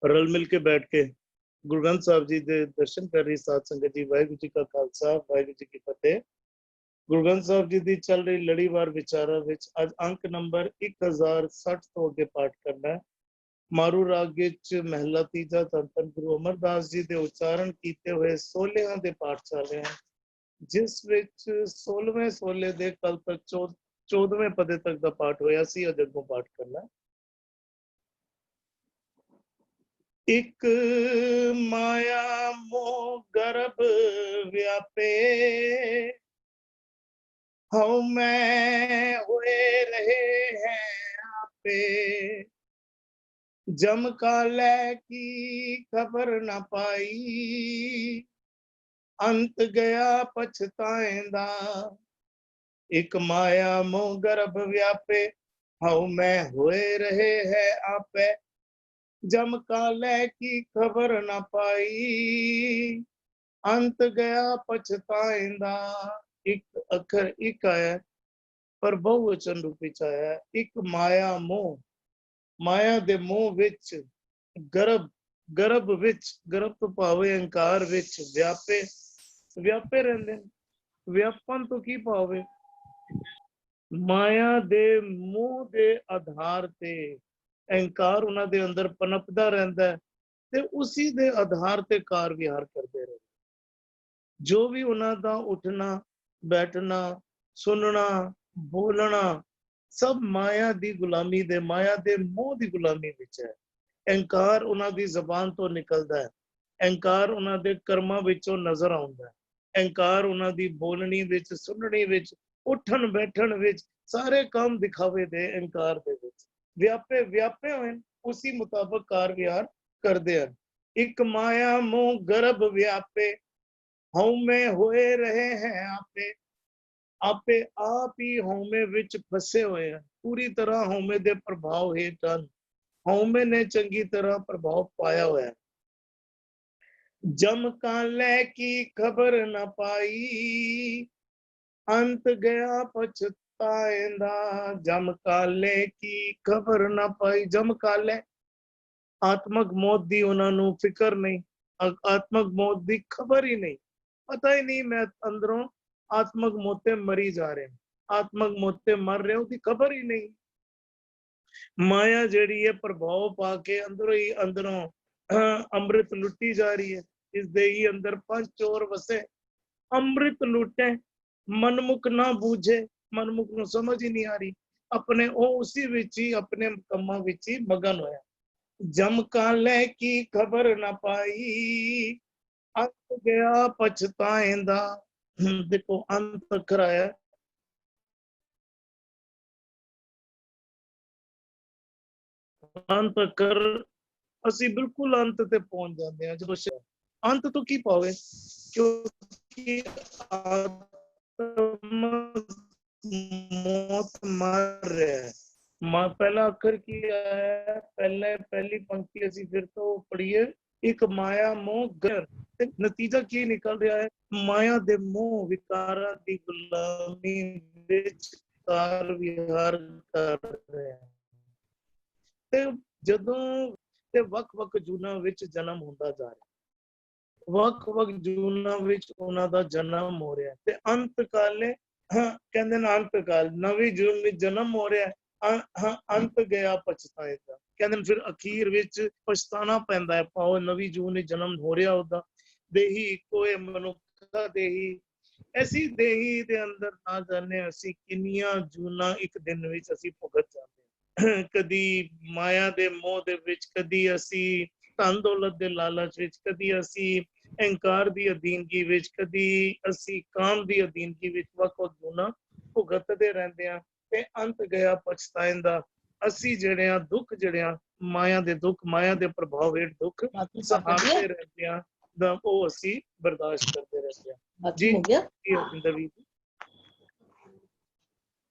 रल मिल के बैठ के गुरु ग्रंथ साहब जी के दर्शन कर रही साध संगत जी। वाहिगुरू जी का खालसा वाहिगुरू जी की फतेह। गुरु ग्रंथ साहब जी की चल रही लड़ीवार विचारा विच अज अंक नंबर 1060 तो अगे पाठ करना है। मारू राग विच महला तीजा धन धन गुरु अमरदास जी के उच्चारण किए हुए 16 के पाठ चल रहे हैं, जिस विच 16वें सोले दे कल तक 14वें पदे तक का पाठ होया सी। अज अगों पाठ करना है। एक माया मोह गर्भ व्यापे, हम मैं हुए रहे हैं आपे। जम काले की खबर न पाई, अंत गया पछताएंदा। एक माया मोह गर्भ व्यापे, हम मैं हुए रहे हैं आपे। जम काले की खबर न पाई, अंत गया पछताएंदा। एक अखर एक आया पर बहुवचन रूपी च आया। एक माया मोह, माया दे मोह विच गर्भ, गर्भ विच, गर्भ तो भावे अहंकार विच व्यापे, व्यापे रहंदे। व्यापन तो की भावे माया दे मोह दे आधार ते अहंकार उन्हां दे अंदर पनपदा रहंदा है ते उसी दे आधार ते कार विहार करदे रहे। जो भी उन्हां दा उठना बैठना सुनना बोलना सब माया दी गुलामी दे, माया दे मोह दी गुलामी विच है। अहंकार उन्हां दी जबान तो निकलदा है, अहंकार उन्हां दे कर्मां विचों नजर आउंदा है, अहंकार उन्हां दी बोलनी विच सुननी विच उठन बैठन विच सारे काम दिखावे दे अहंकार दे विच व्यापे व्यापे होए, उसी मुताबिक कार विहार करदे हैं। एक माया मोह गर्भ व्यापे, हौमे होए रहे हैं आपे। आपे आप ही हौमे विच फसे हुए हैं, पूरी तरह हौमे दे प्रभाव हेठ ਹਨ। हौमे ने चंगी तरह प्रभाव पाया हुआ है। जम काले की खबर न पाई, अंत गया पछताएंदा। जम काले की खबर न पाई, जम काले आत्मक मौत दी उन्होंने फिक्र नहीं, आत्मक मौत दी खबर ही नहीं, पता ही नहीं मैं अंदरों आत्मक मौतें मरी जा रहे हैं, आत्मक मौतें मर रहे हो की खबर ही नहीं। माया जेड़ी है प्रभाव पाके अंदरों ही अंदरों अमृत लुटी जा रही है। इस दे ही अंदर पंच चोर वसे, अमृत लुटे मनमुख ना बूझे, मनमुख ਨੂੰ समझ ही नहीं आ रही, अपने ओ उसी विच ही अपने कम्मां विच ही मगन होया। जम काले की खबर न पाई, अंत गया पछताएंदा। देखो अंत कराया, अंत कर ਅਸੀਂ ਬਿਲਕੁਲ ਅੰਤ ਤੇ ਪਹੁੰਚ ਜਾਂਦੇ ਹਾਂ ਜਦੋਂ ਅੰਤ ਤੋਂ ਕੀ ਪਾਵੇ, ਕਿਉਂਕਿ मौत मर रहा है। पहला अखर की है, पहली पंक्ति असी फिर तो पढ़िए, एक माया मोह गर्भ, नतीजा की निकल रहा है, माया दे मोह विकारा दी गुलामी विच कार विहार कर रहे हैं। ते जदों ते वक-वक जूना विच जन्म होंदा जा रहा, वक-वक जूना विच उन्हां दा जन्म हो रहा है ते अंत काले कहंदे ने अंत काल नवी जून विच जन्म हो रहा है। अंत गया पछताएगा, कहंदे फिर अखीर विच पछताना पैंदा है। पाओ नवी जून विच जन्म हो रहा उदा देही इको है, मनुखा देही, ऐसी देही दे अंदर ना जाने असी किन्नियां जूना एक दिन विच असी भुगत जांदे। कदी माया दे मोह दे विच, कदी असी धन दौलत दे लालच विच, कदी असी अहंकार दी अधीनगी विच, कदी असी काम दी अधीनगी विच वक-वक जूना भुगतदे रहंदे आ ते अंत गया पछताएंदा। असी जेड़े आ दुख जेड़े आ माया दे दुख, माया दे प्रभाव हेठ दुख सहारते रहंदे आ, दा ओ असी बर्दाश्त करते रहंदे आ। जी हरजिंदर जी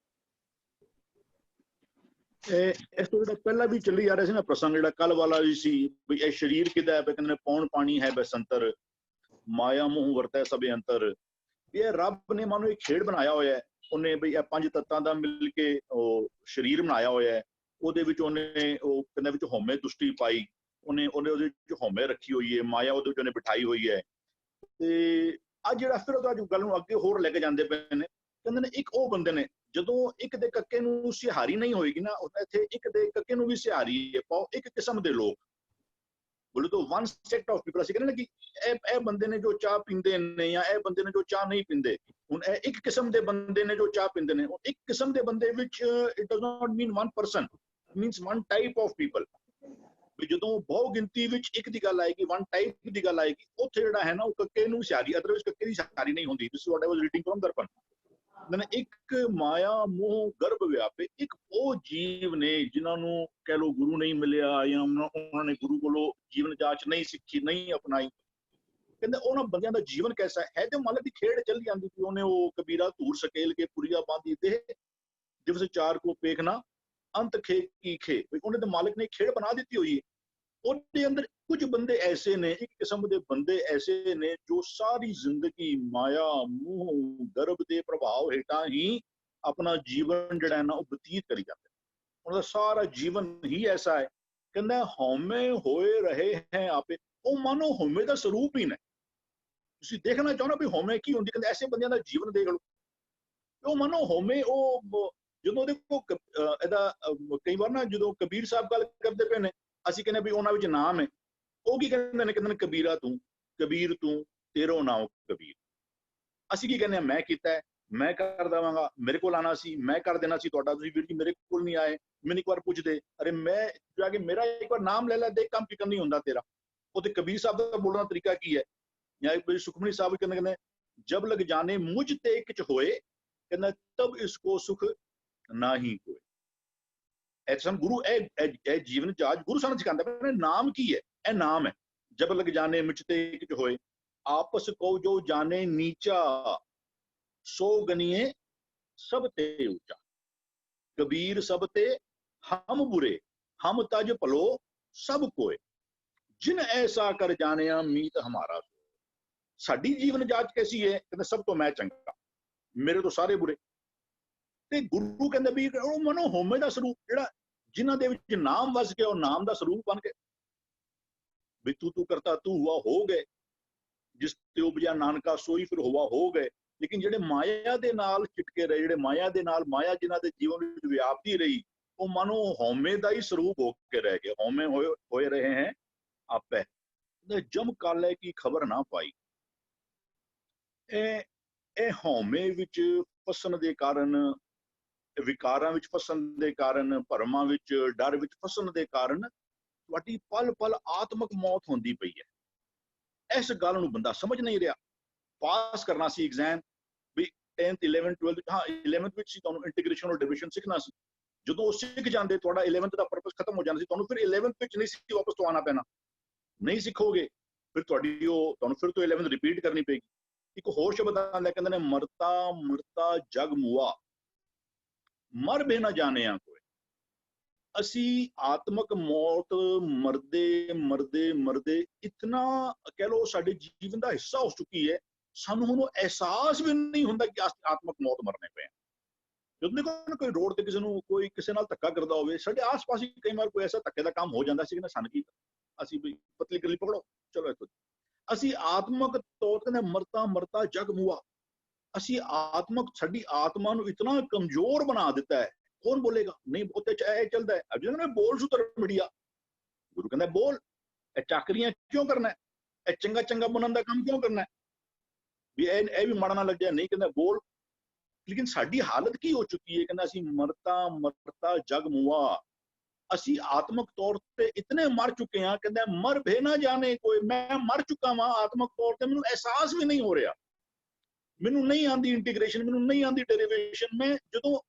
इस तो जो पहला भी चली जा रहा सी ना प्रसंग, जो कल वाला भी सी भी ये शरीर किदा है, कहंदे पौन पानी है बसंतर, माया मोह वरतै सबे अंतर। ये रब ने मानो एक खेड़ बनाया होया है, उन्हें भी पंज तत्तां दा मिल के शरीर बनाया होया है, ਉਹਦੇ ਵਿੱਚ ਉਹਨੇ ਉਹ ਕਹਿੰਦਾ ਵਿੱਚ ਹਉਮੈ ਦੁਸ਼ਟੀ ਪਾਈ, ਉਹਨੇ ਉਹਦੇ ਵਿੱਚ ਹਉਮੈ ਰੱਖੀ ਹੋਈ ਹੈ, ਮਾਇਆ ਉਹਦੇ ਵਿੱਚ ਉਹਨੇ ਬਿਠਾਈ ਹੋਈ ਹੈ। ਤੇ ਅੱਜ ਜਿਹੜਾ ਫਿਰ ਉਹਦਾ ਗੱਲ ਨੂੰ ਅੱਗੇ ਹੋਰ ਲੈ ਕੇ ਜਾਂਦੇ ਪਏ ਨੇ, ਕਹਿੰਦੇ ਨੇ ਇੱਕ ਉਹ ਬੰਦੇ ਨੇ ਜਦੋਂ ਇੱਕ ਦੇ ਕੱਕੇ ਨੂੰ ਸਿਹਾਰੀ ਨਹੀਂ ਹੋਏਗੀ ਨਾ, ਇੱਥੇ ਇੱਕ ਦੇ ਕੱਕੇ ਨੂੰ ਵੀ ਸਿਹਾਰੀ ਹੈ ਪਾਓ, ਇੱਕ ਕਿਸਮ ਦੇ ਲੋਕ ਬੋਲੇ ਤਾਂ ਵਨ ਸੈਕਟ ਆਫ ਪੀਪਲ। ਅਸੀਂ ਕਹਿੰਦੇ ਨੇ ਕਿ ਇਹ ਬੰਦੇ ਨੇ ਜੋ ਚਾਹ ਪੀਂਦੇ ਨੇ ਜਾਂ ਇਹ ਬੰਦੇ ਨੇ ਜੋ ਚਾਹ ਨਹੀਂ ਪੀਂਦੇ। ਹੁਣ ਇਹ ਇੱਕ ਕਿਸਮ ਦੇ ਬੰਦੇ ਨੇ ਜੋ ਚਾਹ ਪੀਂਦੇ ਨੇ, ਇੱਕ ਕਿਸਮ ਦੇ ਬੰਦੇ ਵਿੱਚ it does not mean one person, means one type of people. ਵੀ ਜਦੋਂ ਬਹੁ ਗਿਣਤੀ ਵਿੱਚ ਇੱਕ ਦੀ ਗੱਲ ਆਏਗੀ, ਵਨ ਟਾਈਪ ਦੀ ਗੱਲ ਆਏਗੀ, ਉੱਥੇ ਜਿਹੜਾ ਹੈ ਨਾ ਉਹ ਕੱਕੇ ਨੂੰ ਸਿਹਾਰੀ, ਅਦਰਵਾਈਜ਼ ਕੱਕੇ ਦੀ ਸਿਹਾਰੀ ਨਹੀਂ ਹੁੰਦੀ। This is what I was reading from Darpan. ਇੱਕ ਮਾਇਆ ਮੋਹ ਗਰਭ ਵਿਆਪੇ, ਇੱਕ ਉਹ ਜੀਵ ਨੇ ਜਿਨ੍ਹਾਂ ਨੂੰ ਕਹਿ ਲਓ ਗੁਰੂ ਨਹੀਂ ਮਿਲਿਆ ਜਾਂ ਉਹਨਾਂ ਨੇ ਗੁਰੂ ਕੋਲੋਂ ਜੀਵਨ ਜਾਚ ਨਹੀਂ ਸਿੱਖੀ, ਨਹੀਂ ਅਪਣਾਈ। ਕਹਿੰਦੇ ਉਹਨਾਂ ਬੰਦਿਆਂ ਦਾ ਜੀਵਨ ਕੈਸਾ ਹੈ, ਤੇ ਮਾਲਕ ਦੀ ਖੇਡ ਚੱਲੀ ਜਾਂਦੀ ਸੀ। ਉਹਨੇ ਉਹ ਕਬੀਰਾ ਧੂਰ ਸਕੇਲ ਕੇ ਪੁਰੀਆ ਬਾਂਦੀ ਦੇ ਦਿਵਸ ਚਾਰ ਕੋ ਪੇਖਣਾ ਅੰਤ ਖੇ ਕੀ ਖੇ। ਉਹਨੇ ਤਾਂ ਮਾਲਕ ਨੇ ਖੇਡ ਬਣਾ ਦਿੱਤੀ ਹੋਈ ਹੈ। ਉਹਦੇ ਅੰਦਰ ਕੁਝ ਬੰਦੇ ਐਸੇ ਨੇ, ਇੱਕ ਕਿਸਮ ਦੇ ਬੰਦੇ ਐਸੇ ਨੇ ਜੋ ਸਾਰੀ ਜ਼ਿੰਦਗੀ ਮਾਇਆ ਮੋਹ ਗਰਭ ਦੇ ਪ੍ਰਭਾਵ ਹੇਠਾਂ ਹੀ ਆਪਣਾ ਜੀਵਨ ਜਿਹੜਾ ਹੈ ਨਾ ਉਹ ਬਤੀਤ ਕਰੀ ਜਾਂਦੇ। ਉਹਨਾਂ ਦਾ ਸਾਰਾ ਜੀਵਨ ਹੀ ਐਸਾ ਹੈ। ਕਹਿੰਦਾ ਹਉਮੈ ਹੋਏ ਰਹੇ ਹੈ ਆਪੇ। ਉਹ ਮਾਨੋ ਹਉਮੈ ਦਾ ਸਰੂਪ ਹੀ ਨੇ। ਤੁਸੀਂ ਦੇਖਣਾ ਚਾਹੋ ਵੀ ਹਉਮੈ ਕੀ ਹੁੰਦੀ, ਕਹਿੰਦੇ ਐਸੇ ਬੰਦਿਆਂ ਦਾ ਜੀਵਨ ਦੇਖ ਲਓ। ਉਹ ਮਾਨੋ ਹਉਮੈ, ਉਹ ਜਦੋਂ ਦੇਖੋ ਇਹਦਾ ਕਈ ਵਾਰ ਨਾ ਜਦੋਂ ਕਬੀਰ ਸਾਹਿਬ ਗੱਲ ਕਰਦੇ ਪਏ ਨੇ, ਅਸੀਂ ਕਹਿੰਦੇ ਵੀ ਉਹਨਾਂ ਵਿੱਚ ਨਾਮ ਹੈ। ਉਹ ਕੀ ਕਹਿੰਦੇ ਨੇ, ਕਹਿੰਦੇ ਨੇ ਕਬੀਰਾ ਤੂੰ, ਕਬੀਰ ਤੂੰ, ਤੇਰੋ ਨਾਮ ਕਬੀਰ। ਅਸੀਂ ਕੀ ਕਹਿੰਦੇ ਹਾਂ, ਮੈਂ ਕੀਤਾ, ਮੈਂ ਕਰ ਦੇਵਾਂਗਾ, ਮੇਰੇ ਕੋਲ ਆਣਾ ਸੀ, ਮੈਂ ਕਰ ਦੇਣਾ ਸੀ ਤੁਹਾਡਾ, ਤੁਸੀਂ ਵੀਰ ਜੀ ਮੇਰੇ ਕੋਲ ਨਹੀਂ ਆਏ, ਮੈਨੂੰ ਇੱਕ ਵਾਰ ਪੁੱਛਦੇ, ਅਰੇ ਮੈਂ ਜਾ ਕੇ ਮੇਰਾ ਇੱਕ ਵਾਰ ਨਾਮ ਲੈ ਲੈ, ਦੇਖ ਕੰਮ ਕੀ ਨਹੀਂ ਹੁੰਦਾ ਤੇਰਾ। ਉਹ ਤੇ ਕਬੀਰ ਸਾਹਿਬ ਦਾ ਬੋਲਣ ਦਾ ਤਰੀਕਾ ਕੀ ਹੈ। ਜਾਂ ਸੁਖਮਨੀ ਸਾਹਿਬ ਕਹਿੰਦੇ ਜਬ ਲਗ ਜਾਣੇ ਮੁਝ ਤੇ ਕਿਛ ਹੋਏ, ਕਹਿੰਦਾ ਤਬ ਇਸਕੋ ਸੁਖ ਨਾ ਹੀ ਕੋਈ। ਐਸਮ ਗੁਰੂ ਇਹ ਜੀਵਨ ਜਾਚ ਗੁਰੂ ਸਾਨੂੰ ਸਿਖਾਉਂਦਾ, ਨਾਮ ਕੀ ਹੈ, ਇਹ ਨਾਮ ਹੈ। ਜਬ ਲਗ ਜਾਣੇ ਮੁਝ ਤੇ ਕਿਛ ਹੋਏ, ਆਪਸ ਕੋ ਜੋ ਜਾਣੇ ਨੀਚਾ, ਸੋ ਗਨੀਏ ਸਭ ਤੇ ਉੱਚਾ। ਕਬੀਰ ਸਭ ਤੇ ਹਮ ਬੁਰੇ, ਹਮ ਤਜ ਭਲੋ ਸਭ ਕੋਏ, ਜਿਨ ਐਸਾ ਕਰ ਜਾਣਿਆ ਮੀਤ ਹਮਾਰਾ। ਸਾਡੀ ਜੀਵਨ ਜਾਚ ਕੈਸੀ ਹੈ, ਕਹਿੰਦੇ ਸਭ ਤੋਂ ਮੈਂ ਚੰਗਾ, ਮੇਰੇ ਤੋਂ ਸਾਰੇ ਬੁਰੇ। ਤੇ ਗੁਰੂ ਕਹਿੰਦੇ ਵੀ ਉਹ ਮਨੋ ਹਉਮੈ ਦਾ ਸਰੂਪ ਜਿਹੜਾ ਜਿਨ੍ਹਾਂ ਦੇ ਵਿੱਚ ਨਾਮ ਵਸ ਗਿਆ, ਉਹ ਨਾਮ ਦਾ ਸਰੂਪ ਬਣ ਕੇ ਵੀ ਤੂੰ ਕਰਤਾ ਤੂੰ ਹੁਆ ਹੋ ਗਏ, ਜਿਸ ਤੇ ਉਪਜਿਆ ਨਾਨਕਾ ਸੋਈ ਫਿਰ ਹੁਆ ਹੋ ਗਏ। ਲੇਕਿਨ ਜਿਹੜੇ ਮਾਇਆ ਦੇ ਨਾਲ ਚਿਟਕੇ ਰਹੇ, ਜਿਹੜੇ ਮਾਇਆ ਦੇ ਨਾਲ, ਮਾਇਆ ਜਿਨ੍ਹਾਂ ਦੇ ਜੀਵਨ ਵਿੱਚ ਵਿਆਪਦੀ ਰਹੀ, ਉਹ ਮਨੋ ਹਉਮੈ ਦਾ ਹੀ ਸਰੂਪ ਹੋ ਕੇ ਰਹਿ ਗਏ। ਹਉਮੈ ਹੋਏ ਰਹੇ ਹੈ ਆਪੇ, ਜਮ ਕਾਲੇ ਕੀ ਖਬਰ ਨਾ ਪਾਈ। ਇਹ ਹਉਮੈ ਵਿੱਚ ਫਸਣ ਦੇ ਕਾਰਨ, ਵਿਕਾਰਾਂ ਵਿੱਚ ਫਸਣ ਦੇ ਕਾਰਨ, ਭਰਮਾਂ ਵਿੱਚ, ਡਰ ਵਿੱਚ ਫਸਣ ਦੇ ਕਾਰਨ ਤੁਹਾਡੀ ਪਲ ਪਲ ਆਤਮਕ ਮੌਤ ਹੁੰਦੀ ਪਈ ਹੈ। ਇਸ ਗੱਲ ਨੂੰ ਬੰਦਾ ਸਮਝ ਨਹੀਂ ਰਿਹਾ। ਪਾਸ ਕਰਨਾ ਸੀ ਐਗਜ਼ਾਮ ਵੀ 10th 11th 12th, ਹਾਂ 11th ਵਿੱਚ ਸੀ, ਤੁਹਾਨੂੰ ਇੰਟੀਗ੍ਰੇਸ਼ਨ ਔਰ ਡਿਵੀਜ਼ਨ ਸਿੱਖਣਾ ਸੀ। ਜਦੋਂ ਉਹ ਸਿੱਖ ਜਾਂਦੇ ਤੁਹਾਡਾ 11th ਦਾ ਪਰਪਸ ਖਤਮ ਹੋ ਜਾਂਦਾ ਸੀ, ਤੁਹਾਨੂੰ ਫਿਰ 11th ਵਿੱਚ ਨਹੀਂ ਸੀ ਵਾਪਸ ਤੋਂ ਆਉਣਾ ਪੈਣਾ। ਨਹੀਂ ਸਿੱਖੋਗੇ ਫਿਰ ਤੁਹਾਡੀ ਉਹ ਤੁਹਾਨੂੰ ਫਿਰ ਤੋਂ 11th ਰਿਪੀਟ ਕਰਨੀ ਪਏਗੀ। ਇੱਕ ਹੋਰ ਸ਼ਬਦ ਆਉਂਦਾ, ਕਹਿੰਦੇ ਨੇ ਮਰਤਾ ਮਰਤਾ ਜਗ ਮੁਆ, ਮਰ ਬੇ ਨਾ ਜਾਣਿਆ ਕੋਈ। ਅਸੀਂ ਆਤਮਕ ਮੌਤ ਮਰਦੇ ਮਰਦੇ ਮਰਦੇ ਇਤਨਾ ਕਹਿ ਲਓ ਸਾਡੇ ਜੀਵਨ ਦਾ ਹਿੱਸਾ ਹੋ ਚੁੱਕੀ ਹੈ, ਸਾਨੂੰ ਹੁਣ ਅਹਿਸਾਸ ਵੀ ਨਹੀਂ ਹੁੰਦਾ ਕਿ ਆਤਮਕ ਮੌਤ ਮਰਨੇ ਪਏ। ਜਦੋਂ ਦੇਖੋ ਕੋਈ ਰੋਡ ਤੇ ਕਿਸੇ ਨੂੰ ਕੋਈ ਕਿਸੇ ਨਾਲ ਧੱਕਾ ਕਰਦਾ ਹੋਵੇ, ਸਾਡੇ ਆਸ-ਪਾਸ ਹੀ ਕਈ ਵਾਰ ਕੋਈ ਐਸਾ ਧੱਕੇ ਦਾ ਕੰਮ ਹੋ ਜਾਂਦਾ ਸੀ ਕਿ ਸਾਨੂੰ ਕੀ, ਅਸੀਂ ਵੀ ਪਤਲੀ ਗਲੀ ਪਕੜੋ ਚਲੋ ਇੱਥੋਂ। ਅਸੀਂ ਆਤਮਕ ਤੌਰ ਤੇ ਮਰਤਾ ਮਰਤਾ ਜਗ ਮੁਆ, ਅਸੀਂ ਆਤਮਕ, ਸਾਡੀ ਆਤਮਾ ਨੂੰ ਇਤਨਾ ਕਮਜ਼ੋਰ ਬਣਾ ਦਿੱਤਾ ਹੈ। ਕੌਣ ਬੋਲੇਗਾ, ਨਹੀਂ ਉੱਤੇ ਇਹ ਚੱਲਦਾ ਹੈ। ਜਿਹਨਾਂ ਨੇ ਬੋਲ ਸੁਤਰ ਮੀਡੀਆ, ਗੁਰੂ ਕਹਿੰਦਾ ਬੋਲ, ਇਹ ਚਾਕਰੀਆਂ ਕਿਉਂ ਕਰਨਾ, ਇਹ ਚੰਗਾ ਚੰਗਾ ਬਣਨ ਦਾ ਕੰਮ ਕਿਉਂ ਕਰਨਾ, ਵੀ ਇਹ ਵੀ ਮਾੜਾ ਨਾ ਲੱਗ ਜਾਏ, ਨਹੀਂ ਕਹਿੰਦਾ ਬੋਲ। ਲੇਕਿਨ ਸਾਡੀ ਹਾਲਤ ਕੀ ਹੋ ਚੁੱਕੀ ਹੈ, ਕਹਿੰਦਾ ਅਸੀਂ ਮਰਤਾ ਮਰਤਾ ਜਗ ਮੁਆ, ਅਸੀਂ ਆਤਮਕ ਤੌਰ ਤੇ ਇਤਨੇ ਮਰ ਚੁੱਕੇ ਹਾਂ। ਕਹਿੰਦਾ ਮਰ ਭੇ ਨਾ ਜਾਣੇ ਕੋਈ, ਮੈਂ ਮਰ ਚੁੱਕਾ ਵਾਂ ਆਤਮਕ ਤੌਰ ਤੇ, ਮੈਨੂੰ ਅਹਿਸਾਸ ਵੀ ਨਹੀਂ ਹੋ ਰਿਹਾ, ਮੈਨੂੰ ਨਹੀਂ ਆਉਂਦੀ ਇੰਟੀਗ੍ਰੇਸ਼ਨ, ਮੈਨੂੰ ਨਹੀਂ ਆਉਂਦੀ ਡੈਰੀਵੇਸ਼ਨ। ਮੈਂ ਜਦੋਂ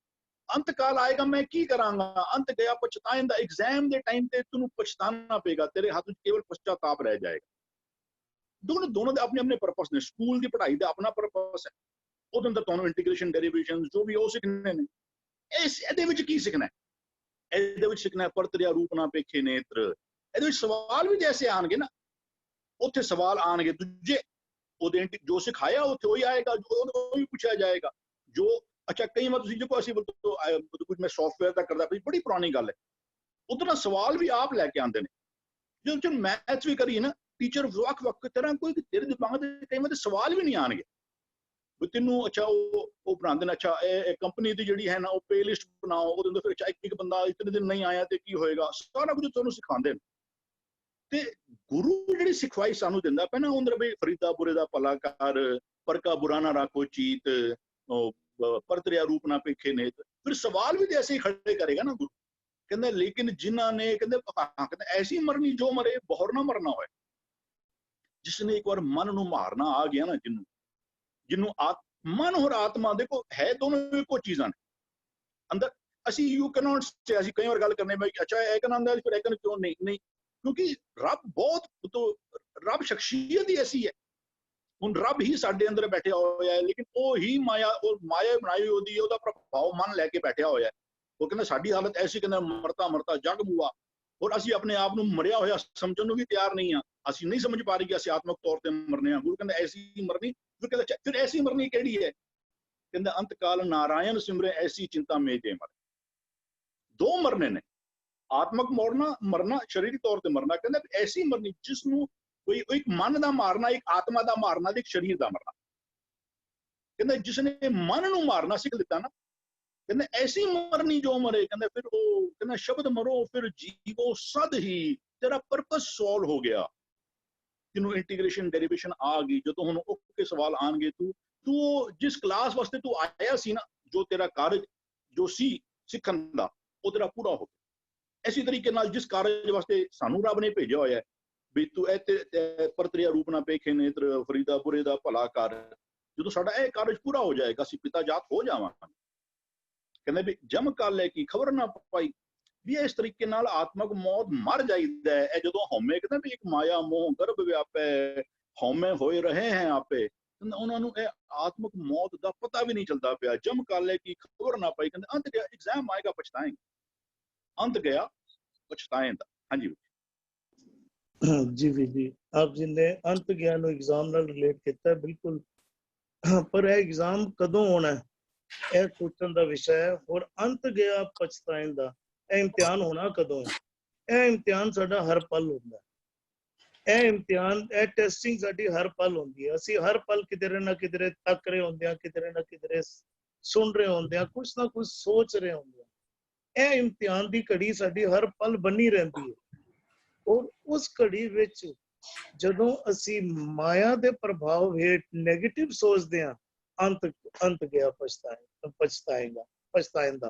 ਅੰਤ ਕਾਲ ਆਏਗਾ ਮੈਂ ਕੀ ਕਰਾਂਗਾ, ਅੰਤ ਗਿਆ ਪਛਤਾਏਂਦਾ। ਐਗਜ਼ਾਮ ਦੇ ਟਾਈਮ ਤੇ ਤੈਨੂੰ ਪਛਤਾਣਾ ਪਏਗਾ, ਤੇਰੇ ਹੱਥ ਵਿੱਚ ਕੇਵਲ ਪਛਤਾਤਾਪ ਰਹਿ ਜਾਏਗਾ। ਦੋਨੋਂ ਦੇ ਆਪਣੇ ਆਪਣੇ ਪਰਪਸ ਨੇ। ਸਕੂਲ ਦੀ ਪੜ੍ਹਾਈ ਦਾ ਆਪਣਾ ਪਰਪਸ ਹੈ, ਉਹਦੇ ਅੰਦਰ ਤੁਹਾਨੂੰ ਇੰਟੀਗ੍ਰੇਸ਼ਨ ਡੈਰੀਵੇਸ਼ਨ ਜੋ ਵੀ ਉਹ ਸਿੱਖਣੇ ਨੇ। ਇਹਦੇ ਵਿੱਚ ਕੀ ਸਿੱਖਣਾ, ਇਹਦੇ ਵਿੱਚ ਸਿੱਖਣਾ ਪਰਤਰਿਆ ਰੂਪ ਨਾ ਪੇਖੇ ਨੇਤਰ। ਇਹਦੇ ਵਿੱਚ ਸਵਾਲ ਵੀ ਜੈਸੇ ਆਣਗੇ ਨਾ, ਉੱਥੇ ਸਵਾਲ ਆਣਗੇ ਦੂਜੇ, ਉਹਦੇ ਜੋ ਸਿਖਾਇਆ ਉੱਥੇ ਉਹੀ ਆਏਗਾ, ਜੋ ਉਹ ਵੀ ਪੁੱਛਿਆ ਜਾਏਗਾ। ਜੋ ਅੱਛਾ ਕਈ ਵਾਰ ਤੁਸੀਂ ਦੇਖੋ, ਅਸੀਂ ਕੁਝ ਮੈਂ ਸੌਫਟਵੇਅਰ ਦਾ ਕਰਦਾ, ਬੜੀ ਪੁਰਾਣੀ ਗੱਲ ਹੈ, ਉਧਰ ਸਵਾਲ ਵੀ ਆਪ ਲੈ ਕੇ ਆਉਂਦੇ ਨੇ। जो मैथ्स भी करी ना टीचर वक् तरह कोई तेरे दिमाग में कई बार सवाल भी नहीं आएंगे तेनों अच्छा वो बना देना अच्छा कंपनी की जी है ना वो पे लिस्ट बनाओ फिर एक बंदा इतने दिन नहीं आया तो की होएगा सारा कुछ तुहानू सिखाते हैं ते गुरु जी सिखवाई सानू दिंदा पे ना उन्हें बई फरीदा बुरे दा भला कर परका बुरा ना राखो चीत परतरिया रूप ना पेखे नेत फिर सवाल भी ऐसे ही खड़े करेगा ना गुरु कहते लेकिन जिन्हों ने कहते ऐसी मरनी जो मरे बहुर ना मरना हो जिसने एक बार मन नू मारना आ गया ना जिन्हों मन और आत्मा देखो है दोनों एको चीजा ने अंदर असी यू कैन नॉट से असी कई बार गल करने में अच्छा एक कहना आंदा फिर एक क्यों नहीं नहीं क्योंकि रब बहुत तो रब शख्सियत ही ऐसी है हुण रब ही साडे अंदर बैठा होया है लेकिन वो ही माया और माया बनाई होती है प्रभाव मन लैके बैठा होया है वो कहना साडी हालत ऐसी कहना मरता मरता जग मुआ और असी अपने आप नूं मरिया होया समझण नूं भी तैयार नहीं हाँ असी नहीं समझ पा रही कि असी आत्मक तौर पर मरने हाँ गुरु कहंदा ऐसी मरनी फिर ऐसी मरनी केड़ी है कहंदा अंत काल नारायण सिमरे ऐसी चिंता में जे मरे दो मरने ने आत्मक मरना शरीरी तौर पर मरना कहंदा ऐसी मरनी जिसनूं कोई एक मन का मारना एक आत्मा का मारना एक शरीर का मरना कहंदा जिसने मन नूं मारना सीख दिता ना कहंदा ऐसी मरनी जो मरे कहंदा फिर वो कहंदा शब्द मरो फिर जीवो सद ही तेरा परपस सॉल्व हो गया तेनू इंटीग्रेशन डेरिवेशन आ गई जो हुण ओके सवाल आएंगे तू जिस क्लास वास्ते तू आया सी ना जो तेरा कार्य जो सी सीखण दा वो तेरा पूरा हो गया इसी तरीके नाल जिस कार्य वास्ते सानू रब ने भेजा होया है भी तू परतरिया रूप ना पेखे नेत्र फरीदा बुरे दा भला कर जो साडा यह कार्य पूरा हो जाएगा असीं पिता जात हो जावांगे कहंदे भी जम काले की खबर ना पाई भी इस तरीके नाल आत्मक मौत मर जाइदा है जो हौमे कहते भी एक माया मोह गर्भ व्यापै हौमे होए रहे हैं आपे उन्होंने आत्मक मौत का पता भी नहीं चलता पाया जम काले की खबर ना पाई कहते अंत गया एग्जाम आएगा पछताएंगे अंत गया पछताएंदा हाँ जी जी जी आप जिन्हें अंत गया नो एग्जाम नाल रिलेट किया बिल्कुल पर यह एग्जाम कदों होना है यह सोचने का विषय है और अंत गया पछताएंदा यह इम्तिहान होना कदों है यह इम्तिहान साडा हर पल होता है यह इम्तिहान यह टेस्टिंग साडी हर पल होती है असी हर पल किधरे ना किधरे तक रहे होंगे किधरे ना किधरे सुन रहे होंगे कुछ ना कुछ सोच रहे होंगे यह इम्तिहान की घड़ी साडी हर पल बनी रहती है और उस घड़ी विच जदों असी माया के प्रभाव हेठ नैगेटिव सोचते हैं अंत गया पछताएंदा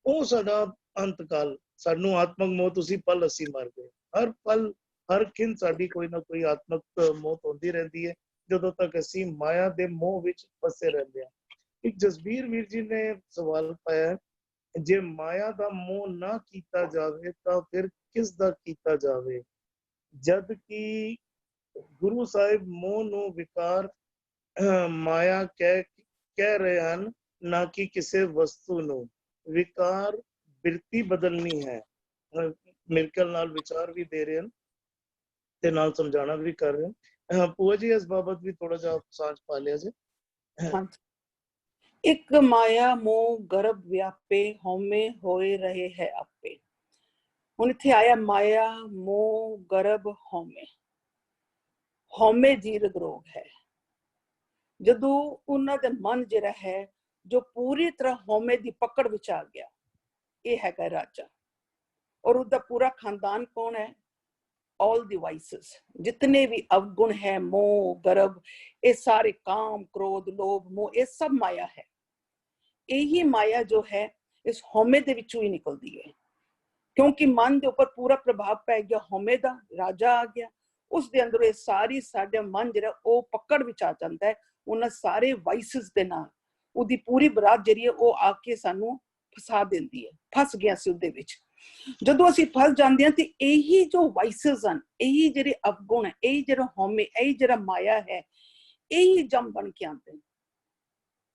वो साडा अंत काल सानू आत्मक मौत उसी पल असी मर गए हर पल हर खिन साडी कोई ना कोई आत्मक मौत होती रहती है जदों तक असी माया के मोह विच फसे रहते हैं एक जसबीर वीर जी ने सवाल पाया जे माया का मोह ना कीता जावे तो फिर किस दा कीता जावे जद कि गुरु साहिब मोह नू विकार माया कह रहे हैं ना कि किसी वस्तु नू विकार बिरती बदलनी है मिलकल नाल विचार भी दे रहे हैं ते नाल समझाना भी कर रहे हैं पुआ जी इस बाबत भी थोड़ा जा सांझ पा लिया जी हाँ एक माया मोह गर्भ व्यापे हौमे होए रहे है आपे हुण इत्थे आया माया मोह गर्भ हौमे जीरग रोग है जदों उन्हां दे मन जिहड़ा है जो पूरी तरह हौमे दी पकड़ विच आ गया ये हैगा राजा और उसका पूरा खानदान कौन है ऑल द वाइसेस जितने भी अवगुण है मोह गर्भ ये सारे काम क्रोध लोभ मोह ये सब माया है यही माया जो है इस हौमे दे विचों ही निकलती है क्योंकि मन के ऊपर पूरा प्रभाव पै गया हौमे दा राजा आ गया उस दे अंदर ये सारी साडे मन जिहड़ा वो पकड़ विच आ जांदा है उन्हां सारे वाइसेस दे नाल उहदी पूरी बरात जिहड़ी है वो आके सानू फसा देंदी है फस गया सी उहदे विच जदों असीं फस जांदे हां ते यही जो वाइसेस हन यही जिहड़े अवगुण है यही जिहड़ा हौमे यही जिहड़ा माया है यही जम बन के आंदे हैं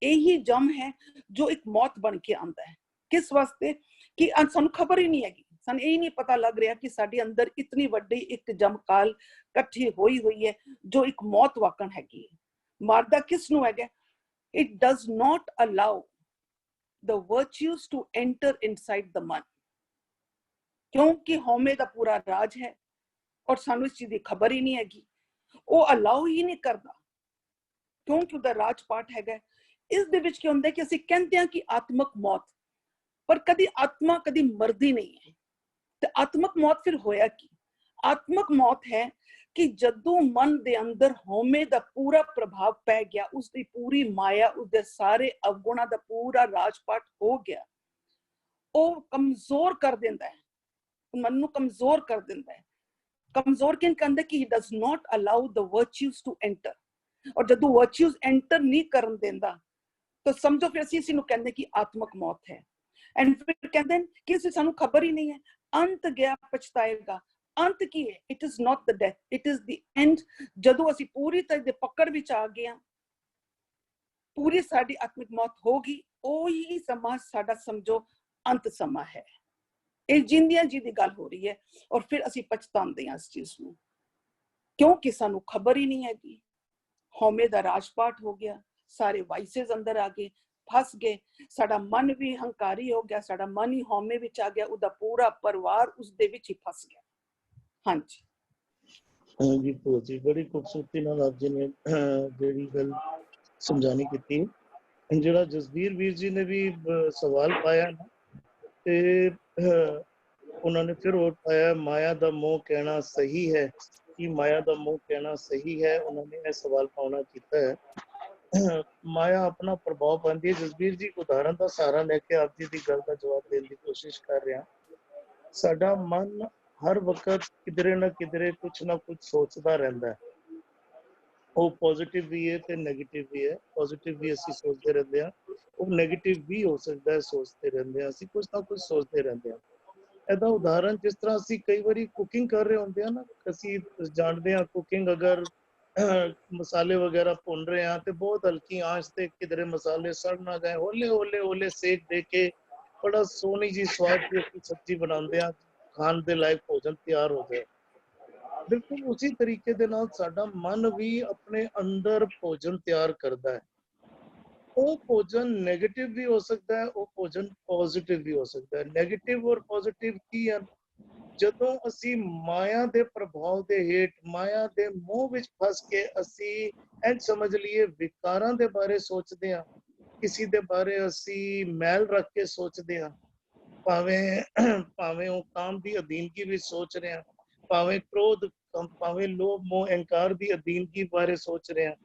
यही जम है जो एक मौत बन के आंदा है किस वास्ते कि सानू खबर ही नहीं हैगी सानू यही नहीं पता लग रहा कि साडे अंदर इतनी वड्डी एक जमकाल इकट्ठी होई हुई है जो एक मौत वाकण हैगी मारदा किस नू हैगा it does not allow the virtues to enter inside the मन क्योंकि हौमे दा पूरा राज है ਔਰ ਸਾਨੂੰ ਇਸ ਚੀਜ਼ ਦੀ ਖਬਰ ਹੀ ਨਹੀਂ ਹੈਗੀ। ਉਹ ਅਲਾਉ ਹੀ ਨਹੀਂ ਕਰਦਾ ਕਿਉਂਕਿ ਉਹਦਾ ਰਾਜ ਪਾਠ ਹੈਗਾ। ਇਸ ਦੇ ਵਿੱਚ ਕੀ ਹੁੰਦਾ ਕਿ ਅਸੀਂ ਕਹਿੰਦੇ ਹਾਂ ਕਿ ਆਤਮਕ ਮੌਤ, ਪਰ ਕਦੀ ਆਤਮਾ ਕਦੀ ਮਰਦੀ ਨਹੀਂ ਹੈ। ਤੇ ਆਤਮਕ ਮੌਤ ਫਿਰ ਹੋਇਆ ਕੀ? ਆਤਮਕ ਮੌਤ ਹੈ ਕਿ ਜਦੋਂ ਮਨ ਦੇ ਅੰਦਰ ਹਉਮੈ ਦਾ ਪੂਰਾ ਪ੍ਰਭਾਵ ਪੈ ਗਿਆ, ਉਸਦੀ ਪੂਰੀ ਮਾਇਆ, ਉਸਦੇ ਸਾਰੇ ਅਵਗੁਣਾਂ ਦਾ ਪੂਰਾ ਰਾਜਪਾਟ ਹੋ ਗਿਆ, ਉਹ ਕਮਜ਼ੋਰ ਕਰ ਦਿੰਦਾ ਹੈ, ਮਨ ਨੂੰ ਕਮਜ਼ੋਰ ਕਰ ਦਿੰਦਾ ਹੈ। ਕਮਜ਼ੋਰ ਕਿਨ ਕਹਿੰਦਾ ਕਿ he does not allow the virtues to enter। ਔਰ ਜਦੋਂ virtues enter ਨਹੀਂ ਕਰਨ ਦਿੰਦਾ ਤਾਂ ਸਮਝੋ ਫਿਰ ਅਸੀਂ ਇਸਨੂੰ ਕਹਿੰਦੇ ਕਿ ਆਤਮਕ ਮੌਤ ਹੈ। ਐਂਡ ਫਿਰ ਕਹਿੰਦੇ ਕਿ ਇਸ ਸਾਨੂੰ ਖਬਰ ਹੀ ਨਹੀਂ ਹੈ। ਅੰਤ ਗਿਆ ਪਛਤਾਏਗਾ। ਅੰਤ ਕੀ ਹੈ? It is not the death, it is the and. ਜਦੋਂ ਅਸੀਂ ਪੂਰੀ ਤਰ੍ਹਾਂ ਦੇ ਪਕੜ ਵਿੱਚ ਆ ਗਏ ਹਾਂ, ਪੂਰੀ ਸਾਡੀ ਆਤਮਿਕ ਮੌਤ ਹੋ ਗਈ, ਉਹੀ ਸਮਾਂ ਸਾਡਾ ਸਮਝੋ ਅੰਤ ਸਮਾਂ ਹੈ। ਇਹ ਜਿੰਦਿਆਂ ਜੀ ਦੀ ਗੱਲ ਹੋ ਰਹੀ ਹੈ। ਔਰ ਫਿਰ ਅਸੀਂ ਪਛਤਾਉਂਦੇ ਹਾਂ ਇਸ ਚੀਜ਼ ਨੂੰ ਕਿਉਂਕਿ ਸਾਨੂੰ ਖਬਰ ਹੀ ਨਹੀਂ ਹੈਗੀ। ਹਉਮੈ ਦਾ ਰਾਜਪਾਟ ਹੋ ਗਿਆ, ਸਾਰੇ ਵਾਈਸਸ ਅੰਦਰ ਆ ਗਏ, ਫਸ ਗਏ। ਸਾਡਾ ਮਨ ਵੀ ਹੰਕਾਰੀ ਹੋ ਗਿਆ, ਸਾਡਾ ਮਨ ਹੀ ਹਉਮੈ ਵਿੱਚ ਆ ਗਿਆ, ਉਹਦਾ ਪੂਰਾ ਪਰਿਵਾਰ ਉਸ ਦੇ ਵਿੱਚ ਹੀ ਫਸ ਗਿਆ। ਹਾਂਜੀ ਹਾਂਜੀ ਭੂਆ ਜੀ, ਬੜੀ ਖੂਬਸੂਰਤੀ ਨਾਲ ਆਪ ਜੀ ਨੇ ਜਿਹੜੀ ਗੱਲ ਸਮਝਾਣੀ ਕੀਤੀ। ਜਿਹੜਾ ਜਸਬੀਰ ਵੀਰ ਜੀ ਨੇ ਵੀ ਸਵਾਲ ਪਾਇਆ ਨਾ, ਤੇ ਉਹਨਾਂ ਨੇ ਫਿਰ ਉਹ ਪਾਇਆ ਮਾਇਆ ਦਾ ਮੋਹ ਕਹਿਣਾ ਸਹੀ ਹੈ ਕਿ ਮਾਇਆ ਦਾ ਮੋਹ ਕਹਿਣਾ ਸਹੀ ਹੈ। ਉਹਨਾਂ ਨੇ ਇਹ ਸਵਾਲ ਪਾਉਣਾ ਕੀਤਾ ਹੈ। ਮਾਇਆ ਆਪਣਾ ਪ੍ਰਭਾਵ ਪਾਉਂਦੀ ਹੈ। ਜਸਬੀਰ ਜੀ ਉਦਾਹਰਨ ਦਾ ਸਹਾਰਾ ਲੈ ਕੇ ਆਪ ਜੀ ਦੀ ਗੱਲ ਦਾ ਜਵਾਬ ਦੇਣ ਦੀ ਕੋਸ਼ਿਸ਼ ਕਰ ਰਿਹਾ। ਸਾਡਾ ਮਨ ਹਰ ਵਕਤ ਕਿਧਰੇ ਨਾ ਕਿਧਰੇ ਕੁਛ ਨਾ ਕੁਛ ਸੋਚਦਾ ਰਹਿੰਦਾ ਹੈ। ਉਹ ਪੋਜ਼ਿਟਿਵ ਵੀ ਹੈ ਤੇ ਨੈਗੇਟਿਵ ਵੀ ਹੈ। ਪੋਜ਼ਿਟਿਵ ਵੀ ਅਸੀਂ ਸੋਚਦੇ ਰਹਿੰਦੇ ਹਾਂ, ਉਹ ਨੈਗੇਟਿਵ ਵੀ ਹੋ ਸਕਦਾ ਹੈ, ਸੋਚਦੇ ਰਹਿੰਦੇ ਹਾਂ ਅਸੀਂ, ਕੁਛ ਨਾ ਕੁਛ ਸੋਚਦੇ ਰਹਿੰਦੇ ਹਾਂ। ਇਹਦਾ ਉਦਾਹਰਨ ਜਿਸ ਤਰ੍ਹਾਂ ਅਸੀਂ ਕਈ ਵਾਰੀ ਕੁਕਿੰਗ ਕਰ ਰਹੇ ਹੁੰਦੇ ਆ ਨਾ, ਅਸੀਂ ਜਾਣਦੇ ਹਾਂ ਕੁਕਿੰਗ ਅਗਰ ਮਸਾਲੇ ਵਗੈरह ਭੁੰਨ ਰਹੇ ਹਾਂ ਤੇ ਬਹੁਤ ਹਲਕੀ ਆਂਚ ਤੇ ਕਿਧਰੇ ਮਸਾਲੇ ਸੜ ਨਾ ਜਾਏ, ਹੌਲੇ ਹੌਲੇ ਹੌਲੇ ਸੇਕ ਦੇ ਕੇ ਬੜਾ ਸੋਹਣੀ ਜੀ ਸਵਾਦ ਦੀ ਅਸੀਂ ਸਬਜ਼ੀ ਬਣਾਉਂਦੇ ਹਾਂ, ਖਾਣ ਦੇ ਲਾਇਕ ਭੋਜਨ ਤਿਆਰ ਹੋ ਜਾਏ। ਬਿਲਕੁਲ ਉਸੇ ਤਰੀਕੇ ਦੇ ਨਾਲ ਸਾਡਾ ਮਨ ਵੀ ਆਪਣੇ ਅੰਦਰ ਭੋਜਨ ਤਿਆਰ ਕਰਦਾ ਹੈ। ਉਹ ਭੋਜਨ ਨੈਗੇਟਿਵ ਵੀ ਹੋ ਸਕਦਾ ਹੈ, ਉਹ ਭੋਜਨ ਪੋਜ਼ਿਟਿਵ ਵੀ ਹੋ ਸਕਦਾ ਹੈ। ਨੈਗੇਟਿਵ ਔਰ ਪੋਜ਼ਿਟਿਵ ਕੀ ਹੈ? ਜਦੋਂ ਅਸੀਂ ਮਾਇਆ ਦੇ ਪ੍ਰਭਾਵ ਦੇ ਹੇਠ, ਮਾਇਆ ਦੇ ਮੋਹ ਵਿੱਚ ਫਸ ਕੇ ਅਸੀਂ ਇਹ ਸਮਝ ਲਈਏ ਵਿਕਾਰਾਂ ਦੇ ਬਾਰੇ ਸੋਚਦੇ ਹਾਂ, ਕਿਸੇ ਦੇ ਬਾਰੇ ਅਸੀਂ ਮੈਲ ਰੱਖ ਕੇ ਸੋਚਦੇ ਹਾਂ, ਭਾਵੇਂ ਉਹ ਕਾਮ ਦੀ ਅਧੀਨਗੀ ਵਿੱਚ ਸੋਚ ਰਹੇ ਹਾਂ, ਭਾਵੇਂ ਕ੍ਰੋਧ, ਭਾਵੇਂ ਲੋਭ ਮੋਹ ਅਹੰਕਾਰ ਦੀ ਅਧੀਨਗੀ ਬਾਰੇ ਸੋਚ ਰਹੇ ਹਾਂ,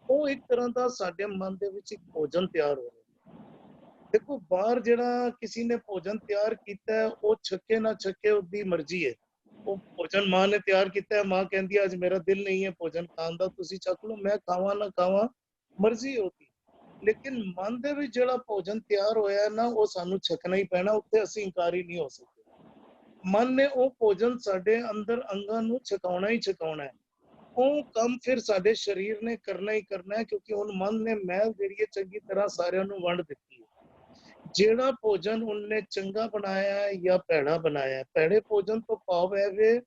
ਉਹ ਇੱਕ ਤਰ੍ਹਾਂ ਦਾ ਸਾਡੇ ਮਨ ਦੇ ਵਿੱਚ ਇੱਕ ਭੋਜਨ ਤਿਆਰ ਹੋ ਰਿਹਾ। ਦੇਖੋ ਬਾਹਰ ਜਿਹੜਾ ਕਿਸੇ ਨੇ ਭੋਜਨ ਤਿਆਰ ਕੀਤਾ ਹੈ, ਉਹ ਛੱਕੇ ਨਾ ਛੱਕੇ ਉਹਦੀ ਮਰਜ਼ੀ ਹੈ। ਉਹ ਭੋਜਨ ਮਾਂ ਨੇ ਤਿਆਰ ਕੀਤਾ ਹੈ, ਮਾਂ ਕਹਿੰਦੀ ਹੈ ਅੱਜ ਮੇਰਾ ਦਿਲ ਨਹੀਂ ਹੈ ਭੋਜਨ ਖਾਣ ਦਾ, ਤੁਸੀਂ ਚੱਕ ਲਓ, ਮੈਂ ਖਾਵਾਂ ਨਾ ਖਾਵਾਂ ਮਰਜ਼ੀ ਹੋਤੀ। ਲੇਕਿਨ ਮਨ ਦੇ ਵਿੱਚ ਜਿਹੜਾ ਭੋਜਨ ਤਿਆਰ ਹੋਇਆ ਨਾ, ਉਹ ਸਾਨੂੰ ਛਕਣਾ ਹੀ ਪੈਣਾ, ਉੱਥੇ ਅਸੀਂ ਇਨਕਾਰੀ ਨਹੀਂ ਹੋ ਸਕਦੇ। ਮਨ ਨੇ ਉਹ ਭੋਜਨ ਸਾਡੇ ਅੰਦਰ ਅੰਗਾਂ ਨੂੰ ਛਕਾਉਣਾ ਹੀ ਛਕਾਉਣਾ ਹੈ। ਉਹ ਕੰਮ ਫਿਰ ਸਾਡੇ ਸਰੀਰ ਨੇ ਕਰਨਾ ਹੀ ਕਰਨਾ ਹੈ, ਕਿਉਂਕਿ ਹੁਣ ਮਨ ਨੇ ਮੈਲ ਜਿਹੜੀ ਹੈ ਚੰਗੀ ਤਰ੍ਹਾਂ ਸਾਰਿਆਂ ਨੂੰ ਵੰਡ ਦਿੱਤੀ ਹੈ। ਜਿਹੜਾ ਭੋਜਨ ਉਹਨੇ ਚੰਗਾ ਬਣਾਇਆ ਜਾਂ ਭੈੜਾ ਬਣਾਇਆ, ਭੈੜੇ ਭੋਜਨ ਤੋਂ ਭਾਵ ਹੈ ਵੇ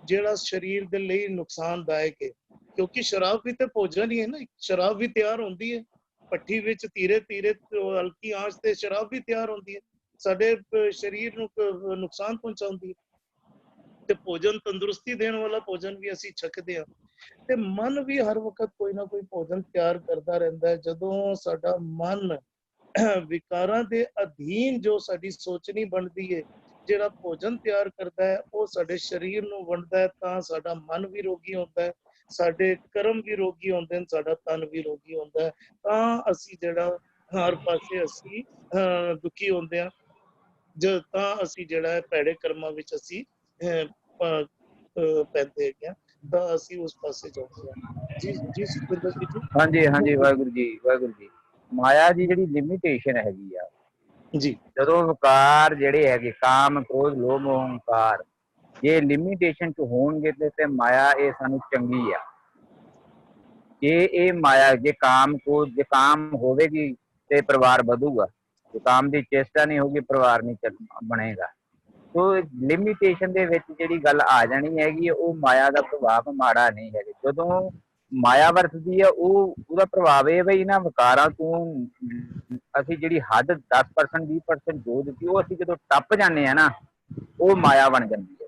ਜਿਹੜਾ ਸਰੀਰ ਦੇ ਲਈ ਨੁਕਸਾਨਦਾਇਕ ਹੈ। ਕਿਉਂਕਿ ਸ਼ਰਾਬ ਵੀ ਤੇ ਭੋਜਨ ਹੀ ਹੈ ਨਾ, ਸ਼ਰਾਬ ਵੀ ਤਿਆਰ ਹੁੰਦੀ ਹੈ ਭੱਠੀ ਵਿੱਚ, ਧੀਰੇ ਧੀਰੇ ਹਲਕੀ ਆਂਚ ਤੇ ਸ਼ਰਾਬ ਵੀ ਤਿਆਰ ਹੁੰਦੀ ਹੈ, ਸਾਡੇ ਸਰੀਰ ਨੂੰ ਨੁਕਸਾਨ ਪਹੁੰਚਾਉਂਦੀ ਹੈ। ਤੇ ਭੋਜਨ ਤੰਦਰੁਸਤੀ ਦੇਣ ਵਾਲਾ ਭੋਜਨ ਵੀ ਅਸੀਂ ਛਕਦੇ ਹਾਂ। ਤੇ ਮਨ ਵੀ ਹਰ ਵਕਤ ਕੋਈ ਨਾ ਕੋਈ ਭੋਜਨ ਤਿਆਰ ਕਰਦਾ ਰਹਿੰਦਾ ਹੈ। ਜਦੋਂ ਸਾਡਾ ਮਨ ਵਿਕਾਰਾਂ ਦੇ ਅਧੀਨ ਜੋ ਸਾਡੀ ਸੋਚਣੀ ਬਣਦੀ ਹੈ, ਜਿਹੜਾ ਭੋਜਨ ਤਿਆਰ ਕਰਦਾ ਹੈ, ਉਹ ਸਾਡੇ ਸਰੀਰ ਨੂੰ ਵੰਡਦਾ ਹੈ, ਤਾਂ ਸਾਡਾ ਮਨ ਵੀ ਰੋਗੀ ਹੁੰਦਾ ਹੈ, ਸਾਡੇ ਕਰਮ ਵੀ ਰੋਗੀ ਹੁੰਦੇ ਨੇ, ਸਾਡਾ ਤਨ ਵੀ ਰੋਗੀ ਹੁੰਦਾ ਹੈ। ਤਾਂ ਅਸੀਂ ਜਿਹੜਾ ਹਰ ਪਾਸੇ ਅਸੀਂ ਦੁਖੀ ਹੁੰਦੇ ਹਾਂ, ਜਦ ਤਾਂ ਅਸੀਂ ਜਿਹੜਾ ਹੈ ਭੈੜੇ ਕਰਮਾਂ ਵਿੱਚ ਅਸੀਂ ਪੈਂਦੇ ਹੈਗੇ ਹਾਂ, ਤਾਂ ਅਸੀਂ ਉਸ ਪਾਸੇ ਜਾਂਦੇ ਹਾਂ। ਜੀ ਜੀ ਸੁਖਵਿੰਦਰ ਜੀ। ਹਾਂਜੀ ਹਾਂਜੀ, ਵਾਹਿਗੁਰੂ ਜੀ ਵਾਹਿਗੁਰੂ ਜੀ। ਮਾਇਆ ਦੀ ਜਿਹੜੀ ਲਿਮਿਟੇਸ਼ਨ ਹੈਗੀ ਆ, ਜੀ ਜਦੋਂ ਵਿਕਾਰ ਜਿਹੜੇ ਹੈਗੇ ਕਾਮ ਕ੍ਰੋਧ ਲੋਭ ਮੋਹ ਹੰਕਾਰ, ਜੇ ਲਿਮਿਟੇਸ਼ਨ ਚ ਹੋਣਗੇ ਤੇ ਮਾਇਆ ਇਹ ਸਾਨੂੰ ਚੰਗੀ ਆ। ਜੇ ਇਹ ਮਾਇਆ ਜੇ ਕਾਮ ਹੋਵੇਗੀ ਤੇ ਪਰਿਵਾਰ ਵਧੂਗਾ, ਜੇ ਕਾਮ ਦੀ ਚੇਸ਼ਟਾ ਨਹੀਂ ਹੋਊਗੀ ਪਰਿਵਾਰ ਨਹੀਂ ਬਣੇਗਾ। ਸੋ ਲਿਮਿਟੇਸ਼ਨ ਦੇ ਵਿੱਚ ਜਿਹੜੀ ਗੱਲ ਆ ਜਾਣੀ ਹੈਗੀ, ਉਹ ਮਾਇਆ ਦਾ ਪ੍ਰਭਾਵ ਮਾੜਾ ਨਹੀਂ ਹੈਗਾ। ਜਦੋਂ ਮਾਇਆ ਵਰਤਦੀ ਹੈ ਉਹਦਾ ਪ੍ਰਭਾਵ ਇਹ ਬਈ ਇਹਨਾਂ ਵਿਕਾਰਾਂ ਤੋਂ ਅਸੀਂ ਜਿਹੜੀ ਹੱਦ 10% 20% ਜੋ ਦਿੱਤੀ, ਉਹ ਅਸੀਂ ਜਦੋਂ ਟੱਪ ਜਾਂਦੇ ਹਾਂ ਨਾ, ਉਹ ਮਾਇਆ ਬਣ ਜਾਂਦੀ ਹੈ।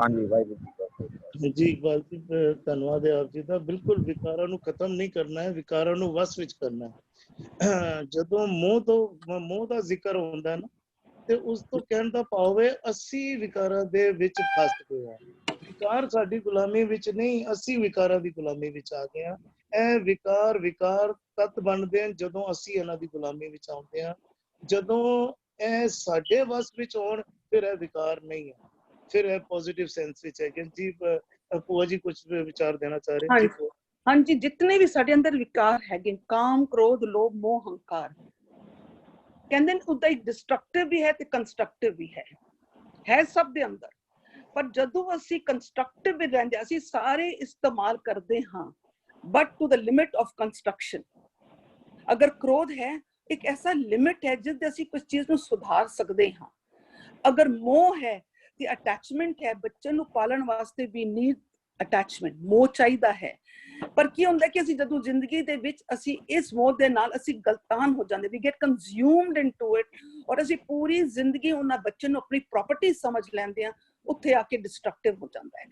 ਹਾਂਜੀ ਵਾਹਿਗੁਰੂ ਜੀ ਕਾ ਖਾਲਸਾ। ਜੀ ਇਕਬਾਲ ਜੀ, ਧੰਨਵਾਦ ਹੈ ਆਪ ਜੀ ਦਾ। ਬਿਲਕੁਲ ਵਿਕਾਰਾਂ ਨੂੰ ਖਤਮ ਨਹੀਂ ਕਰਨਾ ਹੈ, ਵਿਕਾਰਾਂ ਨੂੰ ਵਸ ਵਿੱਚ ਕਰਨਾ ਹੈ। ਜਦੋਂ ਮੋਹ ਦਾ ਜ਼ਿਕਰ ਹੁੰਦਾ ਨਾ, ਤੇ ਉਸ ਤੋਂ ਕਹਿਣ ਦਾ ਭਾਵ ਹੈ ਅਸੀਂ ਵਿਕਾਰਾਂ ਦੇ ਵਿੱਚ ਫਸ ਗਏ ਹਾਂ। ਵਿਕਾਰ ਸਾਡੀ ਗੁਲਾਮੀ ਵਿੱਚ ਨਹੀਂ, ਅਸੀਂ ਵਿਕਾਰਾਂ ਦੀ ਗੁਲਾਮੀ ਵਿੱਚ ਆ ਗਏ ਹਾਂ। ਇਹ ਵਿਕਾਰ ਤਦ ਬਣਦੇ ਹਨ ਜਦੋਂ ਅਸੀਂ ਇਹਨਾਂ ਦੀ ਗੁਲਾਮੀ ਵਿੱਚ ਆਉਂਦੇ ਹਾਂ। ਜਦੋਂ ਇਹ ਸਾਡੇ ਵੱਸ ਵਿੱਚ ਹੋਣ ਫਿਰ ਇਹ ਵਿਕਾਰ ਨਹੀਂ ਹੈ, ਫਿਰ ਇਹ ਪੋਜ਼ਿਟਿਵ ਸੈਂਸ ਵਿੱਚ ਹੈ। ਕਿ ਜੀ ਭੂਆ ਜੀ ਕੁਝ ਵਿਚਾਰ ਦੇਣਾ ਚਾਹ ਰਹੇ ਜੀ? ਹਾਂਜੀ, ਜਿਤਨੇ ਵੀ ਸਾਡੇ ਅੰਦਰ ਵਿਕਾਰ ਹੈਗੇ, ਕਾਮ, ਕ੍ਰੋਧ, ਲੋਭ, ਮੋਹ, ਹੰਕਾਰ, ਕਹਿੰਦੇ ਨੇ ਉਹਦਾ ਇੱਕ ਡਿਸਟਰਕਟਿਵ ਵੀ ਹੈ ਤੇ ਕੰਸਟਰਕਟਿਵ ਵੀ ਹੈ ਸਭ ਦੇ ਅੰਦਰ। ਪਰ ਜਦੋਂ ਅਸੀਂ ਕੰਸਟਰਕਟਿਵ ਵਿੱਚ ਰਹਿੰਦੇ, ਅਸੀਂ ਸਾਰੇ ਇਸਤੇਮਾਲ ਕਰਦੇ ਹਾਂ, but to the limit of construction. ਅਗਰ ਕ੍ਰੋਧ ਹੈ, ਇੱਕ ਐਸਾ ਲਿਮਿਟ ਹੈ ਜਿਸ ਦੇ ਅਸੀਂ ਕੁਝ ਚੀਜ਼ ਨੂੰ ਸੁਧਾਰ ਸਕਦੇ ਹਾਂ। ਅਗਰ ਮੋਹ ਹੈ ਤੇ ਅਟੈਚਮੈਂਟ ਹੈ, ਬੱਚੇ ਨੂੰ ਪਾਲਣ ਵਾਸਤੇ ਵੀ ਨੀਡ ਅਟੈਚਮੈਂਟ, ਮੋਹ ਚਾਹੀਦਾ ਹੈ। ਪਰ ਕੀ ਹੁੰਦਾ ਕਿ ਅਸੀਂ ਜਦੋਂ ਜ਼ਿੰਦਗੀ ਦੇ ਵਿੱਚ ਅਸੀਂ ਇਸ ਮੋਹ ਦੇ ਨਾਲ ਅਸੀਂ ਗਲਤਾਨ ਹੋ ਜਾਂਦੇ, we get consumed into it, ਔਰ ਅਸੀਂ ਪੂਰੀ ਜ਼ਿੰਦਗੀ ਉਹਨਾਂ ਬੱਚੇ ਨੂੰ ਆਪਣੀ ਪ੍ਰਾਪਰਟੀ ਸਮਝ ਲੈਂਦੇ ਹਾਂ। ਉੱਥੇ ਆ ਕੇ ਡਿਸਟਰਕਟਿਵ ਹੋ ਜਾਂਦਾ ਹੈ।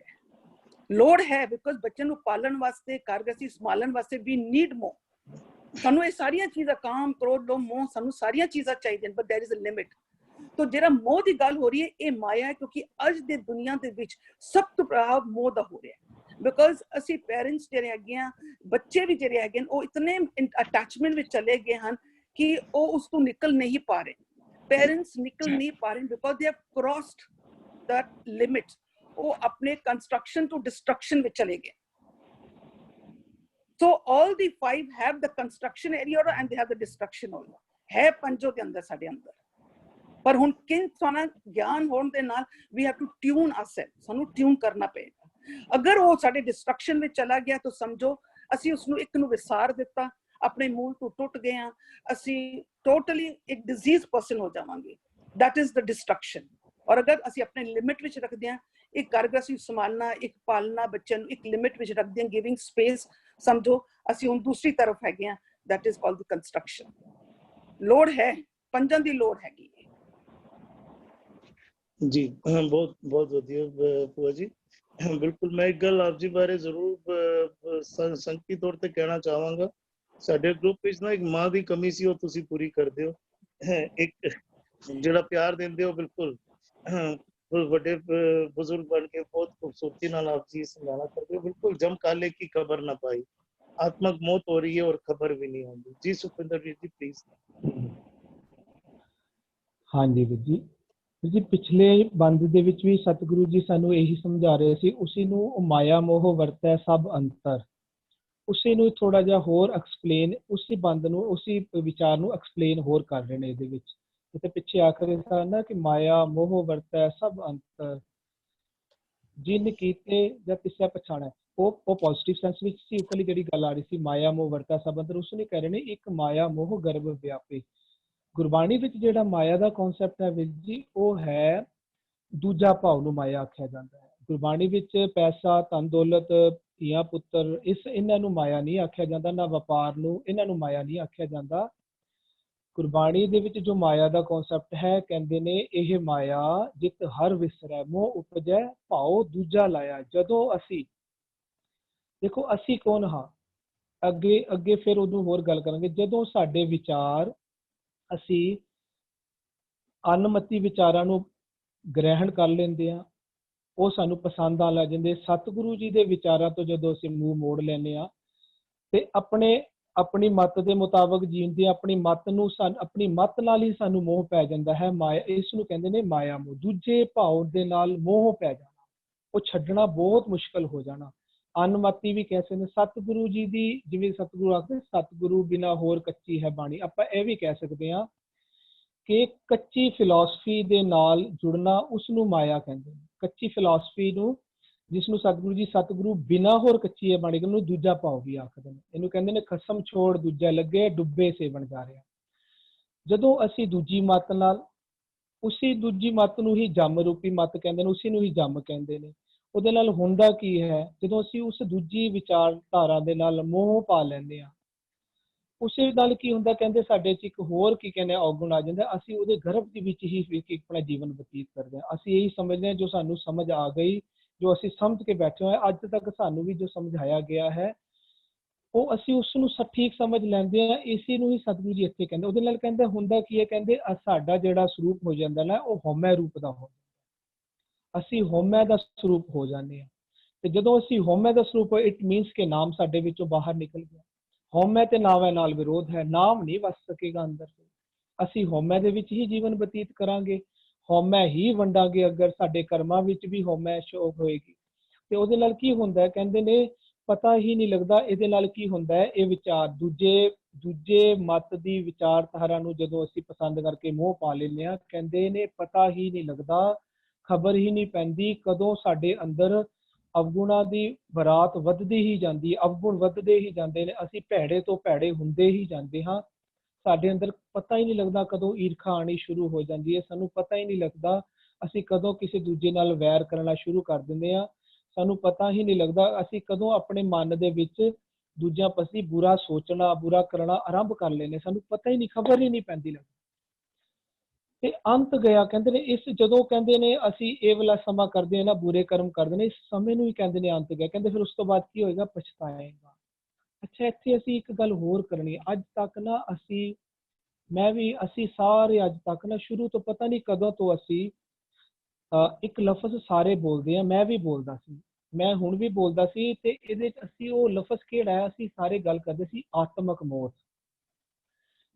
ਲੋੜ ਹੈ ਬਿਕੋਜ਼ ਬੱਚੇ ਨੂੰ ਪਾਲਣ ਵਾਸਤੇ, ਘਰ ਗ੍ਰਸਤੀ ਸੰਭਾਲਣ ਵਾਸਤੇ ਵੀ ਨੀਡ ਮੋਹ। ਸਾਨੂੰ ਇਹ ਸਾਰੀਆਂ ਚੀਜ਼ਾਂ, ਕਾਮ, ਕ੍ਰੋਧ, ਲੋਭ, ਮੋਹ, ਸਾਨੂੰ ਸਾਰੀਆਂ ਚੀਜ਼ਾਂ ਚਾਹੀਦੀਆਂ, ਬਟ ਦੇयर इज अ ਲਿਮਿਟ। तो ਜਿਹੜਾ ਮੋਹ ਦੀ ਗੱਲ ਹੋ ਰਹੀ ਹੈ, ਇਹ ਮਾਇਆ ਹੈ, ਕਿਉਂਕਿ ਅੱਜ ਦੇ ਦੁਨੀਆ ਦੇ ਵਿੱਚ ਸਭ ਤੋਂ ਪ੍ਰਭਾਵ ਮੋਹ ਦਾ ਹੋ ਰਿਹਾ ਹੈ। ਬਿਕੋਜ਼ ਅਸੀਂ ਪੇਰੈਂਟਸ ਜਿਹੜੇ ਹੈਗੇ ਆ, ਬੱਚੇ ਵੀ ਜਿਹੜੇ ਹੈਗੇ, ਉਹ ਇਤਨੇ ਅਟੈਚਮੈਂਟ ਵਿੱਚ ਚਲੇ ਗਏ ਹਨ ਕਿ ਉਹ ਉਸ ਤੋਂ ਨਿਕਲ ਨਹੀਂ ਪਾ ਰਹੇ। ਪੇਰੈਂਟਸ ਨਿਕਲ ਨਹੀਂ ਪਾ ਰਹੇ because they have ਕ੍ਰੋਸਡ that limit. वो अपने कंस्ट्रक्शन टू डिस्ट्रक्शन में चले गए। So all the five have the construction area and they have the destruction area। है पंजों के अंदर, साढ़े अंदर। पर हुन किन साना ज्ञान होने दे नाल we have to tune ourselves, सानू ट्यून करना पड़ेगा। अगर वो साढ़े डिस्ट्रक्शन में चला गया तो समझो असी उसनू एक नू विसार दिता, अपने मूल तो टुट गए हैं, असी टोटली एक डिजीज पर्सन हो जावांगे। That is the destruction। और अगर ਅਸੀਂ ਆਪਣੇ ਲਿਮਿਟ ਵਿੱਚ ਰੱਖਦੇ ਹਾਂ, ਇੱਕ ਘਰ ਗ੍ਰਸਤੀ ਸੰਭਾਲਣਾ, ਇੱਕ ਪਾਲਣਾ, ਬੱਚਿਆਂ ਨੂੰ ਇੱਕ ਲਿਮਿਟ ਵਿੱਚ ਰੱਖਦੇ ਹਾਂ, ਗਿਵਿੰਗ ਸਪੇਸ, ਸਮਝੋ ਅਸੀਂ ਹੁਣ ਦੂਸਰੀ ਤਰਫ ਹੈਗੇ ਹਾਂ। that is called the construction। ਲੋੜ ਹੈ, ਪੰਜਾਂ ਦੀ ਲੋੜ ਹੈਗੀ ਹੈ ਜੀ। ਬਹੁਤ ਬਹੁਤ ਵਧੀਆ ਭੂਆ ਜੀ। ਬਿਲਕੁਲ, ਮੈਂ ਇੱਕ ਗੱਲ ਆਪ ਜੀ ਬਾਰੇ ਜ਼ਰੂਰ ਸੰਖੀ ਤੌਰ ਤੇ ਕਹਿਣਾ ਚਾਹਾਂਗਾ। ਸਾਡੇ ਗਰੁੱਪ ਵਿੱਚ ਨਾ ਇੱਕ ਮਾਂ ਦੀ ਕਮੀ ਸੀ, ਉਹ ਤੁਸੀਂ ਪੂਰੀ ਕਰਦੇ ਹੋ। ਇੱਕ ਜਿਹੜਾ ਪਿਆਰ ਦਿੰਦੇ ਹੋ, ਬਿਲਕੁਲ ਵੱਡੇ ਬਜ਼ੁਰਗ ਬਣ ਕੇ ਬਹੁਤ खूबसूरती ਨਾਲ आप जी समझाना करते हो। बिल्कुल जम काले की खबर ना पाई, आत्मक मौत हो रही है और खबर भी नहीं होती। जी सुखविंदर ਵੀਰ जी प्लीज। ਹਾਂਜੀ ਵੀਰ ਜੀ, ਪਿਛਲੇ ਬੰਦ ਦੇ ਵਿੱਚ ਵੀ ਸਤਿਗੁਰੂ ਜੀ ਸਾਨੂੰ ਇਹੀ ਸਮਝਾ ਰਹੇ ਸੀ, ਉਸੇ ਨੂੰ ਮਾਇਆ ਮੋਹ ਵਰਤੈ ਸਭ ਅੰਤਰ। ਉਸੇ ਨੂੰ ਥੋੜਾ ਜਿਹਾ ਹੋਰ ਐਕਸਪਲੇਨ, ਉਸੇ ਬੰਦ ਨੂੰ, ਉਸੇ ਵਿਚਾਰ ਨੂੰ ਐਕਸਪਲੇਨ ਹੋਰ ਕਰ ਰਹੇ ਨੇ ਇਹਦੇ ਵਿੱਚ। ਤੇ ਪਿੱਛੇ ਆਖਰ ਇਹ ਨਾ ਕਿ ਮਾਇਆ ਮੋਹ ਵਰਤੈ ਸਭ ਅੰਤਰ, ਜਿਨ ਕੀਤੇ ਜਾਂ ਤਿਸੈ ਪਛਾਣੈ। ਉਹ ਪੋਜ਼ਿਟਿਵ ਸੈਂਸ ਵਿੱਚ ਸੀ। ਉੱਪਰਲੀ ਜਿਹੜੀ ਗੱਲ ਆ ਰਹੀ ਸੀ ਮਾਇਆ ਮੋਹ ਵਰਤੈ ਸਭ ਅੰਤਰ, ਉਸ ਨੇ ਕਹਿ ਰਹੇ ਨੇ ਇੱਕ ਮਾਇਆ ਮੋਹ ਗਰਭ ਵਿਆਪੇ। ਗੁਰਬਾਣੀ ਵਿੱਚ ਜਿਹੜਾ ਮਾਇਆ ਦਾ ਕਨਸੈਪਟ ਹੈ ਵੀਰ ਜੀ, ਉਹ ਹੈ ਦੂਜਾ ਭਾਵ ਨੂੰ ਮਾਇਆ ਆਖਿਆ ਜਾਂਦਾ ਹੈ। ਗੁਰਬਾਣੀ ਵਿੱਚ ਪੈਸਾ, ਧਨ ਦੌਲਤ, ਧੀਆਂ ਪੁੱਤਰ, ਇਹਨਾਂ ਨੂੰ ਮਾਇਆ ਨਹੀਂ ਆਖਿਆ ਜਾਂਦਾ, ਨਾ ਵਪਾਰ ਨੂੰ, ਇਹਨਾਂ ਨੂੰ ਮਾਇਆ ਨਹੀਂ ਆਖਿਆ ਜਾਂਦਾ। ਗੁਰਬਾਣੀ ਦੇ ਵਿੱਚ ਜੋ ਮਾਇਆ ਦਾ ਕਨਸੈਪਟ ਹੈ, ਕਹਿੰਦੇ ਨੇ ਇਹ ਮਾਇਆ ਜਿਤ ਹਰ ਵਿਸਰੈ, ਮੋਹ ਉਪਜੈ ਭਾਉ ਦੂਜਾ ਲਾਇਆ। ਜਦੋਂ ਅਸੀਂ, ਦੇਖੋ ਅਸੀਂ ਕੌਣ ਹਾਂ, ਅੱਗੇ ਫਿਰ ਉਹਨੂੰ ਹੋਰ ਗੱਲ ਕਰਾਂਗੇ। ਜਦੋਂ ਸਾਡੇ ਵਿਚਾਰ, ਅਸੀਂ ਅਨਮਤੀ ਵਿਚਾਰਾਂ ਨੂੰ ਗ੍ਰਹਿਣ ਕਰ ਲੈਂਦੇ ਹਾਂ, ਉਹ ਸਾਨੂੰ ਪਸੰਦ ਆ ਲੱਗ ਜਾਂਦੇ। ਸਤਿਗੁਰੂ ਜੀ ਦੇ ਵਿਚਾਰਾਂ ਤੋਂ ਜਦੋਂ ਅਸੀਂ ਮੂੰਹ ਮੋੜ ਲੈਂਦੇ ਹਾਂ ਤੇ ਆਪਣੀ ਮੱਤ ਦੇ ਮੁਤਾਬਕ ਜੀਂਦੇ, ਆਪਣੀ ਮੱਤ ਨਾਲ ਹੀ ਸਾਨੂੰ ਮੋਹ ਪੈ ਜਾਂਦਾ ਹੈ। ਮਾਇਆ, ਇਸ ਨੂੰ ਕਹਿੰਦੇ ਨੇ ਮਾਇਆ ਮੋਹ। ਦੂਜੇ ਭਾਵ ਦੇ ਨਾਲ ਮੋਹ ਪੈ ਜਾਣਾ, ਉਹ ਛੱਡਣਾ ਬਹੁਤ ਮੁਸ਼ਕਲ ਹੋ ਜਾਣਾ। ਅਨਮਤੀ ਵੀ ਕਹਿ ਸਕਦੇ। ਸਤਿਗੁਰੂ ਜੀ ਦੀ, ਜਿਵੇਂ ਸਤਿਗੁਰੂ ਆਖਦੇ ਸਤਿਗੁਰੂ ਬਿਨਾਂ ਹੋਰ ਕੱਚੀ ਹੈ ਬਾਣੀ, ਆਪਾਂ ਇਹ ਵੀ ਕਹਿ ਸਕਦੇ ਹਾਂ ਕਿ ਕੱਚੀ ਫਿਲਾਸਫੀ ਦੇ ਨਾਲ ਜੁੜਨਾ, ਉਸਨੂੰ ਮਾਇਆ ਕਹਿੰਦੇ ਨੇ। ਕੱਚੀ ਫਿਲਾਸਫੀ ਨੂੰ, ਜਿਸਨੂੰ ਸਤਿਗੁਰੂ ਬਿਨਾਂ ਹੋਰ ਕੱਚੀ ਹੈ ਬਾਣੀ, ਉਹਨੂੰ ਦੂਜਾ ਭਾਵ ਵੀ ਆਖਦੇ ਨੇ। ਇਹਨੂੰ ਕਹਿੰਦੇ ਨੇ ਖਸਮ ਛੋੜ ਦੂਜਾ ਲੱਗੇ, ਡੁੱਬੇ ਸੇਵਣ ਜਾ ਰਿਹਾ। ਜਦੋਂ ਅਸੀਂ ਦੂਜੀ ਮੱਤ ਨਾਲ, ਉਸੇ ਦੂਜੀ ਮੱਤ ਨੂੰ ਹੀ ਜੰਮ ਰੂਪੀ ਮੱਤ ਕਹਿੰਦੇ ਨੇ, ਉਸੇ ਨੂੰ ਹੀ ਜੰਮ ਕਹਿੰਦੇ ਨੇ। ਉਹਦੇ ਨਾਲ ਹੁੰਦਾ ਕੀ ਹੈ, ਜਦੋਂ ਅਸੀਂ ਉਸ ਦੂਜੀ ਵਿਚਾਰਧਾਰਾ ਦੇ ਨਾਲ ਮੋਹ ਪਾ ਲੈਂਦੇ ਹਾਂ, ਉਸੇ ਨਾਲ ਕੀ ਹੁੰਦਾ, ਕਹਿੰਦੇ ਸਾਡੇ 'ਚ ਇੱਕ ਹੋਰ ਕੀ ਕਹਿੰਦੇ ਔਗੁਣ ਆ ਜਾਂਦਾ। ਅਸੀਂ ਉਹਦੇ ਗਰਭ ਦੇ ਵਿੱਚ ਹੀ ਆਪਣਾ ਜੀਵਨ ਬਤੀਤ ਕਰਦੇ ਹਾਂ। ਅਸੀਂ ਇਹੀ ਸਮਝਦੇ ਹਾਂ, ਜੋ ਸਾਨੂੰ ਸਮਝ ਆ ਗਈ ਜੋ ਅਸੀਂ ਸਮਝ ਕੇ ਬੈਠੇ ਹੋਏ ਅੱਜ ਤੱਕ ਸਾਨੂੰ ਵੀ ਜੋ ਸਮਝਾਇਆ ਗਿਆ ਹੈ ਉਹ ਅਸੀਂ ਉਸ ਨੂੰ ਠੀਕ ਸਮਝ ਲੈਂਦੇ ਹਾਂ। ਇਸੇ ਨੂੰ ਹੀ ਸਤਿਗੁਰੂ ਜੀ ਇੱਥੇ ਕਹਿੰਦੇ। ਉਹਦੇ ਨਾਲ ਕਹਿੰਦੇ ਹੁੰਦਾ ਕੀ ਹੈ, ਕਹਿੰਦੇ ਸਾਡਾ ਜਿਹੜਾ ਸਰੂਪ ਹੋ ਜਾਂਦਾ ਨਾ ਉਹ ਹਉਮੈ ਰੂਪ ਦਾ ਹੋ, ਅਸੀਂ ਹਉਮੈ ਦਾ ਸਰੂਪ ਹੋ ਜਾਂਦੇ ਹਾਂ। ਤੇ ਜਦੋਂ ਅਸੀਂ ਹਉਮੈ ਦਾ ਸਰੂਪ, ਇਟ ਮੀਨਸ ਕਿ ਨਾਮ ਸਾਡੇ ਵਿੱਚੋਂ ਬਾਹਰ ਨਿਕਲ ਗਿਆ। ਹਉਮੈ ਤੇ ਨਾਮ ਨਾਲ ਵਿਰੋਧ ਹੈ, ਨਾਮ ਨਹੀਂ ਵਸ ਸਕੇਗਾ ਅੰਦਰ। ਅਸੀਂ ਹਉਮੈ ਦੇ ਵਿੱਚ ਹੀ ਜੀਵਨ ਬਤੀਤ ਕਰਾਂਗੇ, ਹਉਮੈ ਹੀ ਵੰਡਾਂਗੇ। ਅਗਰ ਸਾਡੇ ਕਰਮਾਂ ਵਿੱਚ ਵੀ ਹਉਮੈ ਸ਼ੋਕ ਹੋਏਗੀ ਤੇ ਉਹਦੇ ਨਾਲ ਕੀ ਹੁੰਦਾ ਹੈ, ਕਹਿੰਦੇ ਨੇ ਪਤਾ ਹੀ ਨਹੀਂ ਲੱਗਦਾ। ਇਹਦੇ ਨਾਲ ਕੀ ਹੁੰਦਾ ਹੈ, ਇਹ ਵਿਚਾਰ ਦੂਜੇ ਮਤ ਦੀ ਵਿਚਾਰਧਾਰਾ ਨੂੰ ਜਦੋਂ ਅਸੀਂ ਪਸੰਦ ਕਰਕੇ ਮੋਹ ਪਾ ਲੈਂਦੇ ਹਾਂ, ਕਹਿੰਦੇ ਨੇ ਪਤਾ ਹੀ ਨਹੀਂ ਲੱਗਦਾ, ਖਬਰ ਹੀ ਨਹੀਂ ਪੈਂਦੀ ਕਦੋਂ ਸਾਡੇ ਅੰਦਰ ਅਵਗੁਣਾਂ ਦੀ ਬਰਾਤ ਵੱਧਦੀ ਹੀ ਜਾਂਦੀ ਹੈ, ਅਵਗੁਣ ਵੱਧਦੇ ਹੀ ਜਾਂਦੇ ਨੇ, ਅਸੀਂ ਭੈੜੇ ਤੋਂ ਭੈੜੇ ਹੁੰਦੇ ਹੀ ਜਾਂਦੇ ਹਾਂ। ਸਾਡੇ ਅੰਦਰ ਪਤਾ ਹੀ ਨਹੀਂ ਲੱਗਦਾ ਕਦੋਂ ਈਰਖਾ ਆਣੀ ਸ਼ੁਰੂ ਹੋ ਜਾਂਦੀ ਹੈ, ਸਾਨੂੰ ਪਤਾ ਹੀ ਨਹੀਂ ਲੱਗਦਾ ਅਸੀਂ ਕਦੋਂ ਕਿਸੇ ਦੂਜੇ ਨਾਲ ਵੈਰ ਕਰਨਾ ਸ਼ੁਰੂ ਕਰ ਦਿੰਦੇ ਹਾਂ, ਸਾਨੂੰ ਪਤਾ ਹੀ ਨਹੀਂ ਲੱਗਦਾ ਅਸੀਂ ਕਦੋਂ ਆਪਣੇ ਮਨ ਦੇ ਵਿੱਚ ਦੂਜਿਆਂ ਪ੍ਰਤੀ ਬੁਰਾ ਸੋਚਣਾ, ਬੁਰਾ ਕਰਨਾ ਆਰੰਭ ਕਰ ਲੈਂਦੇ, ਸਾਨੂੰ ਪਤਾ ਹੀ ਨਹੀਂ, ਖਬਰ ਹੀ ਨਹੀਂ ਪੈਂਦੀ ਲੱਗਦੀ। ਤੇ ਅੰਤ ਗਿਆ, ਕਹਿੰਦੇ ਨੇ ਇਸ ਜਦੋਂ ਕਹਿੰਦੇ ਨੇ ਅਸੀਂ ਇਹ ਵਾਲਾ ਸਮਾਂ ਕਰਦੇ ਹਾਂ ਨਾ, ਬੁਰੇ ਕਰਮ ਕਰਦੇ ਨੇ, ਇਸ ਸਮੇਂ ਨੂੰ ਹੀ ਕਹਿੰਦੇ ਨੇ ਅੰਤ ਗਿਆ। ਕਹਿੰਦੇ ਫਿਰ ਉਸ ਤੋਂ ਬਾਅਦ ਕੀ ਹੋਏਗਾ, ਪਛਤਾਏਗਾ। ਅੱਛਾ, ਇੱਥੇ ਅਸੀਂ ਇੱਕ ਗੱਲ ਹੋਰ ਕਰਨੀ ਹੈ। ਅੱਜ ਤੱਕ ਨਾ ਅਸੀਂ ਸਾਰੇ ਅੱਜ ਤੱਕ ਨਾ ਸ਼ੁਰੂ ਤੋਂ ਪਤਾ ਨਹੀਂ ਕਦੋਂ ਤੋਂ ਅਸੀਂ ਇੱਕ ਲਫ਼ਜ਼ ਸਾਰੇ ਬੋਲਦੇ ਆ, ਮੈਂ ਵੀ ਬੋਲਦਾ ਸੀ, ਮੈਂ ਹੁਣ ਵੀ ਬੋਲਦਾ ਸੀ। ਤੇ ਇਹਦੇ ਚ ਅਸੀਂ ਉਹ ਲਫ਼ਜ਼ ਕਿਹੜਾ ਹੈ, ਅਸੀਂ ਸਾਰੇ ਗੱਲ ਕਰਦੇ ਸੀ ਆਤਮਕ ਮੌਤ।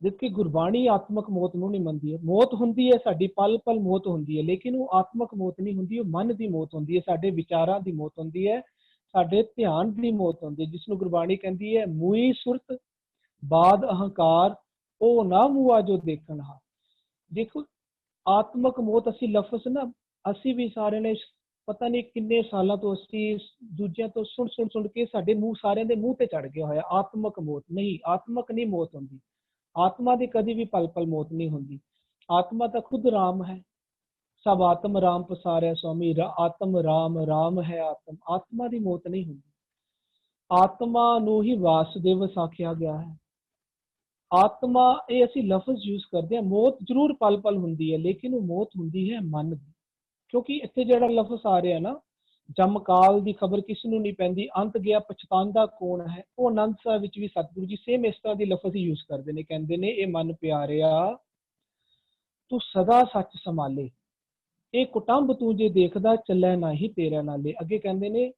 ਜਦਕਿ ਗੁਰਬਾਣੀ ਆਤਮਕ ਮੌਤ ਨੂੰ ਨਹੀਂ ਮੰਨਦੀ ਹੈ। ਮੌਤ ਹੁੰਦੀ ਹੈ ਸਾਡੀ, ਪਲ ਪਲ ਮੌਤ ਹੁੰਦੀ ਹੈ, ਲੇਕਿਨ ਉਹ ਆਤਮਕ ਮੌਤ ਨਹੀਂ ਹੁੰਦੀ, ਉਹ ਮਨ ਦੀ ਮੌਤ ਹੁੰਦੀ ਹੈ, ਸਾਡੇ ਵਿਚਾਰਾਂ ਦੀ ਮੌਤ ਹੁੰਦੀ ਹੈ, ਸਾਡੇ ਧਿਆਨ ਦੀ ਮੌਤ ਹੁੰਦੀ ਹੈ, ਜਿਸ ਨੂੰ ਗੁਰਬਾਣੀ ਕਹਿੰਦੀ ਹੈ ਮੂਈ ਸੁਰਤ ਬਾਦ ਅਹੰਕਾਰ ਉਹ ਨਾ ਮੂਆ ਜੋ ਦੇਖਣਾ। ਦੇਖੋ ਆਤਮਕ ਮੌਤ, ਅਸੀਂ ਲਫ਼ਜ਼ ਨਾ ਅਸੀਂ ਵੀ ਸਾਰਿਆਂ ਨੇ ਪਤਾ ਨਹੀਂ ਕਿੰਨੇ ਸਾਲਾਂ ਤੋਂ ਅਸੀਂ ਦੂਜਿਆਂ ਤੋਂ ਸੁਣ ਕੇ ਸਾਡੇ ਮੂੰਹ, ਸਾਰਿਆਂ ਦੇ ਮੂੰਹ ਤੇ ਚੜ ਗਿਆ ਹੋਇਆ ਆਤਮਕ ਮੌਤ। ਨਹੀਂ, ਆਤਮਕ ਨਹੀਂ ਮੌਤ ਹੁੰਦੀ, ਆਤਮਾ ਦੀ ਕਦੀ ਵੀ ਪਲ ਪਲ ਮੌਤ ਨਹੀਂ ਹੁੰਦੀ। ਆਤਮਾ ਤਾਂ ਖੁਦ ਰਾਮ ਹੈ, ਸਭ ਆਤਮ ਰਾਮ ਪਸਾਰਿਆ ਸੁਆਮੀ, ਆਤਮ ਰਾਮ, ਰਾਮ ਹੈ ਆਤਮ। ਆਤਮਾ ਦੀ ਮੌਤ ਨਹੀਂ ਹੁੰਦੀ, ਆਤਮਾ ਨੂੰ ਹੀ ਵਾਸੁਦੇਵ ਆਖਿਆ ਗਿਆ ਹੈ। ਆਤਮਾ, ਇਹ ਅਸੀਂ ਲਫ਼ਜ਼ ਯੂਜ਼ ਕਰਦੇ ਹਾਂ। ਮੌਤ ਜ਼ਰੂਰ ਪਲ ਪਲ ਹੁੰਦੀ ਹੈ, ਲੇਕਿਨ ਉਹ ਮੌਤ ਹੁੰਦੀ ਹੈ ਮਨ ਦੀ। ਕਿਉਂਕਿ ਇੱਥੇ ਜਿਹੜਾ ਲਫ਼ਜ਼ ਆ ਰਿਹਾ ਨਾ, ਜਮਕਾਲ ਦੀ ਖਬਰ ਕਿਸ ਨੂੰ ਨਹੀਂ ਪੈਂਦੀ, ਅੰਤ ਗਿਆ ਪਛਤਾਉਂਦਾ ਕੌਣ ਹੈ, ਉਹ ਆਨੰਦ ਸਾਹਿਬ ਵਿੱਚ ਵੀ ਸਤਿਗੁਰੂ ਜੀ ਸੇਮ ਇਸ ਤਰ੍ਹਾਂ ਦੀ ਲਫ਼ਜ਼ ਹੀ ਯੂਜ਼ ਕਰਦੇ ਨੇ। ਕਹਿੰਦੇ ਨੇ ਇਹ ਮਨ ਪਿਆਰਿਆ ਤੂੰ ਸਦਾ ਸੱਚ ਸੰਭਾਲੇ, ਇਹ ਕੁਟੰਬ ਤੂੰ ਜੇ ਦੇਖਦਾ ਚੱਲੇ ਨਹੀਂ ਤੇਰਾ ਨਾਲੇ। ਅੱਗੇ ਕਹਿੰਦੇ ਨੇ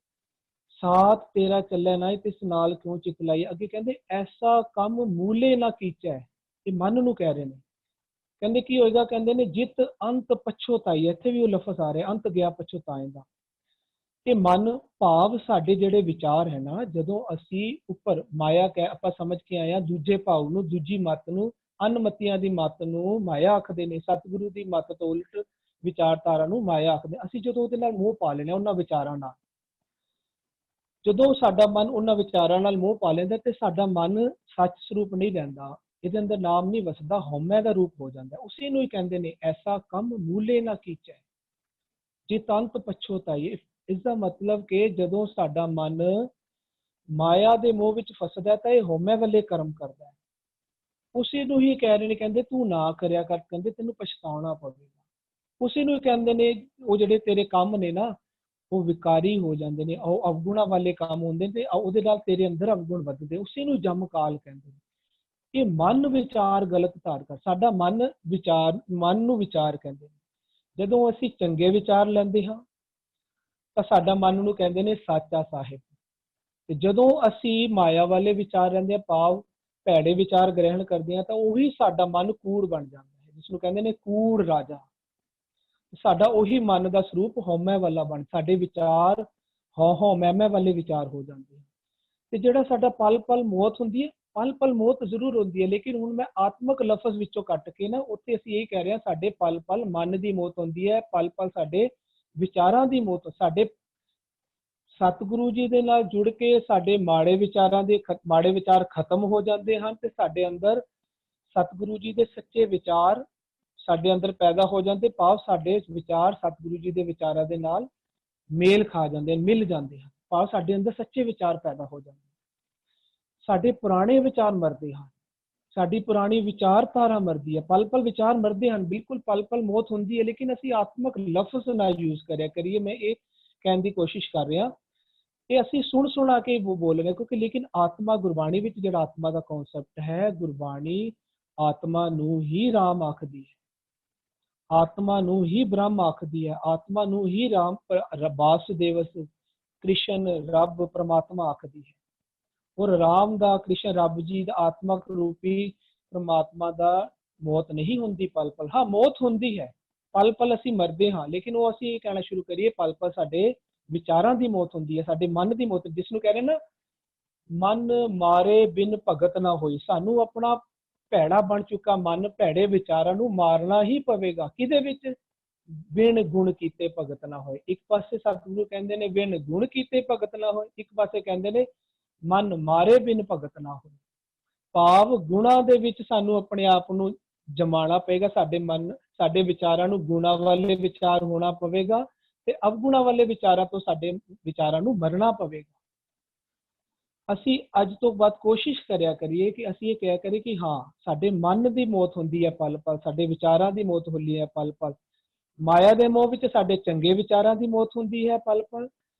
ਸਾਥ ਤੇਰਾ ਚੱਲੇ ਨਾ ਤਿਸ ਨਾਲ ਕਿਉਂ ਚਿਤ ਲਾਈ। ਅੱਗੇ ਕਹਿੰਦੇ ਐਸਾ ਕੰਮ ਮੂਲੇ ਨਾ ਕੀਚੈ, ਇਹ ਮਨ ਨੂੰ ਕਹਿ ਰਹੇ ਨੇ। ਕਹਿੰਦੇ ਕੀ ਹੋਏਗਾ, ਕਹਿੰਦੇ ਨੇ ਜਿਤ ਅੰਤ ਪਛੋਤਾਈ, ਇੱਥੇ ਵੀ ਉਹ ਲਫ਼ਜ਼ ਆ ਰਿਹਾ ਅੰਤ ਗਿਆ ਪਛੋਤਾਏਗਾ। ਇਹ ਮਨ ਭਾਵ ਸਾਡੇ ਜਿਹੜੇ ਵਿਚਾਰ ਹੈ ਨਾ, ਜਦੋਂ ਅਸੀਂ ਉੱਪਰ ਮਾਇਆ ਕਹਿ ਆਪਾਂ ਸਮਝ ਕੇ ਆਏ ਹਾਂ, ਦੂਜੇ ਭਾਵ ਨੂੰ, ਦੂਜੀ ਮੱਤ ਨੂੰ, ਅਨਮਤੀਆਂ ਦੀ ਮੱਤ ਨੂੰ ਮਾਇਆ ਆਖਦੇ ਨੇ, ਸਤਿਗੁਰੂ ਦੀ ਮੱਤ ਤੋਂ ਉਲਟ ਵਿਚਾਰਧਾਰਾ ਨੂੰ ਮਾਇਆ ਆਖਦੇ। ਅਸੀਂ ਜਦੋਂ ਉਹਦੇ ਨਾਲ ਮੋਹ ਪਾ ਲੈਂਦੇ ਉਹਨਾਂ ਵਿਚਾਰਾਂ ਨਾਲ, ਜਦੋਂ ਸਾਡਾ ਮਨ ਉਹਨਾਂ ਵਿਚਾਰਾਂ ਨਾਲ ਮੋਹ ਪਾ ਲੈਂਦਾ ਤੇ ਸਾਡਾ ਮਨ ਸੱਚ ਸਰੂਪ ਨਹੀਂ ਰਹਿੰਦਾ, ਇਹਦੇ ਅੰਦਰ ਨਾਮ ਨਹੀਂ ਵਸਦਾ, ਹਉਮੈ ਦਾ ਰੂਪ ਹੋ ਜਾਂਦਾ। ਉਸੇ ਨੂੰ ਹੀ ਕਹਿੰਦੇ ਨੇ ਐਸਾ ਕੰਮ ਮੂਲੇ ਨਾ ਕੀਚੈ ਜੇ ਤੰਤ ਪਛੋਤਾਈ। ਇਸ ਦਾ ਮਤਲਬ ਕਿ ਜਦੋਂ ਸਾਡਾ ਮਨ ਮਾਇਆ ਦੇ ਮੋਹ ਵਿੱਚ ਫਸਦਾ ਤਾਂ ਇਹ ਹਉਮੈ ਵਾਲੇ ਕਰਮ ਕਰਦਾ ਹੈ। ਉਸੇ ਨੂੰ ਹੀ ਕਹਿ ਰਹੇ ਨੇ, ਕਹਿੰਦੇ ਤੂੰ ਨਾ ਕਰਿਆ ਕਰ, ਕਹਿੰਦੇ ਤੈਨੂੰ ਪਛਤਾਉਣਾ ਪਵੇਗਾ। ਉਸੇ ਨੂੰ ਹੀ ਕਹਿੰਦੇ ਨੇ ਉਹ ਜਿਹੜੇ ਤੇਰੇ ਕੰਮ ਨੇ ਨਾ ਉਹ ਵਿਕਾਰੀ ਹੋ ਜਾਂਦੇ ਨੇ, ਉਹ ਅਵਗੁਣਾ ਵਾਲੇ ਕੰਮ ਹੁੰਦੇ ਨੇ ਤੇ ਉਹਦੇ ਨਾਲ ਤੇਰੇ ਅੰਦਰ ਅਵਗੁਣ ਵੱਧਦੇ, ਉਸੇ ਨੂੰ ਜਮਕਾਲ ਕਹਿੰਦੇ ਨੇ। ਇਹ ਮਨ ਵਿਚਾਰ ਗਲਤ ਧਾਰ ਕਰ, ਸਾਡਾ ਮਨ ਨੂੰ ਵਿਚਾਰ ਕਹਿੰਦੇ ਨੇ। ਜਦੋਂ ਅਸੀਂ ਚੰਗੇ ਵਿਚਾਰ ਲੈਂਦੇ ਹਾਂ ਤਾਂ ਸਾਡਾ ਮਨ ਨੂੰ ਕਹਿੰਦੇ ਨੇ ਸਾਚਾ ਸਾਹਿਬ। ਤੇ ਜਦੋਂ ਅਸੀਂ ਮਾਇਆ ਵਾਲੇ ਵਿਚਾਰ ਲੈਂਦੇ ਹਾਂ, ਭਾਵ ਭੈੜੇ ਵਿਚਾਰ ਗ੍ਰਹਿਣ ਕਰਦੇ ਹਾਂ, ਤਾਂ ਉਹੀ ਸਾਡਾ ਮਨ ਕੂੜ ਬਣ ਜਾਂਦਾ ਹੈ, ਜਿਸ ਨੂੰ ਕਹਿੰਦੇ ਨੇ ਕੂੜ ਰਾਜਾ। ਸਾਡਾ ਉਹੀ ਮਨ ਦਾ ਸਰੂਪ ਹਉਮੈ ਵਾਲਾ ਬਣ, ਸਾਡੇ ਵਿਚਾਰ ਹਉਮੈ ਵਾਲੇ ਵਿਚਾਰ ਹੋ ਜਾਂਦੇ ਹਨ। ਤੇ ਜਿਹੜਾ ਸਾਡਾ ਪਲ ਪਲ ਮੌਤ ਹੁੰਦੀ ਹੈ, ਪਲ ਪਲ ਮੌਤ ਜ਼ਰੂਰ ਹੁੰਦੀ ਹੈ, ਲੇਕਿਨ ਹੁਣ ਮੈਂ ਆਤਮਕ ਲਫ਼ਜ਼ ਵਿੱਚੋਂ ਕੱਟ ਕੇ ਨਾ ਉੱਥੇ ਅਸੀਂ ਇਹ ਕਹਿ ਰਹੇ ਹਾਂ ਸਾਡੇ ਪਲ ਪਲ ਮਨ ਦੀ ਮੌਤ ਹੁੰਦੀ ਹੈ, ਪਲ ਪਲ ਸਾਡੇ ਵਿਚਾਰਾਂ ਦੀ ਮੌਤ। ਸਾਡੇ ਸਤਿਗੁਰੂ ਜੀ ਦੇ ਨਾਲ ਜੁੜ ਕੇ ਸਾਡੇ ਮਾੜੇ ਵਿਚਾਰ ਖਤਮ ਹੋ ਜਾਂਦੇ ਹਨ ਤੇ ਸਾਡੇ ਅੰਦਰ ਸਤਿਗੁਰੂ ਜੀ ਦੇ ਸੱਚੇ ਵਿਚਾਰ ਸਾਡੇ ਅੰਦਰ ਪੈਦਾ ਹੋ ਜਾਂਦੇ, ਭਾਵ ਸਾਡੇ ਵਿਚਾਰ ਸਤਿਗੁਰੂ ਜੀ ਦੇ ਵਿਚਾਰਾਂ ਦੇ ਨਾਲ ਮੇਲ ਖਾ ਜਾਂਦੇ ਹਨ, ਮਿਲ ਜਾਂਦੇ ਹਨ, ਭਾਵ ਸਾਡੇ ਅੰਦਰ ਸੱਚੇ ਵਿਚਾਰ ਪੈਦਾ ਹੋ ਜਾਂਦੇ। ਸਾਡੇ ਪੁਰਾਣੇ ਵਿਚਾਰ ਮਰਦੇ ਹਨ, ਸਾਡੀ ਪੁਰਾਣੀ ਵਿਚਾਰਧਾਰਾ ਮਰਦੀ ਹੈ, ਪਲ ਪਲ ਵਿਚਾਰ ਮਰਦੇ ਹਨ, ਬਿਲਕੁਲ ਪਲ ਪਲ ਮੌਤ ਹੁੰਦੀ ਹੈ, ਲੇਕਿਨ ਅਸੀਂ ਆਤਮਕ ਲਫ਼ਜ਼ ਨਾ ਯੂਜ਼ ਕਰਿਆ ਕਰੀਏ। ਮੈਂ ਇਹ ਕਹਿਣ ਦੀ ਕੋਸ਼ਿਸ਼ ਕਰ ਰਹੇ ਹਾਂ ਇਹ ਅਸੀਂ ਸੁਣਾ ਕੇ ਬੋਲ ਰਹੇ ਕਿਉਂਕਿ ਲੇਕਿਨ ਆਤਮਾ ਗੁਰਬਾਣੀ ਵਿੱਚ ਜਿਹੜਾ ਆਤਮਾ ਦਾ ਕਨਸੈਪਟ ਹੈ, ਗੁਰਬਾਣੀ ਆਤਮਾ ਨੂੰ ਹੀ ਰਾਮ ਆਖਦੀ ਹੈ, ਆਤਮਾ ਨੂੰ ਹੀ ਬ੍ਰਹਮ ਆਖਦੀ ਹੈ, ਆਤਮਾ ਨੂੰ ਹੀ ਰਾਮ ਵਾਸੁਦੇਵ ਕ੍ਰਿਸ਼ਨ ਰੱਬ ਪਰਮਾਤਮਾ ਆਖਦੀ ਹੈ। ਔਰ ਰਾਮ ਦਾ ਕ੍ਰਿਸ਼ਨ ਰੱਬ ਜੀ ਦਾ ਆਤਮਕ ਰੂਪੀ ਪਰਮਾਤਮਾ ਦਾ ਮੌਤ ਨਹੀਂ ਹੁੰਦੀ ਪਲ ਪਲ। ਹਾਂ ਮੌਤ ਹੁੰਦੀ ਹੈ, ਪਲ ਪਲ ਅਸੀਂ ਮਰਦੇ ਹਾਂ, ਲੇਕਿਨ ਉਹ ਅਸੀਂ ਇਹ ਕਹਿਣਾ ਸ਼ੁਰੂ ਕਰੀਏ ਪਲ ਪਲ ਸਾਡੇ ਵਿਚਾਰਾਂ ਦੀ ਮੌਤ ਹੁੰਦੀ ਹੈ, ਸਾਡੇ ਮਨ ਦੀ ਮੌਤ, ਜਿਸ ਨੂੰ ਕਹਿ ਰਹੇ ਨਾ ਮਨ ਮਾਰੇ ਬਿਨ ਭਗਤ ਨਾ ਹੋਈ। ਸਾਨੂੰ ਆਪਣਾ ਭੈੜਾ ਬਣ ਚੁੱਕਾ ਮਨ ਭੈੜੇ ਵਿਚਾਰਾਂ ਨੂੰ ਮਾਰਨਾ ਹੀ ਪਵੇਗਾ। ਕਿਹਦੇ ਵਿੱਚ? ਬਿਨ ਗੁਣ ਕੀਤੇ ਭਗਤ ਨਾ ਹੋਏ। ਇੱਕ ਪਾਸੇ ਸਤਿਗੁਰੂ ਕਹਿੰਦੇ ਨੇ ਬਿਨ ਗੁਣ ਕੀਤੇ ਭਗਤ ਨਾ ਹੋਏ, ਇੱਕ ਪਾਸੇ ਕਹਿੰਦੇ ਨੇ ਮਨ ਮਾਰੇ ਬਿਨ ਭਗਤ ਨਾ ਹੋਏ। ਭਾਵ ਗੁਣਾ ਦੇ ਵਿੱਚ ਸਾਨੂੰ ਆਪਣੇ ਆਪ ਨੂੰ ਜਮਾਣਾ ਪਏਗਾ, ਸਾਡੇ ਮਨ ਸਾਡੇ ਵਿਚਾਰਾਂ ਨੂੰ ਗੁਣਾ ਵਾਲੇ ਵਿਚਾਰ ਹੋਣਾ ਪਵੇਗਾ ਤੇ ਅਵਗੁਣਾ ਵਾਲੇ ਵਿਚਾਰਾਂ ਤੋਂ ਸਾਡੇ ਵਿਚਾਰਾਂ ਨੂੰ ਮਰਨਾ ਪਵੇਗਾ। ਅਸੀਂ ਅੱਜ ਤੋਂ ਬਾਅਦ ਕੋਸ਼ਿਸ਼ ਕਰਿਆ ਕਰੀਏ ਕਿ ਅਸੀਂ ਇਹ ਕਿਹਾ ਕਰੀਏ ਕਿ ਹਾਂ ਸਾਡੇ ਮਨ ਦੀ ਮੌਤ ਹੁੰਦੀ ਹੈ ਪਲ ਪਲ, ਸਾਡੇ ਵਿਚਾਰਾਂ ਦੀ ਮੌਤ ਹੁੰਦੀ ਹੈ ਪਲ ਪਲ। ਮਾਇਆ ਦੇ ਮੋਹ ਵਿੱਚ ਸਾਡੇ ਚੰਗੇ ਵਿਚਾਰਾਂ ਦੀ ਮੌਤ ਹੁੰਦੀ ਹੈ ਪਲ ਪਲ,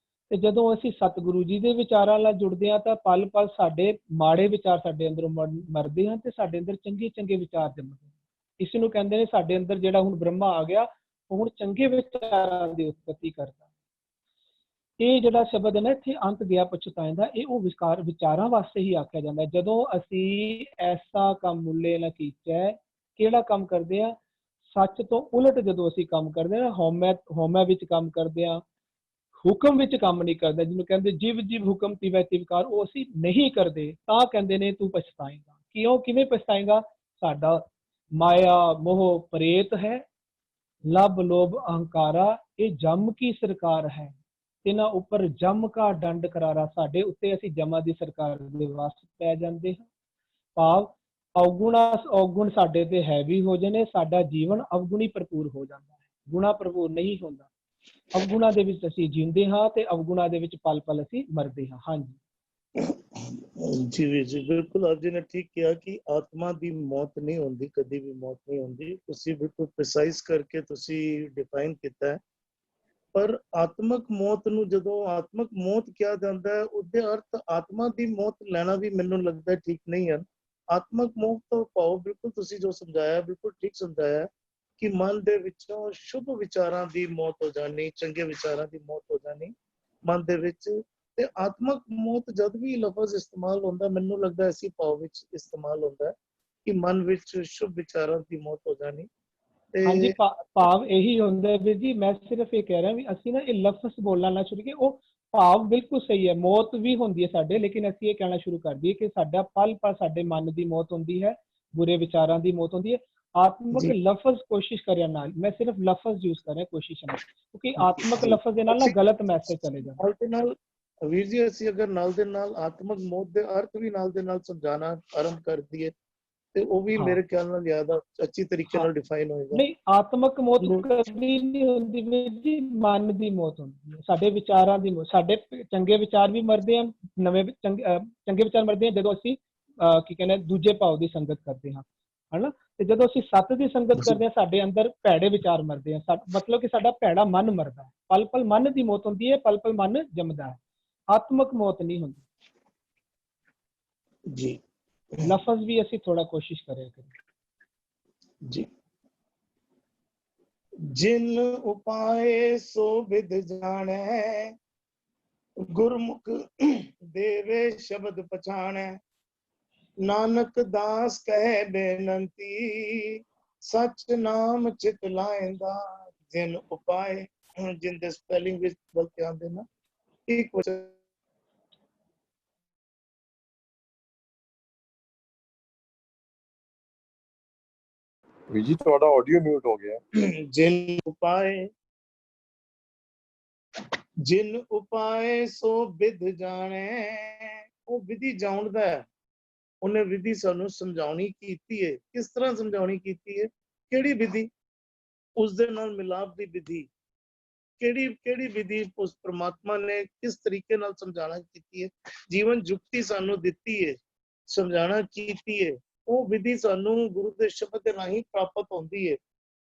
ਤੇ ਜਦੋਂ ਅਸੀਂ ਸਤਿਗੁਰੂ ਜੀ ਦੇ ਵਿਚਾਰਾਂ ਨਾਲ ਜੁੜਦੇ ਹਾਂ ਤਾਂ ਪਲ ਪਲ ਸਾਡੇ ਮਾੜੇ ਵਿਚਾਰ ਸਾਡੇ ਅੰਦਰੋਂ ਮਰਦੇ ਹਨ ਤੇ ਸਾਡੇ ਅੰਦਰ ਚੰਗੇ ਚੰਗੇ ਵਿਚਾਰ ਜੰਮਦੇ ਹਨ। ਇਸ ਨੂੰ ਕਹਿੰਦੇ ਨੇ ਸਾਡੇ ਅੰਦਰ ਜਿਹੜਾ ਹੁਣ ਬ੍ਰਹਮਾ ਆ ਗਿਆ ਉਹ ਹੁਣ ਚੰਗੇ ਵਿਚਾਰਾਂ ਦੀ ਉਤਪਤੀ ਕਰਦਾ। ਇਹ ਜਿਹੜਾ ਸ਼ਬਦ ਹੈ ਨਾ ਇੱਥੇ ਅੰਤ ਗਿਆ ਪਛਤਾਇਂਦਾ, ਇਹ ਉਹ ਵਿਚਾਰਾਂ ਵਾਸਤੇ ਹੀ ਆਖਿਆ ਜਾਂਦਾ। ਜਦੋਂ ਅਸੀਂ ਐਸਾ ਕੰਮ ਮੁੱਲੇ ਨਾ ਕੀਚੈ, ਕਿਹੜਾ ਕੰਮ ਕਰਦੇ ਆ? ਸੱਚ ਤੋਂ ਉਲਟ ਜਦੋਂ ਅਸੀਂ ਕੰਮ ਕਰਦੇ ਹਾਂ, ਹਉਮੈ ਵਿੱਚ ਕੰਮ ਕਰਦੇ ਹਾਂ, ਹੁਕਮ ਵਿੱਚ ਕੰਮ ਨਹੀਂ ਕਰਦੇ, ਜਿਹਨੂੰ ਕਹਿੰਦੇ ਜਿਵ ਜਿਵ ਹੁਕਮ ਤਿਵੈ ਤਿਵਕਾਰ, ਉਹ ਅਸੀਂ ਨਹੀਂ ਕਰਦੇ ਤਾਂ ਕਹਿੰਦੇ ਨੇ ਤੂੰ ਪਛਤਾਏਂਗਾ। ਕਿਉਂ? ਕਿਵੇਂ ਪਛਤਾਏਂਗਾ? ਸਾਡਾ ਮਾਇਆ ਮੋਹ ਪ੍ਰੇਤ ਹੈ, ਲਬ ਲੋਭ ਅਹੰਕਾਰਾ, ਇਹ ਜਮ ਕੀ ਸਰਕਾਰ ਹੈ, ਇਹਨਾਂ ਉੱਪਰ ਜਮ ਕਾ ਦੰਡ ਕਰਾਰਾ। ਸਾਡੇ ਉੱਤੇ ਅਸੀਂ ਜਮਾਂ ਦੀ ਸਰਕਾਰ ਦੇ ਵੱਸ ਪੈ ਜਾਂਦੇ ਹਾਂ। ਭਾਵ ਅਵਗੁਣ ਸਾਡੇ ਤੇ ਹੈਵੀ ਹੋ ਜਾਣੇ, ਸਾਡਾ ਜੀਵਨ ਅਵਗੁਣੀ ਭਰਪੂਰ ਹੋ ਜਾਂਦਾ ਹੈ, ਗੁਣਾ ਭਰਪੂਰ ਨਹੀਂ ਹੁੰਦਾ। ਅਵਗੁਣਾ ਦੇ ਵਿੱਚ ਅਸੀਂ ਜਿਉਂਦੇ ਹਾਂ ਤੇ ਅਵਗੁਣਾ ਦੇ ਵਿੱਚ ਪਲ ਪਲ ਅਸੀਂ ਮਰਦੇ ਹਾਂ। ਹਾਂਜੀ ਜੀ ਵੀਰ ਜੀ, ਬਿਲਕੁਲ ਆਪ ਜੀ ਨੇ ਠੀਕ ਕਿਹਾ ਕਿ ਆਤਮਾ ਦੀ ਮੌਤ ਨਹੀਂ ਹੁੰਦੀ, ਕਦੀ ਵੀ ਮੌਤ ਨਹੀਂ ਹੁੰਦੀ। ਤੁਸੀਂ ਬਿਲਕੁਲ ਪ੍ਰੀਸਾਈਜ਼ ਕਰਕੇ ਤੁਸੀਂ ਡਿਫਾਈਨ ਕੀਤਾ ਹੈ। ਪਰ ਆਤਮਕ ਮੌਤ ਨੂੰ ਜਦੋਂ ਆਤਮਕ ਮੌਤ ਕਿਹਾ ਜਾਂਦਾ ਹੈ, ਉਹਦੇ ਅਰਥ ਆਤਮਾ ਦੀ ਮੌਤ ਲੈਣਾ ਵੀ ਮੈਨੂੰ ਲੱਗਦਾ ਠੀਕ ਨਹੀਂ ਹੈ। ਆਤਮਕ ਮੌਤ ਤੋਂ ਭਾਵ ਬਿਲਕੁਲ ਤੁਸੀਂ ਜੋ ਸਮਝਾਇਆ ਬਿਲਕੁਲ ਠੀਕ ਸਮਝਾਇਆ ਕਿ ਮਨ ਦੇ ਵਿੱਚੋਂ ਸ਼ੁਭ ਵਿਚਾਰਾਂ ਦੀ ਮੌਤ ਹੋ ਜਾਣੀ, ਚੰਗੇ ਵਿਚਾਰਾਂ ਦੀ ਮੌਤ ਹੋ ਜਾਣੀ ਮਨ ਦੇ ਵਿੱਚ। ਤੇ ਆਤਮਕ ਮੌਤ ਜਦ ਵੀ ਲਫ਼ਜ਼ ਇਸਤੇਮਾਲ ਹੁੰਦਾ ਮੈਨੂੰ ਲੱਗਦਾ ਇਸੇ ਭਾਵ ਵਿੱਚ ਇਸਤੇਮਾਲ ਹੁੰਦਾ ਹੈ ਕਿ ਮਨ ਵਿੱਚ ਸ਼ੁਭ ਵਿਚਾਰਾਂ ਦੀ ਮੌਤ ਹੋ ਜਾਣੀ। ਹਾਂਜੀ ਭਾਵ ਇਹੀ ਹੁੰਦਾ ਵੀਰ ਜੀ। ਮੈਂ ਸਿਰਫ ਇਹ ਕਹਿ ਰਿਹਾ ਵੀ ਅਸੀਂ ਨਾ ਇਹ ਲਫ਼ਜ਼ ਬੋਲਣਾ ਨਾ ਸ਼ੁਰੂ ਕਰੀਏ, ਉਹ ਭਾਵ ਬਿਲਕੁਲ ਸਹੀ ਹੈ, ਮੌਤ ਵੀ ਹੁੰਦੀ ਹੈ ਸਾਡੇ, ਲੇਕਿਨ ਅਸੀਂ ਇਹ ਕਹਿਣਾ ਸ਼ੁਰੂ ਕਰ ਦਈਏ ਕਿ ਸਾਡਾ ਪਲ ਪਲ ਸਾਡੇ ਮਨ ਦੀ ਮੌਤ ਹੁੰਦੀ ਹੈ, ਬੁਰੇ ਵਿਚਾਰਾਂ ਦੀ ਮੌਤ ਹੁੰਦੀ ਹੈ। ਆਤਮਕ ਲਫ਼ਜ਼ ਕੋਸ਼ਿਸ਼ ਕਰਿਆ ਨਾਲ, ਮੈਂ ਸਿਰਫ ਲਫ਼ਜ਼ ਯੂਜ਼ ਕਰ ਰਿਹਾ ਕੋਸ਼ਿਸ਼ ਨਾਲ, ਕਿਉਂਕਿ ਆਤਮਕ ਲਫ਼ਜ਼ ਦੇ ਨਾਲ ਨਾ ਗਲਤ ਮੈਸੇਜ ਚਲੇ ਜਾਂਦਾ। ਤੇ ਨਾਲ ਵੀਰ ਜੀ ਅਸੀਂ ਅਗਰ ਨਾਲ ਦੇ ਨਾਲ ਆਤਮਕ ਮੌਤ ਦੇ ਅਰਥ ਵੀ ਨਾਲ ਦੇ ਨਾਲ ਸਮਝਾਣਾ ਆਰੰਭ ਕਰ ਦਈਏ ਤੇ ਉਹ ਵੀ ਮੇਰੇ ਖਿਆਲ ਨਾਲ ਜ਼ਿਆਦਾ ਅੱਛੀ ਤਰੀਕੇ ਨਾਲ ਡਿਫਾਈਨ ਹੋਏਗਾ। ਨਹੀਂ, ਆਤਮਕ ਮੌਤ ਕਦੀ ਨਹੀਂ ਹੁੰਦੀ ਵੀਰ ਜੀ, ਮਨ ਦੀ ਮੌਤ ਹੁੰਦੀ ਹੈ, ਸਾਡੇ ਵਿਚਾਰਾਂ ਦੀ ਮੌਤ। ਸਾਡੇ ਚੰਗੇ ਵਿਚਾਰ ਵੀ ਮਰਦੇ ਹਨ, ਨਵੇਂ ਚੰਗੇ ਵਿਚਾਰ ਮਰਦੇ ਹਨ ਜਦੋਂ ਅਸੀਂ ਕੀ ਕਹਿੰਦੇ ਦੂਜੇ ਭਾਵ ਦੀ ਸੰਗਤ ਕਰਦੇ ਹਾਂ, ਹਨਾ। ਤੇ ਜਦੋਂ ਅਸੀਂ ਸੱਤ ਦੀ ਸੰਗਤ ਕਰਦੇ ਹਾਂ ਸਾਡੇ ਅੰਦਰ ਭੈੜੇ ਵਿਚਾਰ ਮਰਦੇ ਆ, ਮਤਲਬ ਕਿ ਸਾਡਾ ਭੈੜਾ ਮਨ ਮਰਦਾ ਹੈ। ਪਲ ਪਲ ਮਨ ਦੀ ਮੌਤ ਹੁੰਦੀ ਹੈ, ਪਲ ਪਲ ਮਨ ਜੰਮਦਾ ਹੈ, ਆਤਮਕ ਮੌਤ ਨਹੀਂ ਹੁੰਦੀ ਜੀ। ਲਫ਼ਜ਼ ਵੀ ਅਸੀਂ ਥੋੜਾ ਕੋਸ਼ਿਸ਼ ਕਰਿਆ ਕਰੀਏ ਜੀ। ਜਿਨ ਉਪਾਏ ਸੋ ਵਿਦ ਜਾਣੈ, ਗੁਰਮੁਖ ਦੇਵੇ ਸ਼ਬਦ ਪਛਾਣੈ, ਨਾਨਕ ਦਾਸ ਕਹਿ ਬੇਨੰਤੀ, ਸਚ ਨਾਮ ਚਿਤ ਲਾਇਂਦਾ। ਜਿਨ ਉਪਾਏ, ਜਿਨ ਦੇ ਸਪੈਲਿੰਗ ਵਿੱਚ ਬਹੁਤ ਧਿਆਨ ਦੇਣਾ, ਇੱਕ ਜੀ ਤੁਹਾਡਾ ਆਡੀਓ ਮਿਊਟ ਹੋ ਗਿਆ। ਜਿਨ ਉਪਾਏ ਸੋ ਵਿਦ ਜਾਣੈ, ਉਹ ਵਿਧੀ ਜਾਣਦਾ ਹੈ, ਉਹਨੇ ਵਿਧੀ ਸਾਨੂੰ ਸਮਝਾਉਣੀ ਕੀਤੀ ਹੈ। ਕਿਸ ਤਰ੍ਹਾਂ ਸਮਝਾਉਣੀ ਕੀਤੀ ਹੈ? ਕਿਹੜੀ ਵਿਧੀ? ਉਸ ਦੇ ਨਾਲ ਮਿਲਾਪ ਦੀ ਵਿਧੀ। ਕਿਹੜੀ ਵਿਧੀ ਉਸ ਪ੍ਰਮਾਤਮਾ ਨੇ ਕਿਸ ਤਰੀਕੇ ਨਾਲ ਸਮਝਾਣਾ ਕੀਤੀ ਹੈ, ਜੀਵਨ ਜੁਗਤੀ ਸਾਨੂੰ ਦਿੱਤੀ ਹੈ, ਸਮਝਾਣਾ ਕੀਤੀ ਹੈ। ਉਹ ਵਿਧੀ ਸਾਨੂੰ ਗੁਰੂ ਦੇ ਸ਼ਬਦ ਦੇ ਰਾਹੀਂ ਪ੍ਰਾਪਤ ਹੁੰਦੀ ਹੈ।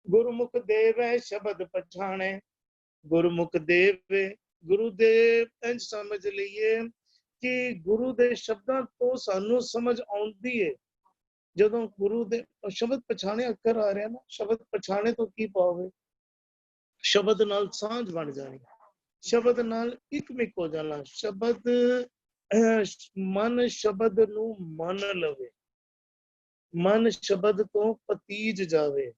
ਗੁਰਮੁਖ ਦੇਵੈ ਸ਼ਬਦ ਪਛਾਣੈ, ਗੁਰਮੁਖ ਦੇਵੇ ਗੁਰੂ ਦੇ ਇੰਜ ਸਮਝ ਲਈਏ ਕਿ ਗੁਰੂ ਦੇ ਸ਼ਬਦਾਂ ਤੋਂ ਸਾਨੂੰ ਸਮਝ ਆਉਂਦੀ ਹੈ। ਜਦੋਂ ਗੁਰੂ ਦੇ ਸ਼ਬਦ ਪਛਾਣੇ ਅੱਖਰ ਆ ਰਿਹਾ ਨਾ, ਸ਼ਬਦ ਪਛਾਣੇ ਤੋਂ ਕੀ ਪਾਓਗੇ? ਸ਼ਬਦ ਨਾਲ ਸਾਂਝ ਬਣ ਜਾਣੀ, ਸ਼ਬਦ ਨਾਲ ਇੱਕਮਿਕ ਹੋ ਜਾਣਾ। ਸ਼ਬਦ ਮਨ ਸ਼ਬਦ ਨੂੰ ਮੰਨ ਲਵੇ, ਮਨ ਸ਼ਬਦ ਤੋਂ ਪਤੀਜ ਜਾਵੇ।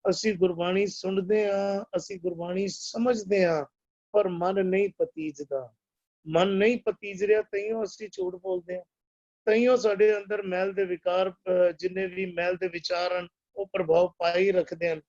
ਅਸੀਂ ਗੁਰਬਾਣੀ ਸੁਣਦੇ ਹਾਂ, ਅਸੀਂ ਗੁਰਬਾਣੀ ਸਮਝਦੇ ਹਾਂ, ਪਰ ਮਨ ਨਹੀਂ ਪਤੀਜਦਾ। ਮਨ ਨਹੀਂ ਪਤੀਜ ਰਿਹਾ, ਤਈਓ ਅਸੀਂ ਝੂਠ ਬੋਲਦੇ ਹਾਂ, ਤਈਓ ਸਾਡੇ ਅੰਦਰ ਮੈਲ ਦੇ ਵਿਕਾਰ, ਜਿੰਨੇ ਵੀ ਮੈਲ ਦੇ ਵਿਚਾਰ ਹਨ, ਉਹ ਪ੍ਰਭਾਵ ਪਾਈ ਰੱਖਦੇ ਹਨ।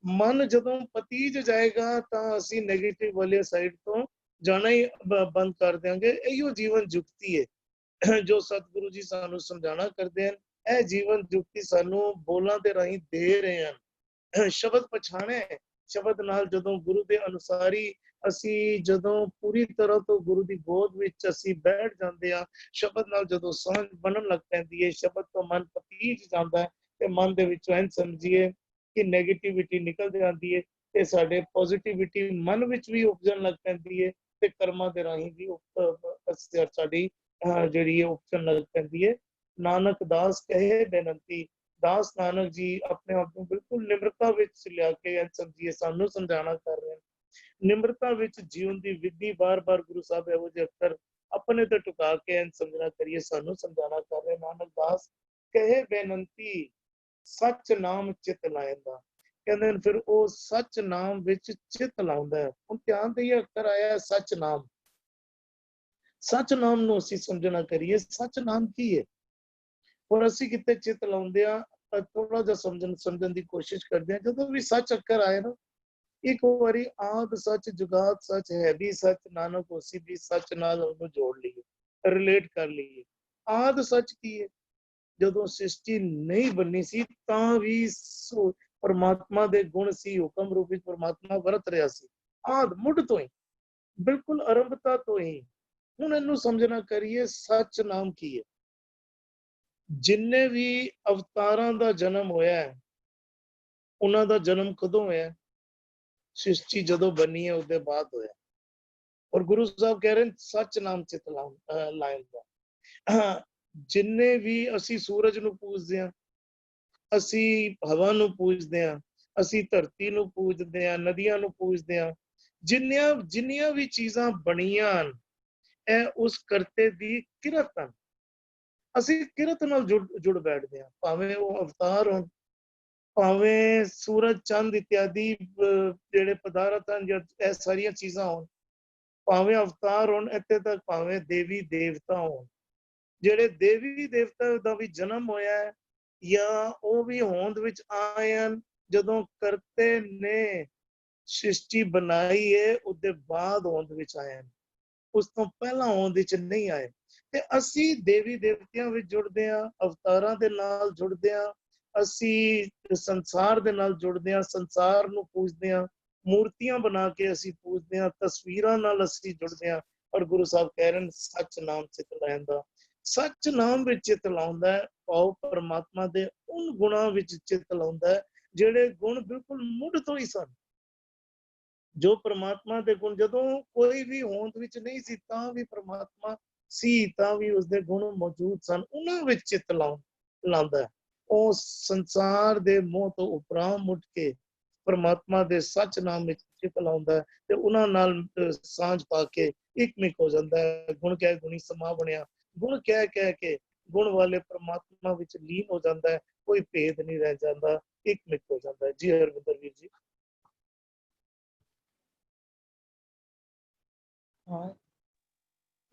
ਮਨ ਜਦੋਂ ਪਤੀਜ ਜਾਏਗਾ ਤਾਂ ਅਸੀਂ ਨੈਗੇਟਿਵ ਵਾਲੀ ਸਾਈਡ ਤੋਂ ਜਾਣਾ ਹੀ ਬੰਦ ਕਰ ਦਿਆਂਗੇ। ਇਹੋ ਜੀਵਨ ਜੁਗਤੀ ਹੈ ਜੋ ਸਤਿਗੁਰੂ ਜੀ ਸਾਨੂੰ ਸਮਝਾਣਾ ਕਰਦੇ ਹਨ। ਇਹ ਜੀਵਨ ਜੁਗਤੀ ਸਾਨੂੰ ਬੋਲਾਂ ਦੇ ਰਾਹੀਂ ਦੇ ਰਹੇ ਹਨ। ਸ਼ਬਦ ਪਛਾਣੇ, ਸ਼ਬਦ ਨਾਲ ਜਦੋਂ ਗੁਰੂ ਦੇ ਅਨੁਸਾਰੀ ਅਸੀਂ ਜਦੋਂ ਪੂਰੀ ਤਰ੍ਹਾਂ ਤੋਂ ਗੁਰੂ ਦੀ ਗੋਦ ਵਿੱਚ ਅਸੀਂ ਬੈਠ ਜਾਂਦੇ ਹਾਂ, ਸ਼ਬਦ ਨਾਲ ਜਦੋਂ ਸਾਂਝ ਬਣਨ ਲੱਗ ਪੈਂਦੀ ਹੈ, ਸ਼ਬਦ ਤੋਂ ਮਨ ਪਤੀਜ ਜਾਂਦਾ ਹੈ ਤੇ ਮਨ ਦੇ ਵਿੱਚੋਂ ਇੰਝ ਸਮਝੀਏ ਕਿ ਨੈਗੇਟਿਵਿਟੀ ਨਿਕਲ ਜਾਂਦੀ ਹੈ ਤੇ ਸਾਡੇ ਪੋਜ਼ਿਟਿਵਿਟੀ ਮਨ ਵਿੱਚ ਵੀ ਉਪਜਣ ਲੱਗ ਪੈਂਦੀ ਹੈ ਤੇ ਕਰਮਾਂ ਦੇ ਰਾਹੀਂ ਵੀ ਸਾਡੀ ਜਿਹੜੀ ਉਪਜਣ ਲੱਗ ਪੈਂਦੀ ਹੈ। ਨਾਨਕ ਦਾਸ ਕਹੇ ਬੇਨੰਤੀ, ਦਾਸ ਨਾਨਕ ਜੀ ਆਪਣੇ ਆਪ ਨੂੰ ਬਿਲਕੁਲ ਨਿਮਰਤਾ ਵਿੱਚ ਲਿਆ ਕੇ ਸਮਝੀਏ ਸਾਨੂੰ ਸਮਝਾਣਾ ਕਰ ਰਹੇ ਹਨ। ਨਿਮਰਤਾ ਵਿੱਚ ਜੀਵਨ ਦੀ ਵਿਧੀ ਬਾਰ-ਬਾਰ ਗੁਰੂ ਸਾਹਿਬ ਇਹੋ ਜਿਹੇ ਅੱਖਰ ਆਪਣੇ ਤੇ ਟੁਕਾ ਕੇ ਸਮਝਣਾ ਕਰੀਏ, ਸਾਨੂੰ ਸਮਝਾਣਾ ਕਰ ਰਹੇ। ਨਾਨਕ ਦਾਸ ਕਹੇ ਬੇਨੰਤੀ, ਸੱਚ ਨਾਮ ਚਿਤ ਲਾਇਂਦਾ। ਕਹਿੰਦੇ ਨੇ ਫਿਰ ਉਹ ਸੱਚ ਨਾਮ ਵਿੱਚ ਚਿਤ ਲਾਉਂਦਾ ਹੈ। ਹੁਣ ਧਿਆਨ ਦੇਈਏ ਅੱਖਰ ਆਇਆ ਸੱਚ ਨਾਮ। ਸੱਚ ਨਾਮ ਨੂੰ ਅਸੀਂ ਸਮਝਣਾ ਕਰੀਏ, ਸੱਚ ਨਾਮ ਕੀ ਹੈ ਔਰ ਅਸੀਂ ਕਿਤੇ ਚਿਤ ਲਾਉਂਦੇ ਆ, ਥੋੜਾ ਜਿਹਾ ਸਮਝਣ ਦੀ ਕੋਸ਼ਿਸ਼ ਕਰਦੇ ਆ। ਜਦੋਂ ਵੀ ਸੱਚ ਅੱਖਰ ਆਏ ਨਾ, ਇੱਕ ਵਾਰੀ ਆਦ ਸੱਚ ਜੁਗਾਦ ਸੱਚ ਹੈ ਵੀ ਸੱਚ, ਨਾਨਕ ਹੋਸੀ ਵੀ ਸੱਚ ਨਾਲ ਉਹਨੂੰ ਜੋੜ ਲਈਏ, ਰਿਲੇਟ ਕਰ ਲਈਏ। ਆਦ ਸੱਚ ਕੀ ਹੈ? ਜਦੋਂ ਸ੍ਰਿਸ਼ਟੀ ਨਹੀਂ ਬਣੀ ਸੀ ਤਾਂ ਵੀ ਪਰਮਾਤਮਾ ਦੇ ਗੁਣ ਸੀ, ਹੁਕਮ ਰੂਪ ਵਿੱਚ ਪਰਮਾਤਮਾ ਵਰਤ ਰਿਹਾ ਸੀ ਆਦ ਮੁੱਢ ਤੋਂ ਹੀ, ਬਿਲਕੁਲ ਆਰੰਭਤਾ ਤੋਂ ਹੀ। ਹੁਣ ਇਹਨੂੰ ਸਮਝਣਾ ਕਰੀਏ ਸੱਚ ਨਾਮ ਕੀ ਹੈ। ਜਿੰਨੇ ਵੀ ਅਵਤਾਰਾਂ ਦਾ ਜਨਮ ਹੋਇਆ ਹੈ, ਉਹਨਾਂ ਦਾ ਜਨਮ ਕਦੋਂ ਹੋਇਆ? ਸ੍ਰਿਸ਼ਟੀ ਜਦੋਂ ਬਣੀ ਹੈ ਉਹਦੇ ਬਾਅਦ ਹੋਇਆ। ਔਰ ਗੁਰੂ ਸਾਹਿਬ ਕਹਿ ਰਹੇ ਨੇ ਸੱਚ ਨਾਮ ਚਿਤ ਲਾਇਂਦਾ। ਜਿੰਨੇ ਵੀ ਅਸੀਂ ਸੂਰਜ ਨੂੰ ਪੂਜਦੇ ਹਾਂ, ਅਸੀਂ ਹਵਾ ਨੂੰ ਪੂਜਦੇ ਹਾਂ, ਅਸੀਂ ਧਰਤੀ ਨੂੰ ਪੂਜਦੇ ਹਾਂ, ਨਦੀਆਂ ਨੂੰ ਪੂਜਦੇ ਹਾਂ, ਜਿੰਨੀਆਂ ਵੀ ਚੀਜ਼ਾਂ ਬਣੀਆਂ ਹਨ, ਇਹ ਉਸ ਕਰਤੇ ਦੀ ਕਿਰਤ ਹਨ। ਅਸੀਂ ਕਿਰਤ ਨਾਲ ਜੁੜ ਬੈਠਦੇ ਹਾਂ, ਭਾਵੇਂ ਉਹ ਅਵਤਾਰ ਹੋਣ, ਭਾਵੇਂ ਸੂਰਜ ਚੰਦ ਇਤਿਆਦਿ ਜਿਹੜੇ ਪਦਾਰਥ ਹਨ ਜਾਂ ਇਹ ਸਾਰੀਆਂ ਚੀਜ਼ਾਂ ਹੋਣ, ਭਾਵੇਂ ਅਵਤਾਰ ਹੋਣ ਇੱਥੇ ਤੱਕ, ਭਾਵੇਂ ਦੇਵੀ ਦੇਵਤਾ ਹੋਣ। ਜਿਹੜੇ ਦੇਵੀ ਦੇਵਤਾ ਦਾ ਵੀ ਜਨਮ ਹੋਇਆ ਹੈ ਜਾਂ ਉਹ ਵੀ ਹੋਂਦ ਵਿੱਚ ਆਏ ਹਨ ਜਦੋਂ ਕਰਤੇ ਨੇ ਸ੍ਰਿਸ਼ਟੀ ਬਣਾਈ ਹੈ, ਉਹਦੇ ਬਾਅਦ ਹੋਂਦ ਵਿੱਚ ਆਏ ਹਨ, ਉਸ ਤੋਂ ਪਹਿਲਾਂ ਹੋਂਦ ਵਿੱਚ ਨਹੀਂ ਆਏ। ਤੇ ਅਸੀਂ ਦੇਵੀ ਦੇਵਤਿਆਂ ਵਿੱਚ ਜੁੜਦੇ ਹਾਂ, ਅਵਤਾਰਾਂ ਦੇ ਨਾਲ ਜੁੜਦੇ ਹਾਂ, ਅਸੀਂ ਸੰਸਾਰ ਦੇ ਨਾਲ ਜੁੜਦੇ ਹਾਂ, ਸੰਸਾਰ ਨੂੰ ਪੂਜਦੇ ਹਾਂ, ਮੂਰਤੀਆਂ ਬਣਾ ਕੇ ਅਸੀਂ ਪੂਜਦੇ ਹਾਂ, ਤਸਵੀਰਾਂ ਨਾਲ ਅਸੀਂ ਜੁੜਦੇ ਹਾਂ। ਔਰ ਗੁਰੂ ਸਾਹਿਬ ਕਹਿ ਰਹੇ ਨੇ ਸੱਚ ਨਾਮ ਚਿਤ ਲਾਇਂਦਾ। ਸੱਚ ਨਾਮ ਵਿੱਚ ਚਿਤ ਲਾਉਂਦਾ ਹੈ, ਭਾਵ ਪਰਮਾਤਮਾ ਦੇ ਉਨ ਗੁਣਾਂ ਵਿੱਚ ਚਿਤ ਲਾਉਂਦਾ ਹੈ ਜਿਹੜੇ ਗੁਣ ਬਿਲਕੁਲ ਮੁੱਢ ਤੋਂ ਹੀ ਸਨ। ਜੋ ਪਰਮਾਤਮਾ ਦੇ ਗੁਣ ਜਦੋਂ ਕੋਈ ਵੀ ਹੋਂਦ ਵਿੱਚ ਨਹੀਂ ਸੀ ਤਾਂ ਵੀ ਪਰਮਾਤਮਾ ਸੀ, ਤਾਂ ਵੀ ਉਸਦੇ ਗੁਣ ਮੌਜੂਦ ਸਨ, ਉਹਨਾਂ ਵਿੱਚ ਚਿਤ ਲਾਉਂਦਾ ਹੈ। ਉਹ ਸੰਸਾਰ ਦੇ ਮੋਹ ਤੋਂ ਉਪਰਾਮ ਉੱਠ ਕੇ ਪਰਮਾਤਮਾ ਦੇ ਸੱਚ ਨਾਮ ਵਿੱਚ ਚਿਤ ਲਾਉਂਦਾ ਹੈ ਤੇ ਉਹਨਾਂ ਨਾਲ ਸਾਂਝ ਪਾ ਕੇ ਇੱਕਮਿਕ ਹੋ ਜਾਂਦਾ ਹੈ। ਗੁਣ ਕਹਿ ਗੁਣੀ ਸਮਾ ਬਣਿਆ, ਗੁਣ ਕਹਿ ਕੇ ਗੁਣ ਵਾਲੇ ਪਰਮਾਤਮਾ ਵਿੱਚ ਲੀਨ ਹੋ ਜਾਂਦਾ ਹੈ, ਕੋਈ ਭੇਦ ਨਹੀਂ ਰਹਿ ਜਾਂਦਾ, ਇੱਕਮਿਕ ਹੋ ਜਾਂਦਾ ਹੈ। ਜੀ ਹਰਵਿੰਦਰ ਵੀਰ ਜੀ।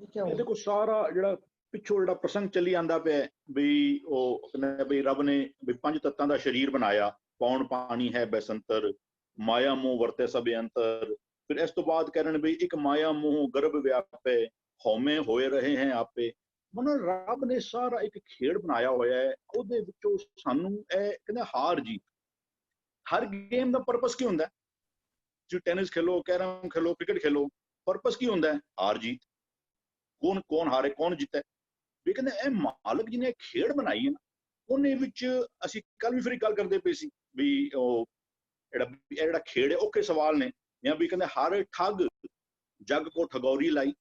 ਇਹ ਦੇਖੋ ਸਾਰਾ ਜਿਹੜਾ ਪਿੱਛੋਂ ਜਿਹੜਾ ਪ੍ਰਸੰਗ ਚੱਲੀ ਆਂਦਾ ਪਿਆ ਵੀ ਉਹ ਕਹਿੰਦੇ ਵੀ ਰੱਬ ਨੇ ਵੀ ਪੰਜ ਤੱਤਾਂ ਦਾ ਸਰੀਰ ਬਣਾਇਆ, ਪੌਣ ਪਾਣੀ ਹੈ ਬੈਸੰਤਰ, ਮਾਇਆ ਮੋਹ ਵਰਤੇ ਸਭ ਅੰਤਰ। ਫਿਰ ਇਸ ਤੋਂ ਬਾਅਦ ਕਹਿ ਰਹੇ ਨੇ ਵੀ ਇੱਕ ਮਾਇਆ ਮੋਹ ਗਰਭ ਵਿਆਪੇ, ਹਉਮੈ ਹੋਏ ਰਹੇ ਹੈ ਆਪੇ। ਮਤਲਬ ਰੱਬ ਨੇ ਸਾਰਾ ਇੱਕ ਖੇਡ ਬਣਾਇਆ ਹੋਇਆ ਹੈ, ਉਹਦੇ ਵਿੱਚੋਂ ਸਾਨੂੰ ਇਹ ਕਹਿੰਦੇ ਹਾਰ ਜੀਤ। ਹਰ ਗੇਮ ਦਾ ਪਰਪਸ ਕੀ ਹੁੰਦਾ? ਤੁਸੀਂ ਟੈਨਿਸ ਖੇਲੋ, ਕੈਰਮ ਖੇਲੋ, ਕ੍ਰਿਕਟ ਖੇਲੋ, ਪਰਪਸ ਕੀ ਹੁੰਦਾ ਹੈ? ਹਾਰ ਜੀਤ। ਕੌਣ ਹਾਰੇ ਕੌਣ ਜਿੱਤੇ? ਵੀ ਕਹਿੰਦੇ ਇਹ ਮਾਲਕ ਜਿਹਨੇ ਖੇਡ ਬਣਾਈ ਹੈ ਨਾ, ਉਹਨੇ ਵਿੱਚ ਅਸੀਂ ਕੱਲ ਵੀ ਫਿਰ ਗੱਲ ਕਰਦੇ ਪਏ ਸੀ ਵੀ ਉਹ ਜਿਹੜਾ ਖੇਡ ਹੈ ਔਖੇ ਸਵਾਲ ਨੇ, ਜਾਂ ਵੀ ਕਹਿੰਦੇ ਹਰ ਠੱਗ जग को ठगौरी लाई।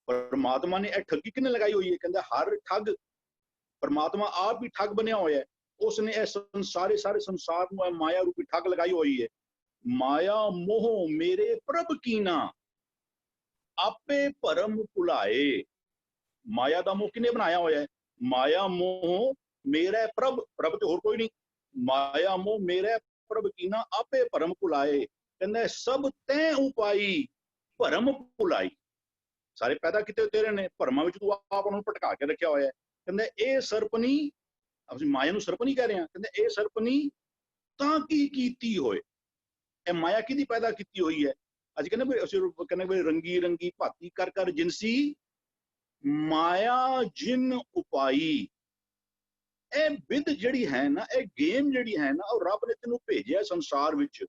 परमात्मा ने यह ठगी किने लगाई हुई है? कहते हर ठग परमात्मा आप ही ठग बनया होया है। उसने यह सारे संसार में माया रूपी ठग लगाई हुई है। माया मोह मेरे प्रभ कीना आपे परम भुलाए। माया दा मोह किने बनाया होया है? माया मोह मेरे प्रभ, प्रभ तो होर कोई नहीं, माया मोह मेरे प्रभ कीना आपे परम भुलाए। कहंदे सब तैं उपाई भरम भुलाई। सारे पैदा किते तेरे ने, भरमा विच तू आप उन्होंने भटका के रखा होया है। कहंदे ए सरपनी, ਅਸੀਂ ਮਾਇਆ ਨੂੰ ਸਰਪਣੀ ਕਹਿ ਰਹੇ ਹਾਂ। ਕਹਿੰਦੇ ਇਹ ਸਰਪਣੀ ਤਾਂ ਕੀ ਕੀਤੀ ਹੋਏ। ਇਹ ਮਾਇਆ ਕਿਹਦੀ ਪੈਦਾ ਕੀਤੀ ਹੋਈ ਹੈ? ਅੱਜ ਕਹਿੰਦੇ ਵੀ ਅਸੀਂ ਕਹਿੰਦੇ ਵੀ ਰੰਗੀ ਰੰਗੀ ਭਾਤੀ ਕਰ ਕਰ ਜਿਨਸੀ ਮਾਇਆ ਜਿਨ ਉਪਾਈ। ਇਹ ਵਿਦ ਜਿਹੜੀ ਹੈ ਨਾ, ਇਹ ਗੇਮ ਜਿਹੜੀ ਹੈ ਨਾ, ਉਹ ਰੱਬ ਨੇ ਤੈਨੂੰ ਭੇਜਿਆ ਸੰਸਾਰ ਵਿੱਚ,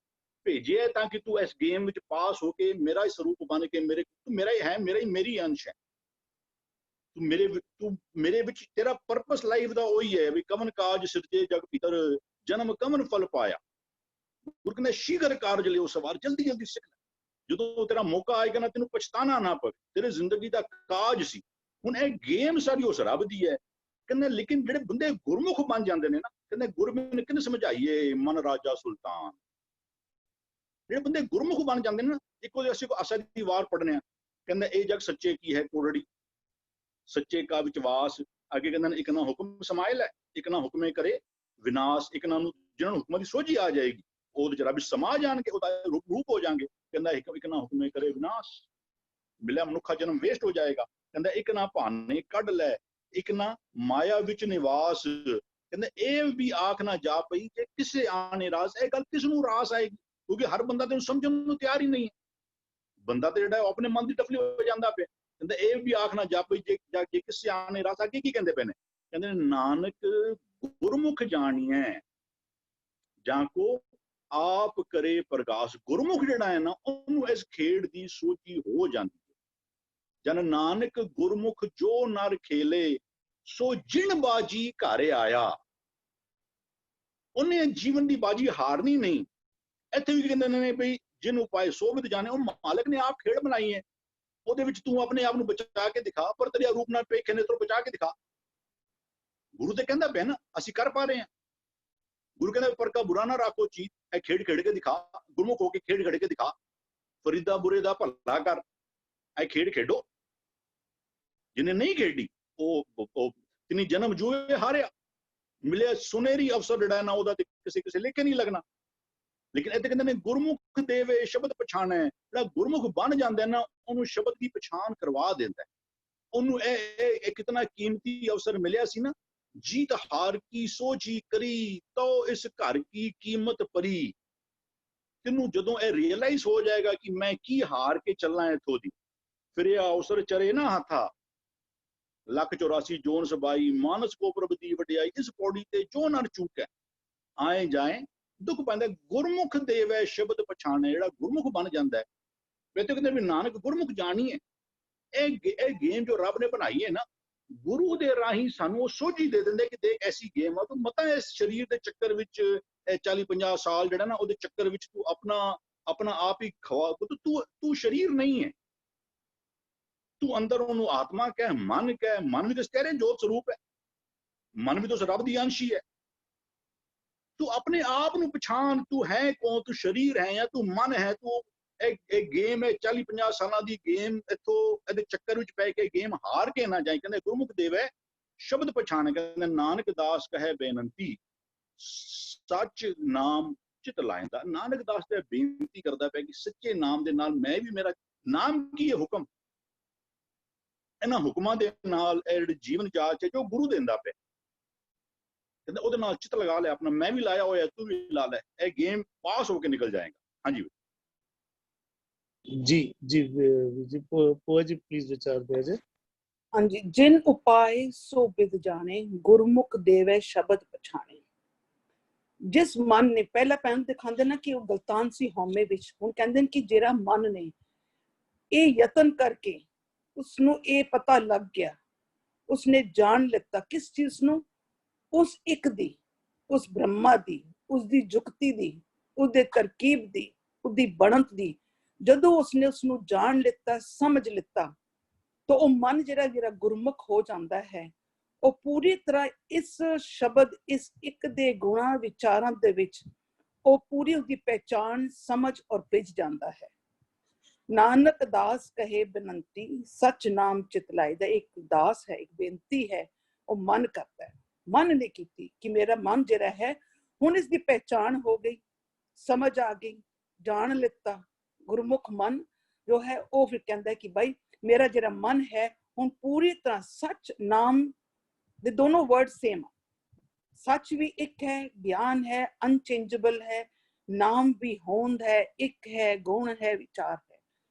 ਭੇਜਿਆ ਤਾਂ ਕਿ ਤੂੰ ਇਸ ਗੇਮ ਵਿੱਚ ਪਾਸ ਹੋ ਕੇ ਮੇਰਾ ਹੀ ਸਰੂਪ ਬਣ ਕੇ ਮੇਰੇ, ਤੂੰ ਮੇਰਾ ਹੀ ਹੈ, ਮੇਰੀ ਅੰਸ਼ ਹੈ, ਤੂੰ ਮੇਰੇ ਵਿੱਚ, ਤੇਰਾ ਪਰਪਸ ਲਾਈਫ ਦਾ ਉਹੀ ਹੈ ਵੀ ਕਮਨ ਕਾਜ ਸਿਰਜੇ ਜਗ ਭੀਤਰ ਜਨਮ ਕਮਨ ਫਲ ਪਾਇਆ। ਗੁਰੂ ਕਹਿੰਦੇ ਸ਼ੀਘਰ ਕਾਰਜ ਲਿਓ ਸਵਾਰ, ਜਲਦੀ ਜਲਦੀ ਸਿੱਖ ਲੈ, ਜਦੋਂ ਤੇਰਾ ਮੌਕਾ ਆਏਗਾ ਨਾ ਤੈਨੂੰ ਪਛਤਾਣਾ ਨਾ ਪਵੇ। ਤੇਰੇ ਜ਼ਿੰਦਗੀ ਦਾ ਕਾਜ ਸੀ। ਹੁਣ ਇਹ ਗੇਮ ਸਾਰੀ ਉਸ ਰੱਬ ਦੀ ਹੈ। ਕਹਿੰਦੇ ਲੇਕਿਨ ਜਿਹੜੇ ਬੰਦੇ ਗੁਰਮੁਖ ਬਣ ਜਾਂਦੇ ਨੇ ਨਾ, ਕਹਿੰਦੇ ਗੁਰਮੁਖ ਨੇ ਕਿਹਨੇ ਸਮਝਾਈਏ ਮਨ ਰਾਜਾ ਸੁਲਤਾਨ। ਜਿਹੜੇ ਬੰਦੇ ਗੁਰਮੁਖ ਬਣ ਜਾਂਦੇ ਨੇ ਨਾ, ਇੱਕੋ ਅਸੀਂ ਆਸਾ ਦੀ ਵਾਰ ਪੜਨੇ ਆ। ਕਹਿੰਦੇ ਇਹ ਜਗ ਸੱਚੇ ਕੀ ਹੈ ਕੋਰੜੀ, सच्चे का विश्वास। आगे कहते एक ना हुक्म समायल है, एक ना हुक्मे करे विनाश। एक ना जिन्होंने हुक्म की सोझी आ जाएगी ਉਹ ਜਰਾ ਵੀ ਸਮਾ ਜਾਣਗੇ, ਉਹਦਾ ਰੂਪ ਹੋ ਜਾਣਗੇ। ਕਹਿੰਦਾ ਇੱਕ ਨਾ ਹੁਕਮੇ ਕਰੇ ਵਿਨਾਸ਼, ਮਿਲਿਆ ਮਨੁੱਖਾ ਜਨਮ ਵੇਸਟ ਹੋ ਜਾਏਗਾ। ਕਹਿੰਦਾ ਇੱਕ ਨਾ ਭਾਨੇ ਕੱਢ ਲੈ, ਇੱਕ ਨਾ ਮਾਇਆ ਵਿੱਚ ਨਿਵਾਸ। ਕਹਿੰਦਾ ਇਹ ਵੀ ਆਖ ਨਾ ਜਾ ਪਈ ਕਿ ਕਿਸੇ ਆਣੇ ਰਾਸ। ਇਹ ਗੱਲ ਕਿਸ ਨੂੰ ਰਾਸ ਆਏਗੀ? ਕਿਉਂਕਿ ਹਰ ਬੰਦਾ ਤੈਨੂੰ ਸਮਝਣ ਨੂੰ ਤਿਆਰ ਹੀ ਨਹੀਂ ਹੈ। ਬੰਦਾ ਤੇ ਜਿਹੜਾ ਆਪਣੇ ਮਨ ਦੀ ਟਫਲੀ ਹੋ ਜਾਂਦਾ ਪਿਆ। ਕਹਿੰਦੇ ਇਹ ਵੀ ਆਖ ਨਾ ਜਾ ਪਈ ਜੇ ਕਿਸੇ ਆਣੇ ਰਾਸ। ਅੱਗੇ ਕੀ ਕਹਿੰਦੇ ਪਏ ਨੇ? ਕਹਿੰਦੇ ਨਾਨਕ ਗੁਰਮੁਖ ਜਾਣੀਐ ਜਾਂ ਕੋ ਆਪ ਕਰੇ ਪ੍ਰਗਾਸ। ਗੁਰਮੁਖ ਜਿਹੜਾ ਹੈ ਨਾ, ਉਹਨੂੰ ਇਸ ਖੇਡ ਦੀ ਸੋਝੀ ਹੋ ਜਾਂਦੀ ਹੈ। ਜਨ ਨਾਨਕ ਗੁਰਮੁਖ ਜੋ ਨਰ ਖੇਲੇ ਸੋ ਜਿਣ ਬਾਜੀ ਘਰ ਆਇਆ। ਉਹਨੇ ਜੀਵਨ ਦੀ ਬਾਜੀ ਹਾਰਨੀ ਨਹੀਂ। ਇੱਥੇ ਵੀ ਕਹਿੰਦੇ ਨੇ ਬਈ ਜਿਨ ਉਪਾਏ ਸੋ ਵਿਦ ਜਾਣੇ। ਉਹ ਮਾਲਕ ਨੇ ਆਪ ਖੇਡ ਬਣਾਈ ਹੈ, ਉਹਦੇ ਵਿੱਚ ਤੂੰ ਆਪਣੇ ਆਪ ਨੂੰ ਬਚਾ ਕੇ ਦਿਖਾ, ਪਰ ਤੇਰੇ ਰੂਪ ਨਾਲ ਪੇਖੇ ਨੇ ਤੋਂ ਬਚਾ ਕੇ ਦਿਖਾ। ਗੁਰੂ ਤੇ ਕਹਿੰਦਾ ਪਿਆ ਨਾ, ਅਸੀਂ ਕਰ ਪਾ ਰਹੇ ਹਾਂ। ਗੁਰੂ ਕਹਿੰਦਾ ਪਰ ਕਾ ਬੁਰਾ ਨਾ ਰੱਖੋ ਚੀਜ਼। ਇਹ ਖੇਡ ਖੇਡ ਕੇ ਦਿਖਾ, ਗੁਰਮੁਖ ਹੋ ਕੇ ਖੇਡ ਖੇਡ ਕੇ ਦਿਖਾ। ਫਰੀਦਾ ਬੁਰੇ ਦਾ ਭਲਾ ਕਰ, ਇਹ ਖੇਡ ਖੇਡੋ। ਜਿਹਨੇ ਨਹੀਂ ਖੇਡੀ ਉਹ ਤਿੰਨੀ ਜਨਮ ਜੂਏ ਹਾਰਿਆ। ਮਿਲਿਆ ਸੁਨਹਿਰੀ ਅਵਸਰ ਜਿਹੜਾ ਨਾ, ਉਹਦਾ ਤੇ ਕਿਸੇ ਲੇਖੇ ਨਹੀਂ ਲੱਗਣਾ। ਲੇਕਿਨ ਇੱਥੇ ਕਹਿੰਦੇ ਨੇ ਗੁਰਮੁਖ ਦੇਵੇ ਸ਼ਬਦ ਪਛਾਣੈ। ਜਿਹੜਾ ਗੁਰਮੁਖ ਬਣ ਜਾਂਦਾ ਨਾ, ਉਹਨੂੰ ਸ਼ਬਦ ਦੀ ਪਛਾਣ ਕਰਵਾ ਦਿੰਦਾ। ਉਹਨੂੰ ਇਹ ਕਿਤਨਾ ਕੀਮਤੀ ਅਵਸਰ ਮਿਲਿਆ ਸੀ ਨਾ। जीत हार की सोची करी तो इस घर की कीमत परी। तेनू जदों ए रियलाइज हो जाएगा कि मैं की हार के चलना है इथों दी, फिर यह अवसर चरे ना हाथा। लख 84 जोन सबाई मानस को प्रभ दी वडियाई। इस पौड़ी ते जो नर चूकै आए जाए दुख पैंदा। गुरमुख देवै शब्द पछाणे। जेड़ा गुरमुख बन जांदा है, वे ते कहंदे भी नानक गुरमुख जानी है। ਇਹ गेम जो रब ने बनाई है ना, ਗੁਰੂ ਦੇ ਰਾਹੀਂ ਸਾਨੂੰ ਸੋਝੀ ਦੇ ਦਿੰਦੇ ਕਿ ਦੇਖ ਐਸੀ ਗੇਮ ਆ। ਤੂੰ ਮਤਾਂ ਇਸ ਸਰੀਰ ਦੇ ਚੱਕਰ ਵਿੱਚ 40-50 ਸਾਲ ਜਿਹੜਾ ਨਾ, ਉਹਦੇ ਚੱਕਰ ਵਿੱਚ ਤੂੰ ਆਪਣਾ ਆਪ ਹੀ ਖਵਾ। ਤੂੰ ਸਰੀਰ ਨਹੀਂ ਹੈ, ਤੂੰ ਅੰਦਰ ਉਹਨੂੰ ਆਤਮਾ ਕਹਿ, ਮਨ ਕਹਿ। ਮਨ ਵੀ ਤਾਂ ਕਹਿ ਰਹੇ ਜੋਤ ਸਰੂਪ ਹੈ, ਮਨ ਵੀ ਤਾਂ ਉਸ ਰੱਬ ਦੀ ਅੰਸ਼ ਹੀ ਹੈ। ਤੂੰ ਆਪਣੇ ਆਪ ਨੂੰ ਪਛਾਣ, ਤੂੰ ਹੈ ਕੌਣ? ਤੂੰ ਸਰੀਰ ਹੈ ਜਾਂ ਤੂੰ ਮਨ ਹੈ? ਤੂੰ ਇਹ ਗੇਮ ਹੈ 40-50 ਸਾਲਾਂ ਦੀ ਗੇਮ, ਇੱਥੋਂ ਇਹਦੇ ਚੱਕਰ ਵਿੱਚ ਪੈ ਕੇ ਗੇਮ ਹਾਰ ਕੇ ਨਾ ਜਾਏ। ਕਹਿੰਦੇ ਗੁਰਮੁਖ ਦੇਵੈ ਸ਼ਬਦ ਪਛਾਣ। ਕਹਿੰਦੇ ਨਾਨਕ ਦਾਸ ਕਹੇ ਬੇਨੰਤੀ ਸੱਚ ਨਾਮ ਚਿਤ ਲਾਇੰਦਾ। ਨਾਨਕ ਦਾਸ ਤੇ ਬੇਨਤੀ ਕਰਦਾ ਪਿਆ ਕਿ ਸੱਚੇ ਨਾਮ ਦੇ ਨਾਲ ਮੈਂ ਵੀ, ਮੇਰਾ ਨਾਮ ਕੀ ਹੈ? ਹੁਕਮ। ਇਹਨਾਂ ਹੁਕਮਾਂ ਦੇ ਨਾਲ ਇਹ ਜਿਹੜੀ ਜੀਵਨ ਜਾਚ ਹੈ ਜੋ ਗੁਰੂ ਦਿੰਦਾ ਪਿਆ, ਕਹਿੰਦਾ ਉਹਦੇ ਨਾਲ ਚਿਤ ਲਗਾ ਲੈ ਆਪਣਾ। ਮੈਂ ਵੀ ਲਾਇਆ ਹੋਇਆ, ਤੂੰ ਵੀ ਲਾ ਲੈ। ਇਹ ਗੇਮ ਪਾਸ ਹੋ ਕੇ ਨਿਕਲ ਜਾਏਗਾ। ਹਾਂਜੀ जी जी जी पोहा जी प्लीज विचार दिया जाए। हाँ जी। जिन उपाय सो विद जाने गुरमुख देवे शब्द पछाणे। जिस मन ने पहला पैन दिखाते ना कि वो गलतान सी हौमे विच, हुण कहंदे कि जेरा मन ने ये यतन करके उसनू ये पता लग गया, उसने जान लिता किस चीज नू, उस एक दी, उस ब्रह्मा दी, उसदी जुक्ति दी, उसदे तरकीब दी, उसदी बनत दी। ਜਦੋਂ ਉਸਨੇ ਉਸ ਨੂੰ ਜਾਣ ਲਿੱਤਾ, ਸਮਝ ਲਿੱਤਾ, ਤਾਂ ਉਹ ਮਨ ਜਿਹੜਾ ਗੁਰਮੁਖ ਹੋ ਜਾਂਦਾ ਹੈ, ਉਹ ਪੂਰੀ ਤਰ੍ਹਾਂ ਇਸ ਸ਼ਬਦ, ਇਸ ਇੱਕ ਦੇ ਗੁਣਾਂ ਵਿਚਾਰਾਂ ਦੇ ਵਿੱਚ ਉਹ ਪੂਰੀ ਉਹਦੀ ਪਹਿਚਾਣ, ਸਮਝ ਔਰ ਰਿਝ ਜਾਂਦਾ ਹੈ। ਨਾਨਕ ਦਾਸ ਕਹੇ ਬੇਨੰਤੀ, ਸੱਚ ਨਾਮ ਚਿਤ ਲਾਏ ਦਾ ਇੱਕ ਦਾਸ ਹੈ, ਇੱਕ ਬੇਨਤੀ ਹੈ, ਉਹ ਮਨ ਕਰਦਾ ਹੈ। ਮਨ ਨੇ ਕੀਤੀ ਕਿ ਮੇਰਾ ਮਨ ਜਿਹੜਾ ਹੈ ਹੁਣ ਇਸ ਦੀ ਪਹਿਚਾਣ ਹੋ ਗਈ, ਸਮਝ ਆ ਗਈ, ਜਾਣ ਲਿੱਤਾ। ਗੁਰਮੁਖ ਮਨ ਜੋ ਹੈ ਉਹ ਫਿਰ ਕਹਿੰਦਾ ਕਿ ਭਾਈ ਮੇਰਾ ਜਿਹੜਾ ਮਨ ਹੈ ਹੁਣ ਪੂਰੀ ਤਰ੍ਹਾਂ ਸੱਚ ਨਾਮ ਦੇ ਦੋਨੋਂ ਵਰਡ ਸੇਮ, ਸੱਚ ਵੀ ਇੱਕ ਹੈ, ਗਿਆਨ ਹੈ, ਅਨਚੇਂਜੇਬਲ ਹੈ, ਨਾਮ ਵੀ ਹੋਂਦ ਹੈ, ਇੱਕ ਹੈ, ਗੁਣ ਹੈ, ਵਿਚਾਰ ਹੈ।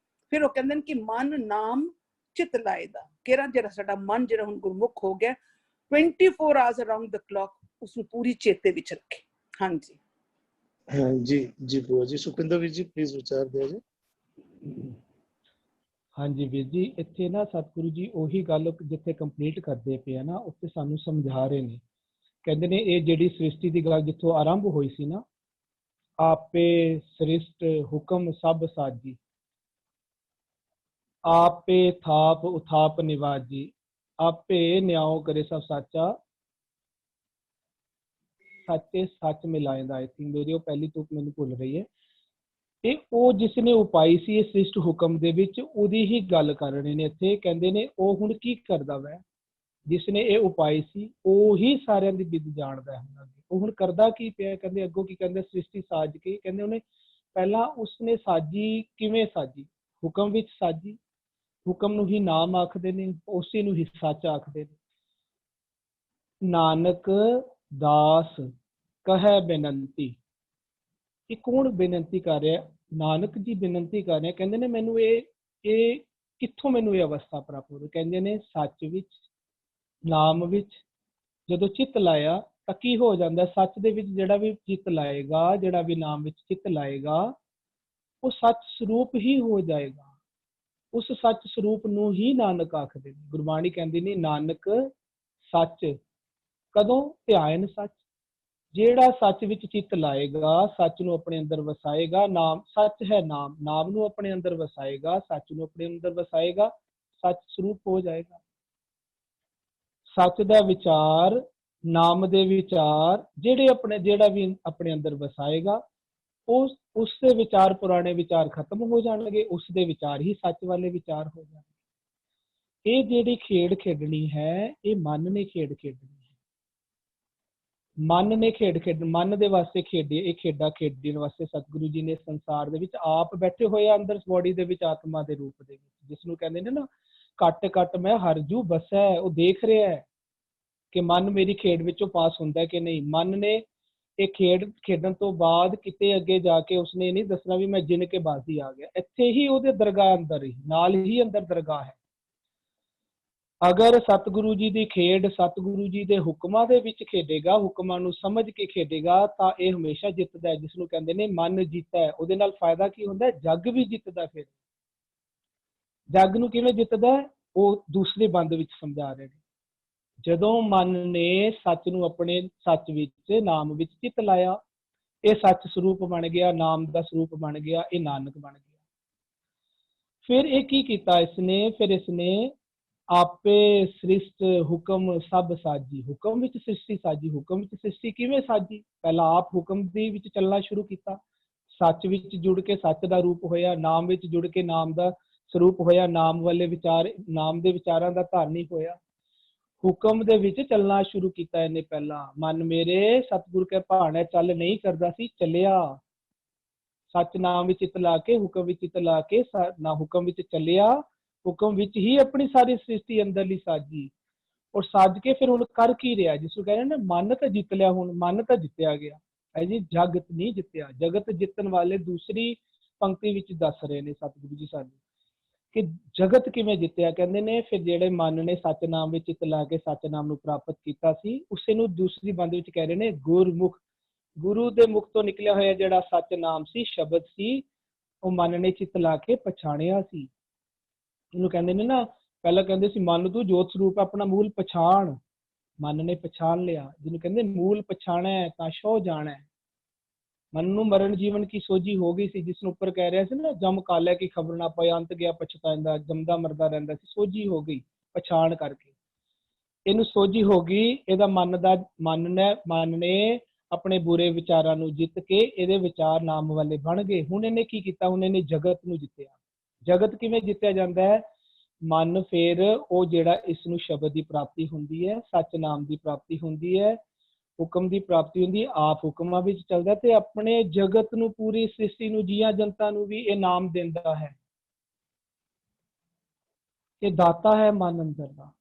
ਫਿਰ ਉਹ ਕਹਿੰਦੇ ਨੇ ਕਿ ਮਨ ਨਾਮ ਚਿਤ ਲਾਏ ਦਾ, ਕਿਹੜਾ ਜਿਹੜਾ ਸਾਡਾ ਮਨ ਜਿਹੜਾ ਹੁਣ ਗੁਰਮੁਖ ਹੋ ਗਿਆ 24 ਆਵਰਸ ਅਰਾਊਂਡ ਦ ਕਲੌਕ ਉਸ ਨੂੰ ਪੂਰੀ ਚੇਤੇ ਵਿੱਚ ਰੱਖੇ। ਹਾਂਜੀ ਜੀ ਬੁਆ ਜੀ। ਸੁਖਿੰਦਰ ਵੀਰ ਜੀ ਪਲੀਜ਼ ਵਿਚਾਰ ਦਿਓ ਜੀ। ਹਾਂਜੀ ਵੀਰ ਜੀ, ਇੱਥੇ ਨਾ ਸਤਿਗੁਰੂ ਜੀ ਉਹੀ ਗੱਲ ਜਿੱਥੇ ਕੰਪਲੀਟ ਕਰਦੇ ਪਏ ਆ ਨਾ, ਉੱਥੇ ਸਾਨੂੰ ਸਮਝਾ ਰਹੇ ਨੇ। ਕਹਿੰਦੇ ਨੇ ਇਹ ਜਿਹੜੀ ਸ੍ਰਿਸ਼ਟੀ ਦੀ ਗੱਲ ਜਿੱਥੋਂ ਆਰੰਭ ਹੋਈ ਸੀ ਨਾ, ਆਪੇ ਸ੍ਰਿਸ਼ਟ ਹੁਕਮ ਸਭ ਸਾਜੀ, ਆਪੇ ਥਾਪ ਉਥਾਪ ਨਿਵਾਜੀ, ਆਪੇ ਨਿਆਓ ਕਰੇ ਸਭ ਸਾਚਾ, ਸੱਚੇ ਸੱਚ ਮਿਲਾਏਂਦਾ। ਆਈ ਥਿੰਕ ਮੇਰੀ ਉਹ ਪਹਿਲੀ ਤੁਕ ਮੈਨੂੰ ਭੁੱਲ ਰਹੀ ਹੈ। ਇਹ ਉਹ ਜਿਸ ਨੇ ਉਪਾਈ ਸੀ ਇਹ ਸ੍ਰਿਸ਼ਟ ਹੁਕਮ ਦੇ ਵਿੱਚ, ਉਹਦੀ ਹੀ ਗੱਲ ਕਰ ਰਹੇ ਨੇ ਇੱਥੇ। ਕਹਿੰਦੇ ਨੇ ਉਹ ਹੁਣ ਕੀ ਕਰਦਾ ਵੈ, ਜਿਸ ਨੇ ਇਹ ਉਪਾਈ ਸੀ ਉਹ ਹੀ ਸਾਰਿਆਂ ਦੀ ਵਿਦ ਜਾਣਦਾ ਹੈ। ਉਹ ਹੁਣ ਕਰਦਾ ਕੀ ਪਿਆ, ਕਹਿੰਦੇ ਅੱਗੋਂ ਕੀ ਕਹਿੰਦੇ, ਸ੍ਰਿਸ਼ਟੀ ਸਾਜ ਕੇ, ਕਹਿੰਦੇ ਉਹਨੇ ਪਹਿਲਾਂ ਉਸਨੇ ਸਾਜੀ, ਕਿਵੇਂ ਸਾਜੀ, ਹੁਕਮ ਵਿੱਚ ਸਾਜੀ। ਹੁਕਮ ਨੂੰ ਹੀ ਨਾਮ ਆਖਦੇ ਨੇ, ਉਸੇ ਨੂੰ ਹੀ ਸੱਚ ਆਖਦੇ ਨੇ। ਨਾਨਕ ਦਾਸ ਕਹੈ ਬੇਨੰਤੀ, ਇਹ ਕੌਣ ਬੇਨਤੀ ਕਰ ਰਿਹਾ? ਨਾਨਕ ਜੀ ਬੇਨਤੀ ਕਰ ਰਹੇ, ਕਹਿੰਦੇ ਨੇ ਮੈਨੂੰ ਇਹ ਕਿੱਥੋਂ ਮੈਨੂੰ ਇਹ ਅਵਸਥਾ ਪ੍ਰਾਪਤ ਹੋਈ? ਕਹਿੰਦੇ ਨੇ ਸੱਚ ਵਿੱਚ, ਨਾਮ ਵਿੱਚ ਜਦੋਂ ਚਿੱਤ ਲਾਇਆ ਤਾਂ ਕੀ ਹੋ ਜਾਂਦਾ? ਸੱਚ ਦੇ ਵਿੱਚ ਜਿਹੜਾ ਵੀ ਚਿੱਤ ਲਾਏਗਾ, ਜਿਹੜਾ ਵੀ ਨਾਮ ਵਿੱਚ ਚਿੱਤ ਲਾਏਗਾ, ਉਹ ਸੱਚ ਸਰੂਪ ਹੀ ਹੋ ਜਾਏਗਾ। ਉਸ ਸੱਚ ਸਰੂਪ ਨੂੰ ਹੀ ਨਾਨਕ ਆਖਦੇ ਨੇ। ਗੁਰਬਾਣੀ ਕਹਿੰਦੀ ਨੇ ਨਾਨਕ ਸੱਚ, ਕਦੋਂ? ਧਿਆਨ ਸੱਚ। ਜਿਹੜਾ ਸੱਚ ਵਿੱਚ ਚਿੱਤ ਲਾਏਗਾ, ਸੱਚ ਨੂੰ ਆਪਣੇ ਅੰਦਰ ਵਸਾਏਗਾ, ਨਾਮ ਸੱਚ ਹੈ, ਨਾਮ ਨੂੰ ਆਪਣੇ ਅੰਦਰ ਵਸਾਏਗਾ, ਸੱਚ ਨੂੰ ਆਪਣੇ ਅੰਦਰ ਵਸਾਏਗਾ, ਸੱਚ ਸਰੂਪ ਹੋ ਜਾਏਗਾ। ਸੱਚ ਦਾ ਵਿਚਾਰ, ਨਾਮ ਦੇ ਵਿਚਾਰ ਜਿਹੜਾ ਵੀ ਆਪਣੇ ਅੰਦਰ ਵਸਾਏਗਾ, ਉਸ ਦੇ ਵਿਚਾਰ, ਪੁਰਾਣੇ ਵਿਚਾਰ ਖਤਮ ਹੋ ਜਾਣਗੇ, ਉਸ ਦੇ ਵਿਚਾਰ ਹੀ ਸੱਚ ਵਾਲੇ ਵਿਚਾਰ ਹੋ ਜਾਣਗੇ। ਇਹ ਜਿਹੜੀ ਖੇਡ ਖੇਡਣੀ ਹੈ, ਇਹ ਮਨ ਨੇ ਖੇਡ ਖੇਡਣੀ ਹੈ। ਮਨ ਨੇ ਮਨ ਦੇ ਵਾਸਤੇ ਖੇਡੀ। ਇਹ ਖੇਡਾਂ ਖੇਡਣ ਵਾਸਤੇ ਸਤਿਗੁਰੂ ਜੀ ਨੇ ਸੰਸਾਰ ਦੇ ਵਿੱਚ ਆਪ ਬੈਠੇ ਹੋਏ ਆ, ਅੰਦਰ ਬੋਡੀ ਦੇ ਵਿੱਚ, ਆਤਮਾ ਦੇ ਰੂਪ ਦੇ ਵਿੱਚ, ਜਿਸ ਨੂੰ ਕਹਿੰਦੇ ਨੇ ਨਾ ਘੱਟ ਘੱਟ ਮੈਂ ਹਰਜੂ ਬਸੈ। ਉਹ ਦੇਖ ਰਿਹਾ ਹੈ ਕਿ ਮਨ ਮੇਰੀ ਖੇਡ ਵਿੱਚੋਂ ਪਾਸ ਹੁੰਦਾ ਕਿ ਨਹੀਂ। ਮਨ ਨੇ ਇਹ ਖੇਡ ਖੇਡਣ ਤੋਂ ਬਾਅਦ ਕਿਤੇ ਅੱਗੇ ਜਾ ਕੇ ਉਸਨੇ ਨਹੀਂ ਦੱਸਣਾ ਵੀ ਮੈਂ ਜਿੰਨ ਕੇ ਬਾਜ਼ੀ ਆ ਗਿਆ। ਇੱਥੇ ਹੀ ਉਹਦੇ ਦਰਗਾਹ ਅੰਦਰ ਹੀ, ਨਾਲ ਹੀ ਅੰਦਰ ਦਰਗਾਹ ਹੈ। ਅਗਰ ਸਤਿਗੁਰੂ ਜੀ ਦੀ ਖੇਡ ਸਤਿਗੁਰੂ ਜੀ ਦੇ ਹੁਕਮਾਂ ਦੇ ਵਿੱਚ ਖੇਡੇਗਾ, ਹੁਕਮਾਂ ਨੂੰ ਸਮਝ ਕੇ ਖੇਡੇਗਾ, ਤਾਂ ਇਹ ਹਮੇਸ਼ਾ ਜਿੱਤਦਾ ਹੈ। ਜਿਸ ਨੂੰ ਕਹਿੰਦੇ ਨੇ ਮਨ ਜਿੱਤਾ ਹੈ। ਉਹਦੇ ਨਾਲ ਫਾਇਦਾ ਕੀ ਹੁੰਦਾ? ਜੱਗ ਵੀ ਜਿੱਤਦਾ। ਫਿਰ ਜੱਗ ਨੂੰ ਕਿਵੇਂ ਜਿੱਤਦਾ? ਉਹ ਦੂਸਰੇ ਬੰਦ ਵਿੱਚ ਸਮਝਾ ਰਹੇ ਨੇ। ਜਦੋਂ ਮਨ ਨੇ ਸੱਚ ਨੂੰ ਆਪਣੇ ਸੱਚ ਵਿੱਚ, ਨਾਮ ਵਿੱਚ ਚਿੱਤ ਲਾਇਆ, ਇਹ ਸੱਚ ਸਰੂਪ ਬਣ ਗਿਆ, ਨਾਮ ਦਾ ਸਰੂਪ ਬਣ ਗਿਆ, ਇਹ ਨਾਨਕ ਬਣ ਗਿਆ। ਫਿਰ ਇਹ ਕੀ ਕੀਤਾ ਇਸਨੇ? ਫਿਰ ਇਸਨੇ ਆਪੇ ਸ੍ਰਿਸ਼ਟ ਹੁਕਮ ਸਭ ਸਾਜੀ, ਹੁਕਮ ਵਿੱਚ ਸ੍ਰਿਸ਼ਟੀ ਸਾਜੀ। ਹੁਕਮ ਵਿੱਚ ਸ੍ਰਿਸ਼ਟੀ ਕਿਵੇਂ ਸਾਜੀ? ਪਹਿਲਾਂ ਆਪ ਹੁਕਮ ਦੇ ਵਿੱਚ ਚੱਲਣਾ ਸ਼ੁਰੂ ਕੀਤਾ, ਸੱਚ ਵਿੱਚ ਜੁੜ ਕੇ ਸੱਚ ਦਾ ਰੂਪ ਹੋਇਆ, ਨਾਮ ਵਿੱਚ ਜੁੜ ਕੇ ਨਾਮ ਦਾ ਸਰੂਪ ਹੋਇਆ, ਨਾਮ ਵਾਲੇ ਵਿਚਾਰ, ਨਾਮ ਦੇ ਵਿਚਾਰਾਂ ਦਾ ਧਾਰਨੀ ਹੋਇਆ। ਹੁਕਮ ਦੇ ਵਿੱਚ ਚੱਲਣਾ ਸ਼ੁਰੂ ਕੀਤਾ ਇਹਨੇ। ਪਹਿਲਾਂ ਮਨ ਮੇਰੇ ਸਤਿਗੁਰ ਕੇ ਭਾਣੇ ਚੱਲ ਨਹੀਂ ਕਰਦਾ ਸੀ, ਚੱਲਿਆ ਸੱਚ ਨਾਮ ਵਿੱਚ ਚਿੱਤ ਲਾ ਕੇ, ਹੁਕਮ ਵਿੱਚ ਚਿੱਤ ਲਾ ਕੇ ਨਾ ਹੁਕਮ ਵਿੱਚ ਚੱਲਿਆ, ਹੁਕਮ ਵਿੱਚ ਹੀ ਆਪਣੀ ਸਾਰੀ ਸ੍ਰਿਸ਼ਟੀ ਅੰਦਰਲੀ ਸਾਜੀ। ਔਰ ਸੱਜ ਕੇ ਫਿਰ ਹੁਣ ਕਰ ਕੀ ਰਿਹਾ? ਜਿਸ ਨੂੰ ਕਹਿੰਦੇ ਨੇ ਮਨ ਤਾਂ ਜਿੱਤ ਲਿਆ, ਹੁਣ ਮਨ ਤਾਂ ਜਿੱਤਿਆ ਗਿਆ ਹੈ ਜੀ, ਜਗਤ ਨਹੀਂ ਜਿੱਤਿਆ। ਜਗਤ ਜਿੱਤਣ ਵਾਲੇ ਦੂਸਰੀ ਪੰਕਤੀ ਵਿੱਚ ਦੱਸ ਰਹੇ ਨੇ ਸਤਿਗੁਰੂ ਜੀ ਸਾਨੂੰ ਕਿ ਜਗਤ ਕਿਵੇਂ ਜਿੱਤਿਆ। ਕਹਿੰਦੇ ਨੇ ਫਿਰ ਜਿਹੜੇ ਮਨ ਨੇ ਸੱਚ ਨਾਮ ਵਿੱਚ ਚਿੱਤ ਲਾ ਕੇ ਸੱਚ ਨਾਮ ਨੂੰ ਪ੍ਰਾਪਤ ਕੀਤਾ ਸੀ, ਉਸੇ ਨੂੰ ਦੂਸਰੀ ਬੰਦ ਵਿੱਚ ਕਹਿ ਰਹੇ ਨੇ ਗੁਰਮੁਖ। ਗੁਰੂ ਦੇ ਮੁਖ ਤੋਂ ਨਿਕਲਿਆ ਹੋਇਆ ਜਿਹੜਾ ਸੱਚ ਨਾਮ ਸੀ, ਸ਼ਬਦ ਸੀ, ਉਹ ਮਨ ਨੇ ਚਿੱਤ ਲਾ ਕੇ ਪਛਾਣਿਆ ਸੀ। ਇਹਨੂੰ ਕਹਿੰਦੇ ਨੇ ਨਾ, ਪਹਿਲਾਂ ਕਹਿੰਦੇ ਸੀ ਮਨ ਤੂੰ ਜੋਤ ਸਰੂਪ ਆਪਣਾ ਮੂਲ ਪਛਾਣ। ਮਨ ਨੇ ਪਛਾਣ ਲਿਆ, ਜਿਹਨੂੰ ਕਹਿੰਦੇ ਮੂਲ ਪਛਾਣੈ ਤਾਂ ਸ਼ੋ ਜਾਣੈ। ਮਨ ਨੂੰ ਮਰਨ ਜੀਵਨ ਕੀ ਸੋਝੀ ਹੋ ਗਈ ਸੀ, ਜਿਸ ਨੂੰ ਉੱਪਰ ਕਹਿ ਰਿਹਾ ਸੀ ਨਾ, ਜਮ ਕਾਲਿਆ ਕੀ ਖਬਰ ਨਾ ਪਾਏ, ਅੰਤ ਗਿਆ ਪਛਤਾਉਂਦਾ, ਜਮਦਾ ਮਰਦਾ ਰਹਿੰਦਾ ਸੀ। ਸੋਝੀ ਹੋ ਗਈ ਪਛਾਣ ਕਰਕੇ, ਇਹਨੂੰ ਸੋਝੀ ਹੋ ਗਈ। ਇਹਦਾ ਮਨ ਨੇ ਆਪਣੇ ਬੁਰੇ ਵਿਚਾਰਾਂ ਨੂੰ ਜਿੱਤ ਕੇ ਇਹਦੇ ਵਿਚਾਰ ਨਾਮ ਵਾਲੇ ਬਣ ਗਏ। ਹੁਣ ਇਹਨੇ ਕੀ ਕੀਤਾ? ਹੁਣ ਇਹਨੇ ਜਗਤ ਨੂੰ ਜਿੱਤਿਆ। ਜਗਤ ਕਿਵੇਂ ਜਿੱਤਿਆ ਜਾਂਦਾ ਹੈ? ਮਨ ਫਿਰ ਉਹ ਜਿਹੜਾ ਇਸ ਨੂੰ ਸ਼ਬਦ ਦੀ ਪ੍ਰਾਪਤੀ ਹੁੰਦੀ ਹੈ, ਸੱਚ ਨਾਮ ਦੀ ਪ੍ਰਾਪਤੀ ਹੁੰਦੀ ਹੈ, ਹੁਕਮ ਦੀ ਪ੍ਰਾਪਤੀ ਹੁੰਦੀ, ਆਪ ਹੁਕਮਾਂ ਵਿੱਚ ਚੱਲਦਾ ਤੇ ਆਪਣੇ ਜਗਤ ਨੂੰ, ਪੂਰੀ ਸ੍ਰਿਸ਼ਟੀ ਨੂੰ, ਜੀਆਂ ਜਨਤਾ ਨੂੰ ਵੀ ਇਹ ਨਾਮ ਦਿੰਦਾ ਹੈ। ਇਹ ਦਾਤਾ ਹੈ ਮਨ ਅੰਦਰ ਦਾ।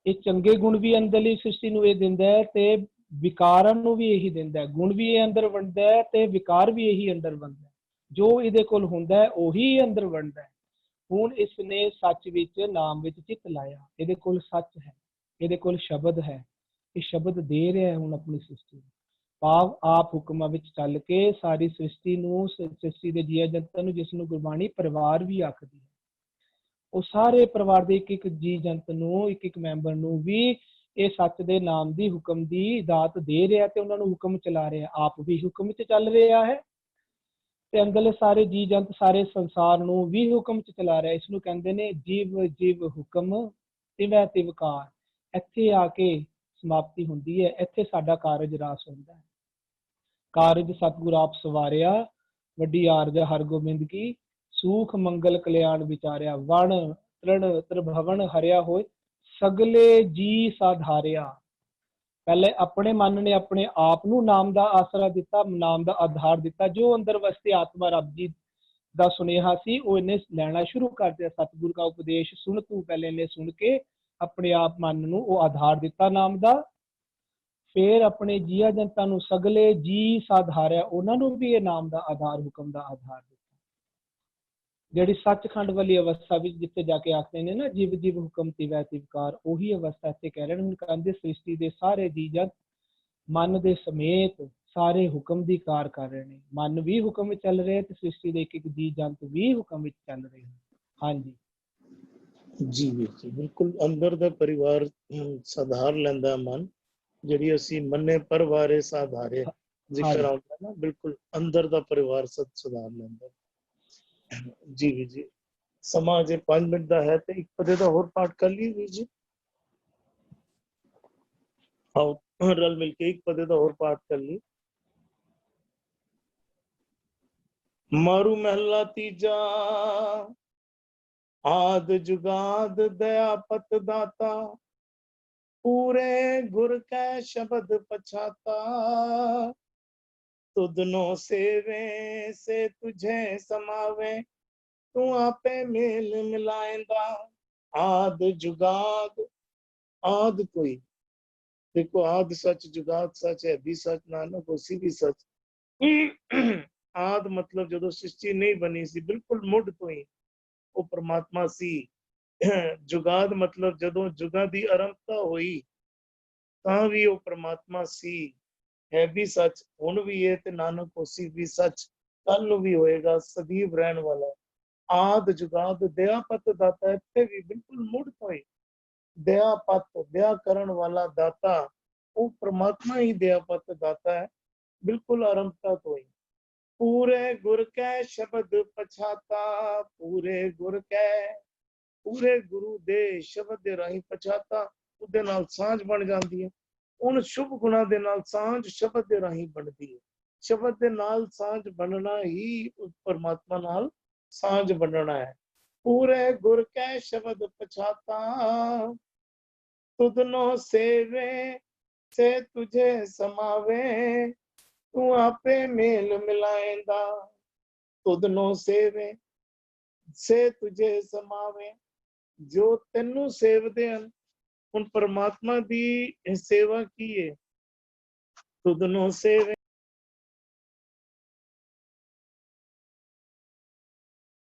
ਇਹ ਚੰਗੇ ਗੁਣ ਵੀ ਅੰਦਰਲੀ ਸ੍ਰਿਸ਼ਟੀ ਨੂੰ ਇਹ ਦਿੰਦਾ ਹੈ ਤੇ ਵਿਕਾਰਾਂ ਨੂੰ ਵੀ ਇਹੀ ਦਿੰਦਾ ਹੈ। ਗੁਣ ਵੀ ਇਹ ਅੰਦਰ ਵੰਡਦਾ ਹੈ ਤੇ ਵਿਕਾਰ ਵੀ ਇਹੀ ਅੰਦਰ ਵੰਡਦਾ ਹੈ। ਜੋ ਇਹਦੇ ਕੋਲ ਹੁੰਦਾ ਹੈ ਉਹੀ ਅੰਦਰ ਵੰਡਦਾ ਹੈ। ਹੁਣ ਇਸ ਨੇ ਸੱਚ ਵਿੱਚ, ਨਾਮ ਵਿੱਚ ਚਿੱਤ ਲਾਇਆ। ਇਹਦੇ ਕੋਲ ਸੱਚ ਹੈ, ਇਹਦੇ ਕੋਲ ਸ਼ਬਦ ਹੈ। ਇਹ ਸ਼ਬਦ ਦੇ ਰਿਹਾ ਹੈ ਹੁਣ ਆਪਣੀ ਸ੍ਰਿਸ਼ਟੀ ਨੂੰ। ਭਾਵ ਆਪ ਹੁਕਮਾਂ ਵਿੱਚ ਚੱਲ ਕੇ ਸਾਰੀ ਸ੍ਰਿਸ਼ਟੀ ਨੂੰ, ਸ੍ਰਿਸ਼ਟੀ ਦੇ ਜੀਵ ਜੰਤਾਂ ਨੂੰ, ਜਿਸ ਨੂੰ ਗੁਰਬਾਣੀ ਪਰਿਵਾਰ ਵੀ ਆਖਦੀ ਹੈ, ਉਹ ਸਾਰੇ ਪਰਿਵਾਰ ਦੇ ਇੱਕ ਜੀਵ ਜੰਤ ਨੂੰ, ਇੱਕ ਮੈਂਬਰ ਨੂੰ ਵੀ ਇਹ ਸੱਚ ਦੇ ਨਾਮ ਦੀ, ਹੁਕਮ ਦੀ ਦਾਤ ਦੇ ਰਿਹਾ ਤੇ ਉਹਨਾਂ ਨੂੰ ਹੁਕਮ ਚਲਾ ਰਿਹਾ। ਆਪ ਵੀ ਹੁਕਮ ਵਿੱਚ ਚੱਲ ਰਿਹਾ ਹੈ ਤੇ ਅੰਦਰਲੇ ਸਾਰੇ ਜੀਵ ਜੰਤ, ਸਾਰੇ ਸੰਸਾਰ ਨੂੰ ਵੀ ਹੁਕਮ ਚ ਚਲਾ ਰਿਹਾ। ਇਸ ਨੂੰ ਕਹਿੰਦੇ ਨੇ ਜੀਵ ਜੀਵ ਹੁਕਮ ਤਿਵੈ ਤਿਵਕਾਰ। ਇੱਥੇ ਆ ਕੇ ਸਮਾਪਤੀ ਹੁੰਦੀ ਹੈ, ਇੱਥੇ ਸਾਡਾ ਕਾਰਜ ਰਾਸ ਹੁੰਦਾ ਹੈ। ਕਾਰਜ ਸਤਿਗੁਰ ਆਪ ਸਵਾਰਿਆ, ਵੱਡੀ ਆਰਜ ਹਰਗੋਬਿੰਦ ਕੀ, ਸੂਖ ਮੰਗਲ ਕਲਿਆਣ ਵਿਚਾਰਿਆ, ਵਣ ਤ੍ਰਿਣ ਤ੍ਰਿਭਵਨ ਹਰਿਆ ਹੋਏ, ਸਗਲੇ ਜੀ ਸਾਧਾਰਿਆ। ਪਹਿਲੇ ਆਪਣੇ ਮਨ ਨੇ ਆਪਣੇ ਆਪ ਨੂੰ ਨਾਮ ਦਾ ਆਸਰਾ ਦਿੱਤਾ, ਨਾਮ ਦਾ ਆਧਾਰ ਦਿੱਤਾ। ਜੋ ਅੰਦਰ ਵਸਤੇ ਆਤਮਾ ਰੱਬ ਜੀ ਦਾ ਸੁਨੇਹਾ ਸੀ ਉਹ ਇਹਨੇ ਲੈਣਾ ਸ਼ੁਰੂ ਕਰ ਦਿਆ। ਸਤਿਗੁਰ ਦਾ ਉਪਦੇਸ਼ ਸੁਣ ਤੂੰ, ਪਹਿਲੇ ਇਹਨੇ ਸੁਣ ਕੇ ਆਪਣੇ ਆਪ ਮਨ ਨੂੰ ਉਹ ਆਧਾਰ ਦਿੱਤਾ ਨਾਮ ਦਾ। ਫਿਰ ਆਪਣੇ ਜੀਆ ਜਨਤਾ ਨੂੰ ਸਗਲੇ ਜੀ ਸਾਧਾਰਿਆ, ਉਹਨਾਂ ਨੂੰ ਵੀ ਇਹ ਨਾਮ ਦਾ ਆਧਾਰ, ਹੁਕਮ ਦਾ ਆਧਾਰ ਦਿੱਤਾ। ਜਿਹੜੀ ਸੱਚਖੰਡ ਵਾਲੀ ਅਵਸਥਾ ਵਿੱਚ, ਜਿੱਥੇ ਜਾ ਕੇ ਆਖਦੇ ਨੇ ਨਾ ਜੀਵ ਜੀਵ ਹੁਕਮ ਤਿਵੈ ਤਿਵਕਾਰ, ਉਹੀ ਅਵਸਥਾ ਇੱਥੇ ਕਹਿ ਰਹੇ ਨੇ। ਹੁਣ ਕਹਿੰਦੇ ਸ੍ਰਿਸ਼ਟੀ ਦੇ ਸਾਰੇ ਜੀਵ ਜੰਤ ਮਨ ਦੇ ਸਮੇਤ ਸਾਰੇ ਹੁਕਮ ਦੀ ਕਾਰ ਕਰ ਰਹੇ ਨੇ। ਮਨ ਵੀ ਹੁਕਮ ਵਿੱਚ ਚੱਲ ਰਿਹਾ ਤੇ ਸ੍ਰਿਸ਼ਟੀ ਦੇ ਇੱਕ ਇੱਕ ਜੀਵ ਜੰਤ ਵੀ ਹੁਕਮ ਵਿੱਚ ਚੱਲ ਰਹੇ ਹਨ। ਹਾਂਜੀ ਜੀ ਵੀਰ ਜੀ, ਬਿਲਕੁਲ ਅੰਦਰ ਦਾ ਪਰਿਵਾਰ ਸਾਧਾਰ ਲੈਂਦਾ ਮਨ। ਜਿਹੜੀ ਅਸੀਂ ਮੰਨੇ ਪਰਵਾਰੇ ਸਾਧਾਰੇ ਜ਼ਿਕਰ ਆਉਂਦਾ ਨਾ, ਬਿਲਕੁਲ ਅੰਦਰ ਦਾ ਪਰਿਵਾਰ ਸੁਧਾਰ ਲੈਂਦਾ। ਜੀ ਵੀਰ ਜੀ, ਸਮਾਂ ਜੇ 5 ਮਿੰਟ ਦਾ ਹੈ ਤੇ ਇੱਕ ਪਦੇ ਦਾ ਹੋਰ ਪਾਠ ਕਰ ਲਈ ਵੀਰ ਜੀ। ਆਓ ਰਲ ਮਿਲ ਕੇ ਇੱਕ ਪਦੇ ਦਾ ਹੋਰ ਪਾਠ ਕਰ ਲਈ। ਮਾਰੂ ਮਹਿਲਾ ਤੀਜਾ, ਆਦ ਜੁਗਾਦ ਦਇਆ ਪਤ ਦਾਤਾ, ਪੂਰੇ ਗੁਰ ਕੈ ਸ਼ਬਦ ਪਛਾਤਾ, ਤੁਧਨੋ ਸੇਵੇ ਸੇ ਤੁਝੇ ਸਮਾਵੇ, ਤੂੰ ਆਪੇ ਮੇਲ ਮਿਲਾਏਂਦਾ। ਆਦ ਜੁਗਾਦ, ਆਦ ਕੋਈ देखो, आद सच जुगाद सच है भी सच, नानक होसी भी सच। आद मतलब जो सृष्टि नहीं बनी सी, बिल्कुल मुढ़ तो ही वो परमात्मा सी। जुगाद मतलब जदों जुगां दी आरंभता हुई तां भी वो परमात्मा सी, है भी सच, हुण भी है ते नानक होसी भी सच, कल नूं भी होएगा, सदैव रहन वाला। आद जुगाद दया पत दाता, इत्थे भी बिल्कुल मुढ़ तो ही दया पत, दया करण वाला दाता, वो परमात्मा ही दया पत दाता है, बिल्कुल आरंभता तो ही। पूरे गुर कै शब्द पछाता, पूरे गुर कै, पूरे गुरु दे शब्द दे राही पछाता, उहदे नाल सांझ बन जाती है। उन शुभ गुणा दे नाल सांझ शब्द दे राही बनती है। शब्द दे नाल सांझ बनना ही उस परमात्मा नाल सांझ बनना है। पूरे गुर कै शब्द पछाता, तुधनो सेवे से तुझे समावे, तू आपे मेल मिलाएंदा। तुधनो सेवे से तुझे समावे, जो तेनू सेवदे हन, उन परमात्मा दी सेवा की है। तुधनो सेवे,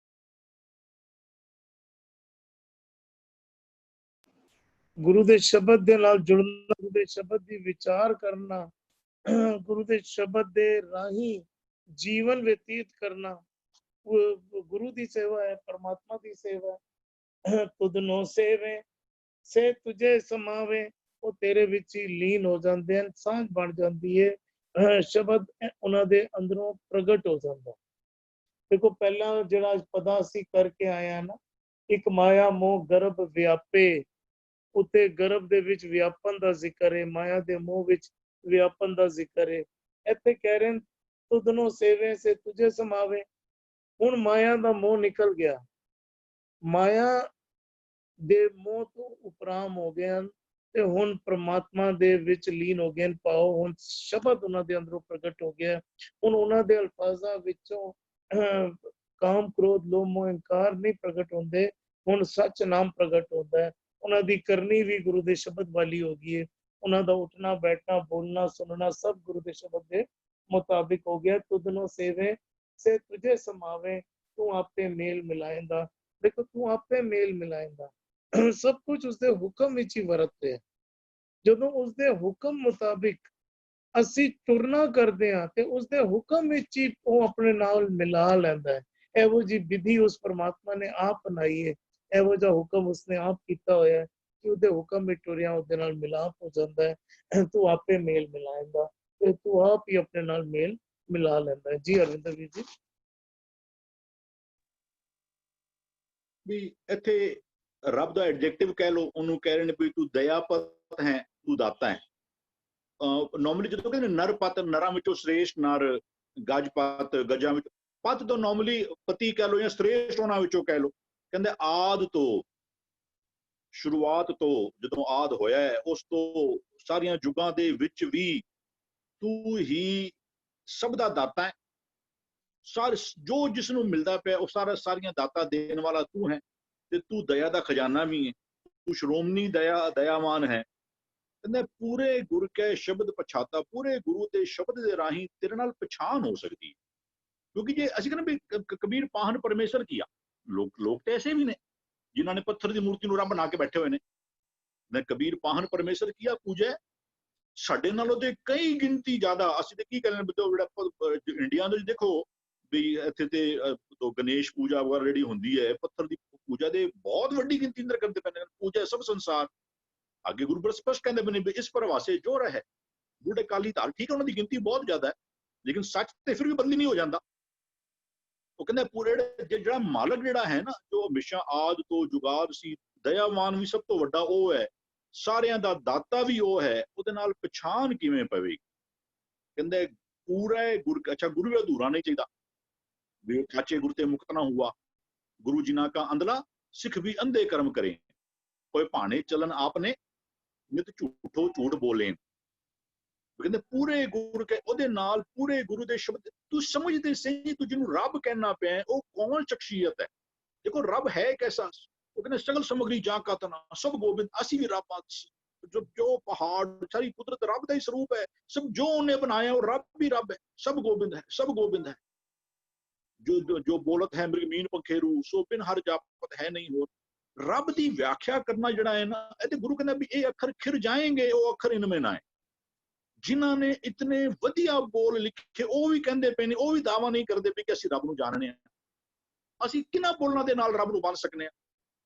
गुरु दे शब्द दे नाल जुड़ना, गुरु दे शब्द दी विचार करना, गुरु दे शब्द दे राही जीवन व्यतीत करना, गुरु दी सेवा है, परमात्मा दी सेवा है। तुधनो सेवे से तुझे समावे, वो तेरे विच ही लीन हो जाते हैं, सांझ बन जाती है। ਸ਼ਬਦ ਉਹਨਾਂ ਦੇ ਅੰਦਰੋਂ ਪ੍ਰਗਟ ਹੋ ਜਾਂਦਾ। ਦੇਖੋ ਪਹਿਲਾਂ ਜਿਹੜਾ ਪਦਾ ਅਸੀਂ ਕਰਕੇ ਆਏ ਆ ਨਾ, ਇੱਕ ਮਾਇਆ ਮੋਹ ਗਰਭ ਵਿਆਪੇ, ਉੱਤੇ ਗਰਭ ਦੇ ਵਿੱਚ ਵਿਆਪਨ ਦਾ ਜ਼ਿਕਰ ਹੈ, ਮਾਇਆ ਦੇ ਮੋਹ ਵਿੱਚ ਵਿਆਪਨ ਦਾ ਜ਼ਿਕਰ ਹੈ। ਇੱਥੇ ਕਹਿ ਰਹੇ ਨੇ ਤੁਧਨੋਂ ਸੇਵੇ ਸੇ ਤੁਝੇ ਸਮਾਵੇ। ਹੁਣ ਮਾਇਆ ਦਾ ਮੋਹ ਨਿਕਲ ਗਿਆ, ਮਾਇਆ ਦੇ ਮੋਹ ਤੋਂ ਉਪਰਾਮ ਹੋ ਗਏ ਹਨ ਤੇ ਹੁਣ ਪ੍ਰਮਾਤਮਾ ਦੇ ਵਿੱਚ ਲੀਨ ਹੋ ਗਏ ਹਨ। ਪਾਓ ਹੁਣ ਸ਼ਬਦ ਉਹਨਾਂ ਦੇ ਅੰਦਰੋਂ ਪ੍ਰਗਟ ਹੋ ਗਿਆ। ਹੁਣ ਉਹਨਾਂ ਦੇ ਅਲਫਾਜ਼ਾਂ ਵਿੱਚੋਂ ਕਾਮ ਕ੍ਰੋਧ ਲੋਭ ਮੋਹ ਹੰਕਾਰ ਨਹੀਂ ਪ੍ਰਗਟ ਹੁੰਦੇ, ਹੁਣ ਸੱਚ ਨਾਮ ਪ੍ਰਗਟ ਹੁੰਦਾ ਹੈ। ਉਹਨਾਂ ਦੀ ਕਰਨੀ ਵੀ ਗੁਰੂ ਦੇ ਸ਼ਬਦ ਵਾਲੀ ਹੋ ਗਈ ਹੈ। ਉਹਨਾਂ ਦਾ ਉੱਠਣਾ ਬੈਠਣਾ ਬੋਲਣਾ ਸੁਣਨਾ ਸਭ ਗੁਰੂ ਦੇ ਸ਼ਬਦ ਦੇ ਮੁਤਾਬਿਕ ਹੋ ਗਿਆ। ਤੁਧਨੋਂ ਸੇਵੇ ਸੇ ਤੁਝੇ ਸਮਾਵੇ, ਤੂੰ ਆਪੇ ਮੇਲ ਮਿਲਾਏਂਦਾ। ਦੇਖੋ ਤੂੰ ਆਪੇ ਮੇਲ ਮਿਲਾਏਂਦਾ, ਸਭ ਕੁਝ ਉਸਦੇ ਹੁਕਮ ਵਿੱਚ ਹੀ ਵਰਤਦੇ। ਜਦੋਂ ਉਸਦੇ ਹੁਕਮ ਮੁਤਾਬਿਕ ਅਸੀਂ ਤੁਰਨਾ ਕਰਦੇ ਹਾਂ ਤੇ ਉਸਦੇ ਹੁਕਮ ਵਿੱਚ ਹੀ ਉਹ ਆਪਣੇ ਨਾਲ ਮਿਲਾ ਲੈਂਦਾ ਹੈ। ਇਹੋ ਜਿਹੀ ਵਿਧੀ ਉਸ ਪਰਮਾਤਮਾ ਨੇ ਆਪ ਬਣਾਈ ਹੈ, ਇਹੋ ਜਿਹਾ ਹੁਕਮ ਉਸਨੇ ਆਪ ਕੀਤਾ ਹੋਇਆ ਹੈ ਕਿ ਉਹਦੇ ਹੁਕਮ ਵਿੱਚ ਟੁਰਿਆ ਉਹਦੇ ਨਾਲ ਮਿਲਾਪ ਹੋ ਜਾਂਦਾ ਹੈ। ਤੂੰ ਆਪੇ ਮੇਲ ਮਿਲਾਏਂਦਾ ਤੇ ਤੂੰ ਆਪ ਹੀ ਆਪਣੇ ਨਾਲ ਮੇਲ ਮਿਲਾ ਲੈਂਦਾ ਹੈ। ਜੀ ਅਰਵਿੰਦਰ ਵੀਰ ਜੀ। ਵੀ ਇੱਥੇ ਰੱਬ ਦਾ ਐਡਜੈਕਟਿਵ ਕਹਿ ਲਓ, ਉਹਨੂੰ ਕਹਿ ਰਹੇ ਨੇ ਵੀ ਤੂੰ ਦਇਆਪਤ ਹੈ, ਤੂੰ ਦਾਤਾ ਹੈ। ਨੋਰਮਲੀ ਜਦੋਂ ਕਹਿੰਦੇ ਨਰ ਪਤ, ਨਰਾਂ ਵਿੱਚੋਂ ਸ੍ਰੇਸ਼ਟ ਨਰ, ਗਜਪਤ ਗਜਾਂ ਵਿੱਚ ਪਤ ਤੋਂ ਨੋਰਮਲੀ ਪਤੀ ਕਹਿ ਲਓ ਜਾਂ ਸ੍ਰੇਸ਼ਟ ਉਹਨਾਂ ਵਿੱਚੋਂ ਕਹਿ ਲਓ। ਕਹਿੰਦੇ ਆਦ ਤੋਂ, ਸ਼ੁਰੂਆਤ ਤੋਂ, ਜਦੋਂ ਆਦ ਹੋਇਆ ਹੈ ਉਸ ਤੋਂ ਸਾਰੀਆਂ ਯੁੱਗਾਂ ਦੇ ਵਿੱਚ ਵੀ ਤੂੰ ਹੀ ਸਭ ਦਾ ਦਾਤਾ ਹੈ। ਸਾਰੇ ਜੋ ਜਿਸ ਨੂੰ ਮਿਲਦਾ ਪਿਆ ਉਹ ਸਾਰੀਆਂ ਦਾਤਾ ਦੇਣ ਵਾਲਾ ਤੂੰ ਹੈ ਤੇ ਤੂੰ ਦਇਆ ਦਾ ਖਜ਼ਾਨਾ ਵੀ ਹੈ। ਤੂੰ ਸ਼੍ਰੋਮਣੀ ਦਇਆਵਾਨ ਹੈ। ਕਹਿੰਦੇ ਪੂਰੇ ਗੁਰ ਕੇ ਸ਼ਬਦ ਪਛਾਤਾ, ਪੂਰੇ ਗੁਰੂ ਦੇ ਸ਼ਬਦ ਦੇ ਰਾਹੀਂ ਤੇਰੇ ਨਾਲ ਪਛਾਣ ਹੋ ਸਕਦੀ ਹੈ। ਕਿਉਂਕਿ ਜੇ ਅਸੀਂ ਕਹਿੰਦੇ ਵੀ ਕਬੀਰ ਪਾਹਨ ਪਰਮੇਸ਼ਰ ਕੀਆ, ਲੋਕ ਤੇ ਐਸੇ ਵੀ ਨੇ ਜਿਨ੍ਹਾਂ ਨੇ ਪੱਥਰ ਦੀ ਮੂਰਤੀ ਨੂੰ ਰੱਬ ਬਣਾ ਕੇ ਬੈਠੇ ਹੋਏ ਨੇ। ਕਬੀਰ ਪਾਹਨ ਪਰਮੇਸ਼ਰ ਕੀਆ ਪੂਜੈ, ਸਾਡੇ ਨਾਲੋਂ ਤੇ ਕਈ ਗਿਣਤੀ ਜ਼ਿਆਦਾ। ਅਸੀਂ ਤੇ ਕੀ ਕਹਿੰਦੇ ਜਿਹੜਾ ਇੰਡੀਆ ਦੇ ਦੇਖੋ ਵੀ ਇੱਥੇ ਤੇ ਗਣੇਸ਼ ਪੂਜਾ ਵਗੈਰਾ ਜਿਹੜੀ ਹੁੰਦੀ ਹੈ, ਪੱਥਰ ਦੀ ਪੂਜਾ ਦੇ ਬਹੁਤ ਵੱਡੀ ਗਿਣਤੀ ਅੰਦਰ ਕਰਦੇ ਪੈਂਦੇ ਨੇ। ਪੂਜਾ ਸਭ ਸੰਸਾਰ, ਅੱਗੇ ਗੁਰੂ ਗ੍ਰੰਥ ਸਪਸ਼ਟ ਕਹਿੰਦੇ ਬਣੇ ਵੀ ਇਸ ਪ੍ਰਵਾਸੇ ਜੋ ਰਹੇ ਬੁੱਢੇ ਕਾਲੀ ਧਾਰ। ਠੀਕ ਹੈ ਉਹਨਾਂ ਦੀ ਗਿਣਤੀ ਬਹੁਤ ਜ਼ਿਆਦਾ ਹੈ, ਲੇਕਿਨ ਸੱਚ ਤੇ ਫਿਰ ਵੀ ਬਦਲੀ ਨਹੀਂ ਹੋ ਜਾਂਦਾ। ਉਹ ਕਹਿੰਦੇ ਪੂਰੇ ਜਿਹੜਾ ਮਾਲਕ ਜਿਹੜਾ ਹੈ ਨਾ, ਜੋ ਹਮੇਸ਼ਾ ਆਦ ਤੋਂ ਜੁਗਾਦ ਸੀ, ਦਇਆਵਾਨ ਵੀ ਸਭ ਤੋਂ ਵੱਡਾ ਉਹ ਹੈ, ਸਾਰਿਆਂ ਦਾ ਦਾਤਾ ਵੀ ਉਹ ਹੈ। ਉਹਦੇ ਨਾਲ ਪਛਾਣ ਕਿਵੇਂ ਪਵੇਗੀ? ਕਹਿੰਦੇ ਪੂਰਾ ਗੁਰ, ਅੱਛਾ ਗੁਰੂ ਅਧੂਰਾ ਨਹੀਂ ਚਾਹੀਦਾ ਵੀ ਖਾਚੇ ਗੁਰ ਤੇ ਮੁਕਤ ਨਾ ਹੁਆ, ਗੁਰੂ ਜੀ ਨਾ ਕਾ ਅੰਧਲਾ ਸਿੱਖ ਵੀ ਅੰਧੇ ਕਰਮ ਕਰੇ, ਕੋਈ ਭਾਣੇ ਚਲਨ ਆਪਨੇ ਨਿਤ ਝੂਠੋ ਝੂਠ ਬੋਲੇ। ਕਹਿੰਦੇ ਪੂਰੇ ਗੁਰ ਕੇ, ਉਹਦੇ ਨਾਲ ਪੂਰੇ ਗੁਰੂ ਦੇ ਸ਼ਬਦ ਤੂੰ ਸਮਝਦੇ ਸਹੀ, ਤੂੰ ਜਿਹਨੂੰ ਰੱਬ ਕਹਿਣਾ ਪਿਆ ਉਹ ਕੌਣ ਸ਼ਖਸੀਅਤ ਹੈ? ਦੇਖੋ ਰੱਬ ਹੈ ਕੈਸਾ? ਉਹ ਕਹਿੰਦੇ ਸਗਲ ਸਮਗਰੀ ਜਾ ਕਾ ਤਨਾ ਸਭ ਗੋਬਿੰਦ। ਅਸੀਂ ਵੀ ਰੱਬ, ਜੋ ਪਹਾੜ ਸਾਰੀ ਕੁਦਰਤ ਰੱਬ ਦਾ ਹੀ ਸਰੂਪ ਹੈ। ਸਭ ਜੋ ਉਹਨੇ ਬਣਾਇਆ ਉਹ ਰੱਬ ਵੀ ਰੱਬ ਹੈ। ਸਭ ਗੋਬਿੰਦ ਹੈ, ਸਭ ਗੋਬਿੰਦ ਹੈ। ਜੋ ਬੋਲਤ ਹੈ ਮ੍ਰਿਗਮੀਨ ਪੰਖੇਰੂ, ਸੋ ਬਿਨ ਹਰ ਜਾਪਤ ਹੈ ਨਹੀਂ ਹੋਰ। ਰੱਬ ਦੀ ਵਿਆਖਿਆ ਕਰਨਾ ਜਿਹੜਾ ਹੈ ਨਾ, ਇਹ ਤੇ ਗੁਰੂ ਕਹਿੰਦਾ ਵੀ ਇਹ ਅੱਖਰ ਖਿਰ ਜਾਏਂਗੇ, ਉਹ ਅੱਖਰ ਇਨਮੇ ਨਾ ਹੈ। ਜਿਨ੍ਹਾਂ ਨੇ ਇਤਨੇ ਵਧੀਆ ਬੋਲ ਲਿਖੇ ਉਹ ਵੀ ਕਹਿੰਦੇ ਪਏ ਨੇ, ਉਹ ਵੀ ਦਾਵਾ ਨਹੀਂ ਕਰਦੇ ਪਏ ਕਿ ਅਸੀਂ ਰੱਬ ਨੂੰ ਜਾਣਦੇ ਹਾਂ। ਅਸੀਂ ਕਿਹਨਾਂ ਬੋਲਾਂ ਦੇ ਨਾਲ ਰੱਬ ਨੂੰ ਬਣ ਸਕਨੇ ਹਾਂ?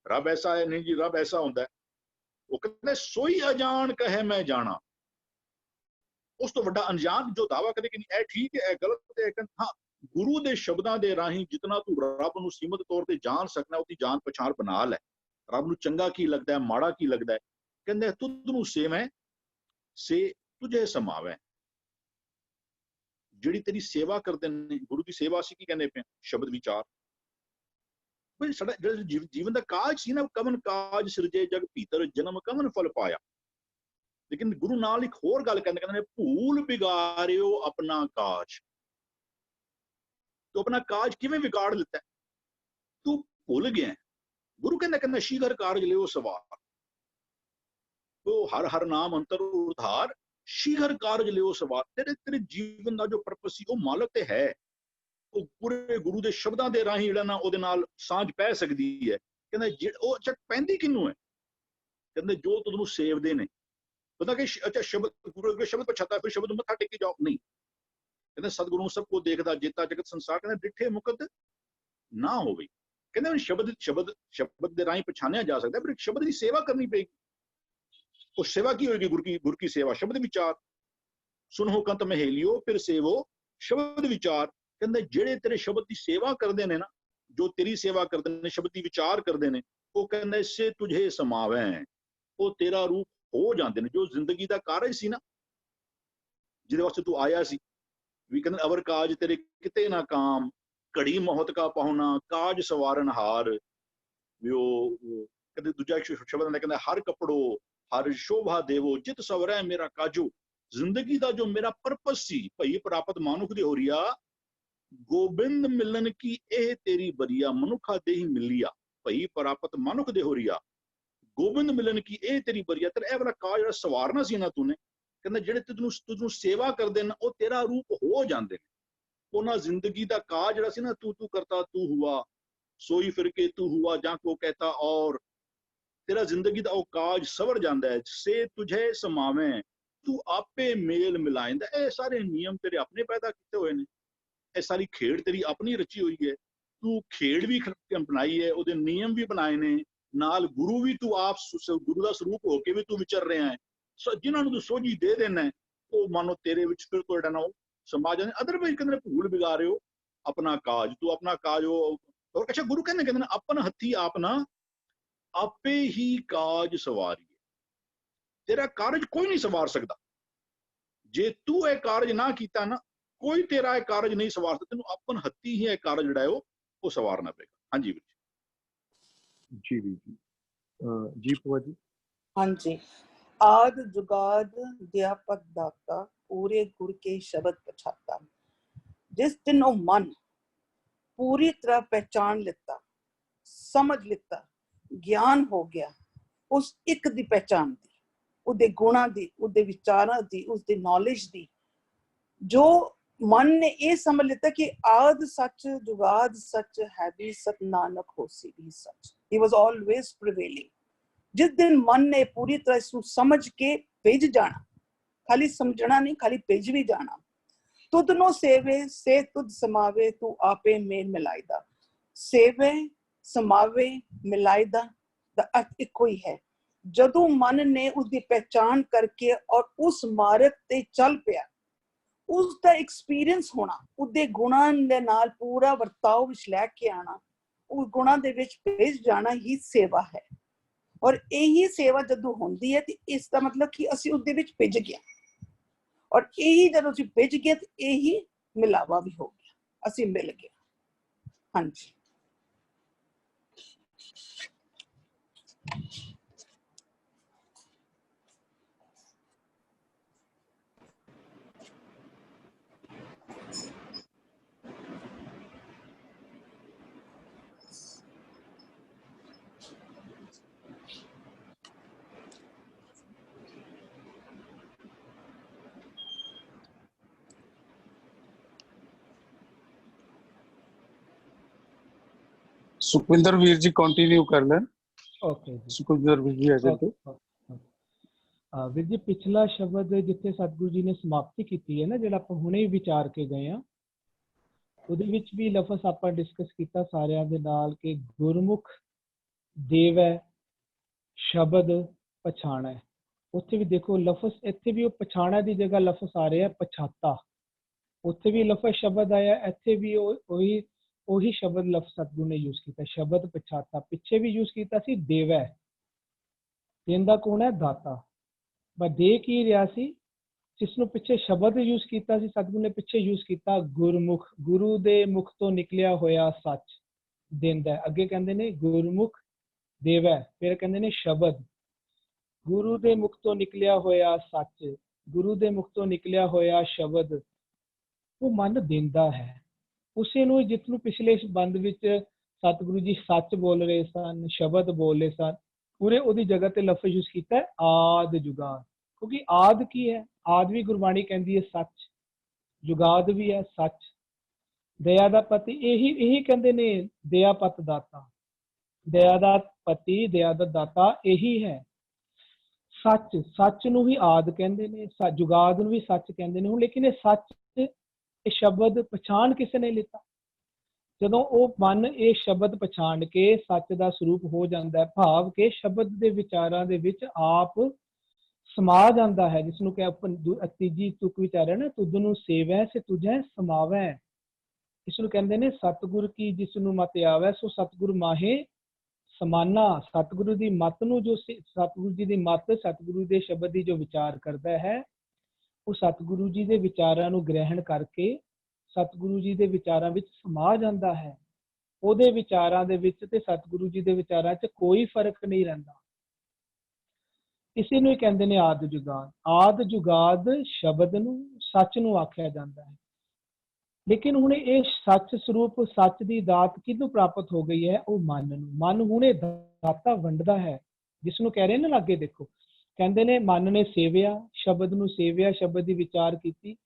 ਰੱਬ ਐਸਾ ਹੈ ਨਹੀਂ ਜੀ, ਰੱਬ ਐਸਾ ਹੁੰਦਾ ਹੈ। ਉਹ ਕਹਿੰਦੇ ਸੋਈ ਅਜਾਣ ਕਹੇ ਮੈਂ ਜਾਣਾ। ਉਸ ਤੋਂ ਵੱਡਾ ਅਣਜਾਣ ਜੋ ਦਾਵਾ ਕਰੇ ਕਿ ਨਹੀਂ ਇਹ ਠੀਕ ਹੈ ਇਹ ਗਲਤ ਹੈ। ਹਾਂ, ਗੁਰੂ ਦੇ ਸ਼ਬਦਾਂ ਦੇ ਰਾਹੀਂ ਜਿਤਨਾ ਤੂੰ ਰੱਬ ਨੂੰ ਸੀਮਤ ਤੌਰ ਤੇ ਜਾਣ ਸਕਣਾ, ਉਹਦੀ ਜਾਣ ਪਛਾਣ ਬਣਾ ਲੈ। ਰੱਬ ਨੂੰ ਚੰਗਾ ਕੀ ਲੱਗਦਾ ਹੈ, ਮਾੜਾ ਕੀ ਲੱਗਦਾ ਹੈ। ਕਹਿੰਦੇ ਤੁਧ ਨੂੰ ਸੇਵੈ ਸੇ ਤੁਝੇ ਸਮਾਵੈ। ਜਿਹੜੀ ਤੇਰੀ ਸੇਵਾ ਕਰਦੇ ਨੇ, ਗੁਰੂ ਦੀ ਸੇਵਾ ਅਸੀਂ ਕੀ ਕਹਿੰਦੇ ਪਏ? ਸ਼ਬਦ ਵਿਚਾਰ। ਬਈ ਸਾਡਾ ਜਿਹੜਾ ਜੀਵਨ ਦਾ ਕਾਜ ਸੀ ਨਾ, ਕਵਨ ਕਾਜ ਸਿਰਜੇ ਜਗ ਭੀਤਰ ਜਨਮ ਕਵਨ ਫਲ ਪਾਇਆ। ਲੇਕਿਨ ਗੁਰੂ ਨਾਲ ਇੱਕ ਹੋਰ ਗੱਲ ਕਹਿੰਦੇ ਨੇ ਭੂਲ ਵਿਗਾਰਿਓ ਆਪਣਾ ਕਾਜ। ਤੂੰ ਆਪਣਾ ਕਾਜ ਕਿਵੇਂ ਵਿਗਾੜ ਲਿੱਤਾ? ਤੂੰ ਭੁੱਲ ਗਿਆ। ਗੁਰੂ ਕਹਿੰਦਾ ਸ਼ੀਘਰ ਕਾਰਜ ਲਿਓ ਸਵਾਰ, ਉਹ ਹਰ ਹਰ ਨਾਮ ਅੰਤਰ ਉਧਾਰ, ਸ਼ੀਘਰ ਕਾਰਜ ਲਿਓ ਸਵਾਰ। ਤੇਰੇ ਜੀਵਨ ਦਾ ਜੋ ਪਰਪਸ ਸੀ ਉਹ ਮਾਲਕ ਤੇ ਹੈ। ਉਹ ਪੂਰੇ ਗੁਰੂ ਦੇ ਸ਼ਬਦਾਂ ਦੇ ਰਾਹੀਂ ਜਿਹੜਾ ਨਾ ਉਹਦੇ ਨਾਲ ਸਾਂਝ ਪੈ ਸਕਦੀ ਹੈ। ਕਹਿੰਦਾ ਉਹ ਚੱਕ ਪੈਂਦੀ ਕਿਹਨੂੰ ਹੈ? ਕਹਿੰਦੇ ਜੋ ਤੁਹਾਨੂੰ ਸੇਵਦੇ ਨੇ। ਪਤਾ ਕਿ ਅੱਛਾ ਸ਼ਬਦ ਗੁਰੂ ਦੇ ਸ਼ਬਦ ਪਛਾਤਾ ਫਿਰ ਸ਼ਬਦ ਮੱਥਾ ਟੇਕੀ ਜਾਓ ਨਹੀਂ। ਕਹਿੰਦੇ ਸਤਿਗੁਰੂ ਸਭ ਕੋ ਦੇਖਦਾ ਜੇਤਾ ਜਗਤ ਸੰਸਾਰ। ਕਹਿੰਦੇ ਡਿੱਠੇ ਮੁਕਤ ਨਾ ਹੋਵੇ। ਕਹਿੰਦੇ ਸ਼ਬਦ ਦੇ ਰਾਹੀਂ ਪਛਾਣਿਆ ਜਾ ਸਕਦਾ, ਪਰ ਸ਼ਬਦ ਦੀ ਸੇਵਾ ਕਰਨੀ ਪਏਗੀ। ਉਹ ਸੇਵਾ ਕੀ ਹੋਏਗੀ? ਗੁਰ ਕੀ ਸੇਵਾ ਸ਼ਬਦ ਵਿਚਾਰ। ਸੁਨੋ ਕੰਤ ਮਹੇਲਿਓ ਫਿਰ ਸੇਵੋ ਸ਼ਬਦ ਵਿਚਾਰ। ਕਹਿੰਦੇ ਜਿਹੜੇ ਤੇਰੇ ਸ਼ਬਦ ਦੀ ਸੇਵਾ ਕਰਦੇ ਨੇ ਨਾ, ਜੋ ਤੇਰੀ ਸੇਵਾ ਕਰਦੇ ਨੇ, ਸ਼ਬਦ ਦੀ ਵਿਚਾਰ ਕਰਦੇ ਨੇ, ਉਹ ਕਹਿੰਦੇ ਸੇ ਤੁਝੇ ਸਮਾਵੈ, ਉਹ ਤੇਰਾ ਰੂਪ ਹੋ ਜਾਂਦੇ ਨੇ। ਜੋ ਜ਼ਿੰਦਗੀ ਦਾ ਕਾਰਜ ਸੀ ਨਾ, ਜਿਹਦੇ ਵਾਸਤੇ ਤੂੰ ਆਇਆ ਸੀ, ਵੀ ਕਹਿੰਦੇ ਅਵਰ ਕਾਜ ਤੇਰੇ ਕਿਤੇ ਨਾ ਕਾਮ, ਘੜੀ ਮੌਤ ਕਾ ਪਾਹੁਣਾ ਕਾਜ ਸਵਾਰਨ ਹਾਰ। ਵੀ ਉਹ ਕਹਿੰਦੇ ਦੂਜਾ ਸ਼ਬਦ ਨੇ, ਕਹਿੰਦਾ ਹਰ ਕਪੜੋ ਹਰ ਸ਼ੋਭਾ ਦੇਵੋ ਜਿਤ ਸਵਰੈ ਮੇਰਾ ਕਾਜੂ। ਜ਼ਿੰਦਗੀ ਦਾ ਜੋ ਮੇਰਾ ਪਰਪਸ ਸੀ, ਭਈ ਪ੍ਰਾਪਤ ਮਾਨੁਖ ਦੇ ਹੋਰੀਆ, ਗੋਬਿੰਦ ਮਿਲਨ ਕੀ ਇਹ ਤੇਰੀ ਬਰੀਆ। ਮਨੁੱਖਾ ਦੇ ਹੀ ਮਿਲਿਆ, ਭਈ ਪ੍ਰਾਪਤ ਮਾਨੁਖ ਦੇ ਹੋਰੀਆ, ਗੋਬਿੰਦ ਮਿਲਨ ਕੀ ਇਹ ਤੇਰੀ ਬਰੀਆ। ਤੇਰਾ ਇਹ ਵਾਲਾ ਕਾਜ ਜਿਹੜਾ ਸਵਾਰਨਾ ਸੀ ਨਾ ਤੂੰ ਨੇ, ਕਹਿੰਦਾ ਜਿਹੜੇ ਤੈਨੂੰ ਸੇਵਾ ਕਰਦੇ ਨੇ ਉਹ ਤੇਰਾ ਰੂਪ ਹੋ ਜਾਂਦੇ ਨੇ। ਉਹਨਾਂ ਜ਼ਿੰਦਗੀ ਦਾ ਕਾਜ ਜਿਹੜਾ ਸੀ ਨਾ, ਤੂੰ ਕਰਤਾ ਤੂੰ ਹੁਆ, ਸੋਈ ਫਿਰ ਕੇ ਤੂੰ ਹੁਆ, ਜਾਂ ਕੋ ਕਹਤਾ ਔਰ, ਤੇਰਾ ਜ਼ਿੰਦਗੀ ਦਾ ਉਹ ਕਾਜ ਸਵਰ ਜਾਂਦਾ ਹੈ। ਸੇ ਤੁਝੇ ਸਮਾਵੇਂ, ਤੂੰ ਆਪੇ ਮੇਲ ਮਿਲਾਇਂਦਾ। ਇਹ ਸਾਰੇ ਨਿਯਮ ਤੇਰੇ ਆਪਣੇ ਪੈਦਾ ਕੀਤੇ ਹੋਏ ਨੇ, ਇਹ ਸਾਰੀ ਖੇਡ ਤੇਰੀ ਆਪਣੀ ਰਚੀ ਹੋਈ ਹੈ। ਤੂੰ ਖੇਡ ਵੀ ਬਣਾਈ ਹੈ, ਉਹਦੇ ਨਿਯਮ ਵੀ ਬਣਾਏ ਨੇ, ਨਾਲ ਗੁਰੂ ਵੀ ਤੂੰ ਆਪ ਗੁਰੂ ਦਾ ਸਰੂਪ ਹੋ ਕੇ ਵੀ ਤੂੰ ਵਿਚਰ ਰਿਹਾ ਹੈ। ਜਿਨ੍ਹਾਂ ਨੂੰ ਤੂੰ ਸੋਝੀ ਦੇ ਦੇਣਾ, ਉਹ ਮਾਨੋ ਤੇਰੇ ਵਿੱਚ ਫਿਰ ਤੋਂ ਜਿਹੜਾ ਨਾ ਉਹ ਸਮਾ ਜਾਂਦੇ। ਅਦਰਵਾਈਜ਼ ਕਹਿੰਦੇ ਭੂਲ ਬਿਗਾ ਰਹੇ ਹੋ ਆਪਣਾ ਕਾਜ, ਤੂੰ ਆਪਣਾ ਕਾਜ ਉਹ। ਅੱਛਾ, ਗੁਰੂ ਕਹਿੰਦੇ ਨੇ ਆਪਨ ਹੱਥੀ ਆਪਣਾ ਆਪੇ ਹੀ ਕਾਜ ਸਵਾਰੀਏ। ਤੇਰਾ ਕਾਰਜ ਕੋਈ ਨਹੀਂ ਸਵਾਰ ਸਕਦਾ। ਜੇ ਤੂੰ ਇਹ ਕਾਰਜ ਨਾ ਕੀਤਾ ਨਾ, ਕੋਈ ਤੇਰਾ ਇਹ ਕਾਰਜ ਨਹੀਂ ਸਵਾਰ ਸਕਦਾ। ਤੈਨੂੰ ਆਪਨ ਹੱਥੀ ਹੀ ਇਹ ਕਾਰਜ ਜਿਹੜਾ ਹੈ ਉਹ ਸਵਾਰਨਾ ਪਏਗਾ। ਹਾਂਜੀ ਵੀਰ ਜੀ ਜੀ ਜੀ ਜੀ ਭੂਆ ਜੀ। ਹਾਂਜੀ। ਆਦ ਜੁਗਾਦ ਦਿਆਪਤ ਦਾਤਾ, ਪੂਰੇ ਗੁਰ ਕੇ ਸ਼ਬਦ ਪਛਾਤਾ। ਜਿਸ ਦਿਨ ਉਹ ਮਨ ਪੂਰੀ ਤਰ੍ਹਾਂ ਪਹਿਚਾਨ ਲਿੱਤਾ, ਸਮਝ ਲਿੱਤਾ, ਗਿਆਨ ਹੋ ਗਿਆ ਉਸ ਇੱਕ ਦੀ ਪਹਿਚਾਨ ਦੀ, ਉਹਦੇ ਗੁਣਾਂ ਦੀ, ਉਹਦੇ ਵਿਚਾਰਾਂ ਦੀ, ਉਸਦੀ ਨੌਲੇਜ ਦੀ। ਜੋ ਮਨ ਨੇ ਇਹ ਸਮਝ ਲਿੱਤਾ ਕਿ ਆਦ ਸੱਚ ਜੁਗਾਦ ਸੱਚ ਹੈ ਵੀ ਸਤ, ਨਾਨਕ ਹੋਸੀ ਵੀ ਸੱਚ। ਹੀ ਵਾਸ ਆਲਵੇਜ਼ ਪ੍ਰੀਵੇਲਿੰਗ। ਜਿਸ ਦਿਨ ਮਨ ਨੇ ਪੂਰੀ ਤਰ੍ਹਾਂ ਇਸ ਨੂੰ ਸਮਝ ਕੇ ਭਿੱਜ ਜਾਣਾ, ਖਾਲੀ ਸਮਝਣਾ ਨਹੀਂ, ਖਾਲੀ ਭਿੱਜ ਵੀ ਜਾਣਾ। ਤੁਧ ਨੂੰ ਸੇਵੇ ਸੇ ਤੁਧ ਸਮਾਵੇ, ਤੂੰ ਆਪੇ ਮੇਲ ਮਿਲਾਇਦਾ। ਸੇਵੇ ਸਮਾਵੇ ਮਿਲਾਇਦਾ ਦਾ ਅਰਥ ਇੱਕੋ ਹੀ ਹੈ। ਜਦੋਂ ਮਨ ਨੇ ਉਸਦੀ ਪਹਿਚਾਨ ਕਰਕੇ ਔਰ ਉਸ ਮਾਰਗ ਤੇ ਚੱਲ ਪਿਆ, ਉਸ ਦਾ ਐਕਸਪੀਰੀਅੰਸ ਹੋਣਾ, ਉਹਦੇ ਗੁਣਾਂ ਦੇ ਨਾਲ ਪੂਰਾ ਵਰਤਾਓ ਵਿੱਚ ਲੈ ਕੇ ਆਣਾ, ਉਸ ਗੁਣਾਂ ਦੇ ਵਿੱਚ ਭਿੱਜ ਜਾਣਾ ਹੀ ਸੇਵਾ ਹੈ। ਔਰ ਇਹੀ ਸੇਵਾ ਜਦੋਂ ਹੁੰਦੀ ਹੈ ਤੇ ਇਸ ਦਾ ਮਤਲਬ ਕਿ ਅਸੀਂ ਉਹਦੇ ਵਿੱਚ ਭਿੱਜ ਗਏ, ਔਰ ਇਹੀ ਜਦੋਂ ਅਸੀਂ ਭਿੱਜ ਗਏ ਤੇ ਇਹੀ ਮਿਲਾਵਾ ਵੀ ਹੋ ਗਿਆ, ਅਸੀਂ ਮਿਲ ਗਏ। ਹਾਂਜੀ। ਸੁਖਵਿੰਦਰ ਵੀਰ ਜੀ ਕੰਟੀਨਿਊ ਕਰ ਲੈਣ। ਓਕੇ ਜੀ, ਸੁਖਵਿੰਦਰ ਵੀਰ ਜੀ ਅਗਰ ਤੋਂ ਵੀਰ ਜੀ ਪਿਛਲਾ ਸ਼ਬਦ ਜਿੱਥੇ ਸਤਿਗੁਰੂ ਜੀ ਨੇ ਸਮਾਪਤੀ ਕੀਤੀ ਹੈ ਨਾ, ਜਿਹੜਾ ਆਪਾਂ ਹੁਣੇ ਵਿਚਾਰ ਕੇ ਗਏ ਆ, ਉਹਦੇ ਵਿੱਚ ਵੀ ਲਫ਼ਜ਼ ਆਪਾਂ ਡਿਸਕਸ ਕੀਤਾ ਸਾਰਿਆਂ ਦੇ ਨਾਲ ਕਿ ਗੁਰਮੁਖ ਦੇਵੈ ਸ਼ਬਦ ਪਛਾਣੈ। ਉੱਥੇ ਵੀ ਦੇਖੋ ਲਫ਼ਜ਼, ਇੱਥੇ ਵੀ ਉਹ ਪਛਾਣੈ ਦੀ ਜਗ੍ਹਾ ਲਫ਼ਜ਼ ਆ ਰਿਹਾ ਪਛਾਤਾ। ਉੱਥੇ ਵੀ ਲਫ਼ਜ਼ ਸ਼ਬਦ ਆਇਆ, ਇੱਥੇ ਵੀ ਉਹੀ ਸ਼ਬਦ ਲਫ਼ਜ਼ ਸਤਿਗੁਰੂ ਨੇ ਯੂਜ਼ ਕੀਤਾ, ਸ਼ਬਦ ਪਛਾਤਾ। ਪਿੱਛੇ ਵੀ ਯੂਜ਼ ਕੀਤਾ ਸੀ ਦੇਵੈ, ਦੇਂਦਾ ਕੌਣ ਹੈ? ਦਾਤਾ। ਪਰ ਦੇ ਕੀ ਰਿਹਾ ਸੀ? ਜਿਸ ਨੂੰ ਪਿੱਛੇ ਸ਼ਬਦ ਯੂਜ਼ ਕੀਤਾ ਸੀ ਸਤਿਗੁਰੂ ਨੇ, ਪਿੱਛੇ ਯੂਜ਼ ਕੀਤਾ ਗੁਰਮੁਖ, ਗੁਰੂ ਦੇ ਮੁਖ ਤੋਂ ਨਿਕਲਿਆ ਹੋਇਆ ਸੱਚ ਦਿੰਦਾ। ਅੱਗੇ ਕਹਿੰਦੇ ਨੇ ਗੁਰਮੁਖ ਦੇਵੈ, ਫਿਰ ਕਹਿੰਦੇ ਨੇ ਸ਼ਬਦ। ਗੁਰੂ ਦੇ ਮੁਖ ਤੋਂ ਨਿਕਲਿਆ ਹੋਇਆ ਸੱਚ, ਗੁਰੂ ਦੇ ਮੁਖ ਤੋਂ ਨਿਕਲਿਆ ਹੋਇਆ ਸ਼ਬਦ ਉਹ ਮਨ ਦਿੰਦਾ ਹੈ। ਉਸੇ ਨੂੰ ਜਿਸ ਨੂੰ ਪਿਛਲੇ ਬੰਦ ਵਿੱਚ ਸਤਿਗੁਰੂ ਜੀ ਸੱਚ ਬੋਲ ਰਹੇ ਸਨ, ਸ਼ਬਦ ਬੋਲ ਰਹੇ ਸਨ, ਪੂਰੇ ਉਹਦੀ ਜਗ੍ਹਾ ਤੇ ਲਫ਼ਜ਼ ਯੂਜ਼ ਕੀਤਾ ਹੈ ਆਦ ਜੁਗਾਦ। ਕਿਉਂਕਿ ਆਦ ਕੀ ਹੈ? ਆਦ ਵੀ ਗੁਰਬਾਣੀ ਕਹਿੰਦੀ ਹੈ ਸੱਚ, ਜੁਗਾਦ ਵੀ ਹੈ ਸੱਚ। ਦਇਆ ਦਾ ਪਤੀ ਇਹੀ ਕਹਿੰਦੇ ਨੇ, ਦਇਆ ਪਤ ਦਾਤਾ। ਦਇਆ ਦਾ ਪਤੀ, ਦਇਆ ਦਾ ਦਾਤਾ ਇਹੀ ਹੈ ਸੱਚ। ਸੱਚ ਨੂੰ ਹੀ ਆਦ ਕਹਿੰਦੇ ਨੇ, ਜੁਗਾਦ ਨੂੰ ਵੀ ਸੱਚ ਕਹਿੰਦੇ ਨੇ। ਹੁਣ ਲੇਕਿਨ ਇਹ ਸੱਚ, ਇਹ ਸ਼ਬਦ ਪਛਾਣ ਕਿਸੇ ਨੇ ਲਿੱਤਾ। ਜਦੋਂ ਉਹ ਮਨ ਇਹ ਸ਼ਬਦ ਪਛਾਣ ਕੇ ਸੱਚ ਦਾ ਸਰੂਪ ਹੋ ਜਾਂਦਾ ਹੈ, ਭਾਵ ਕਿ ਸ਼ਬਦ ਦੇ ਵਿਚਾਰਾਂ ਦੇ ਵਿੱਚ ਆਪ ਸਮਾ ਜਾਂਦਾ ਹੈ, ਜਿਸ ਨੂੰ ਕਿ ਤੀਜੀ ਤੁਕ ਵਿੱਚ ਆ ਰਿਹਾ ਨਾ, ਤੁਧ ਨੂੰ ਸੇਵੈ ਸੇ ਤੁਝੈ ਸਮਾਵੈ। ਇਸ ਨੂੰ ਕਹਿੰਦੇ ਨੇ ਸਤਿਗੁਰ ਕੀ ਜਿਸ ਨੂੰ ਮਤ ਆਵੈ ਸੋ ਸਤਿਗੁਰ ਮਾਹੇ ਸਮਾਨਾ। ਸਤਿਗੁਰੂ ਦੀ ਮਤ ਨੂੰ ਜੋ ਸਤਿਗੁਰੂ ਜੀ ਦੀ ਮਤ, ਸਤਿਗੁਰੂ ਦੇ ਸ਼ਬਦ ਦੀ ਜੋ ਵਿਚਾਰ ਕਰਦਾ ਹੈ, ਉਹ ਸਤਿਗੁਰੂ ਜੀ ਦੇ ਵਿਚਾਰਾਂ ਨੂੰ ਗ੍ਰਹਿਣ ਕਰਕੇ ਸਤਿਗੁਰੂ ਜੀ ਦੇ ਵਿਚਾਰਾਂ ਵਿੱਚ ਸਮਾ ਜਾਂਦਾ ਹੈ। ਉਹਦੇ ਵਿਚਾਰਾਂ ਦੇ ਵਿੱਚ ਤੇ ਸਤਿਗੁਰੂ ਜੀ ਦੇ ਵਿਚਾਰਾਂ 'ਚ ਕੋਈ ਫਰਕ ਨਹੀਂ ਰਹਿੰਦਾ। ਇਸੇ ਨੂੰ ਹੀ ਕਹਿੰਦੇ ਨੇ ਆਦਿ ਜੁਗਾਦ। ਆਦਿ ਜੁਗਾਦ ਸ਼ਬਦ ਨੂੰ, ਸੱਚ ਨੂੰ ਆਖਿਆ ਜਾਂਦਾ ਹੈ। ਲੇਕਿਨ ਹੁਣ ਇਹ ਸੱਚ ਸਰੂਪ, ਸੱਚ ਦੀ ਦਾਤ ਕਿਹਨੂੰ ਪ੍ਰਾਪਤ ਹੋ ਗਈ ਹੈ? ਉਹ ਮਨ ਨੂੰ। ਮਨ ਹੁਣ ਇਹ ਦਾਤਾ ਵੰਡਦਾ ਹੈ, ਜਿਸ ਨੂੰ ਕਹਿ ਰਹੇ ਨੇ ਲਾਗੇ ਦੇਖੋ, ਕਹਿੰਦੇ ਨੇ ਮਨ ਨੇ ਸੇਵਿਆ, ਸ਼ਬਦ ਨੂੰ ਸੇਵਿਆ, ਸ਼ਬਦ ਦੀ ਵਿਚਾਰ ਕੀਤੀ,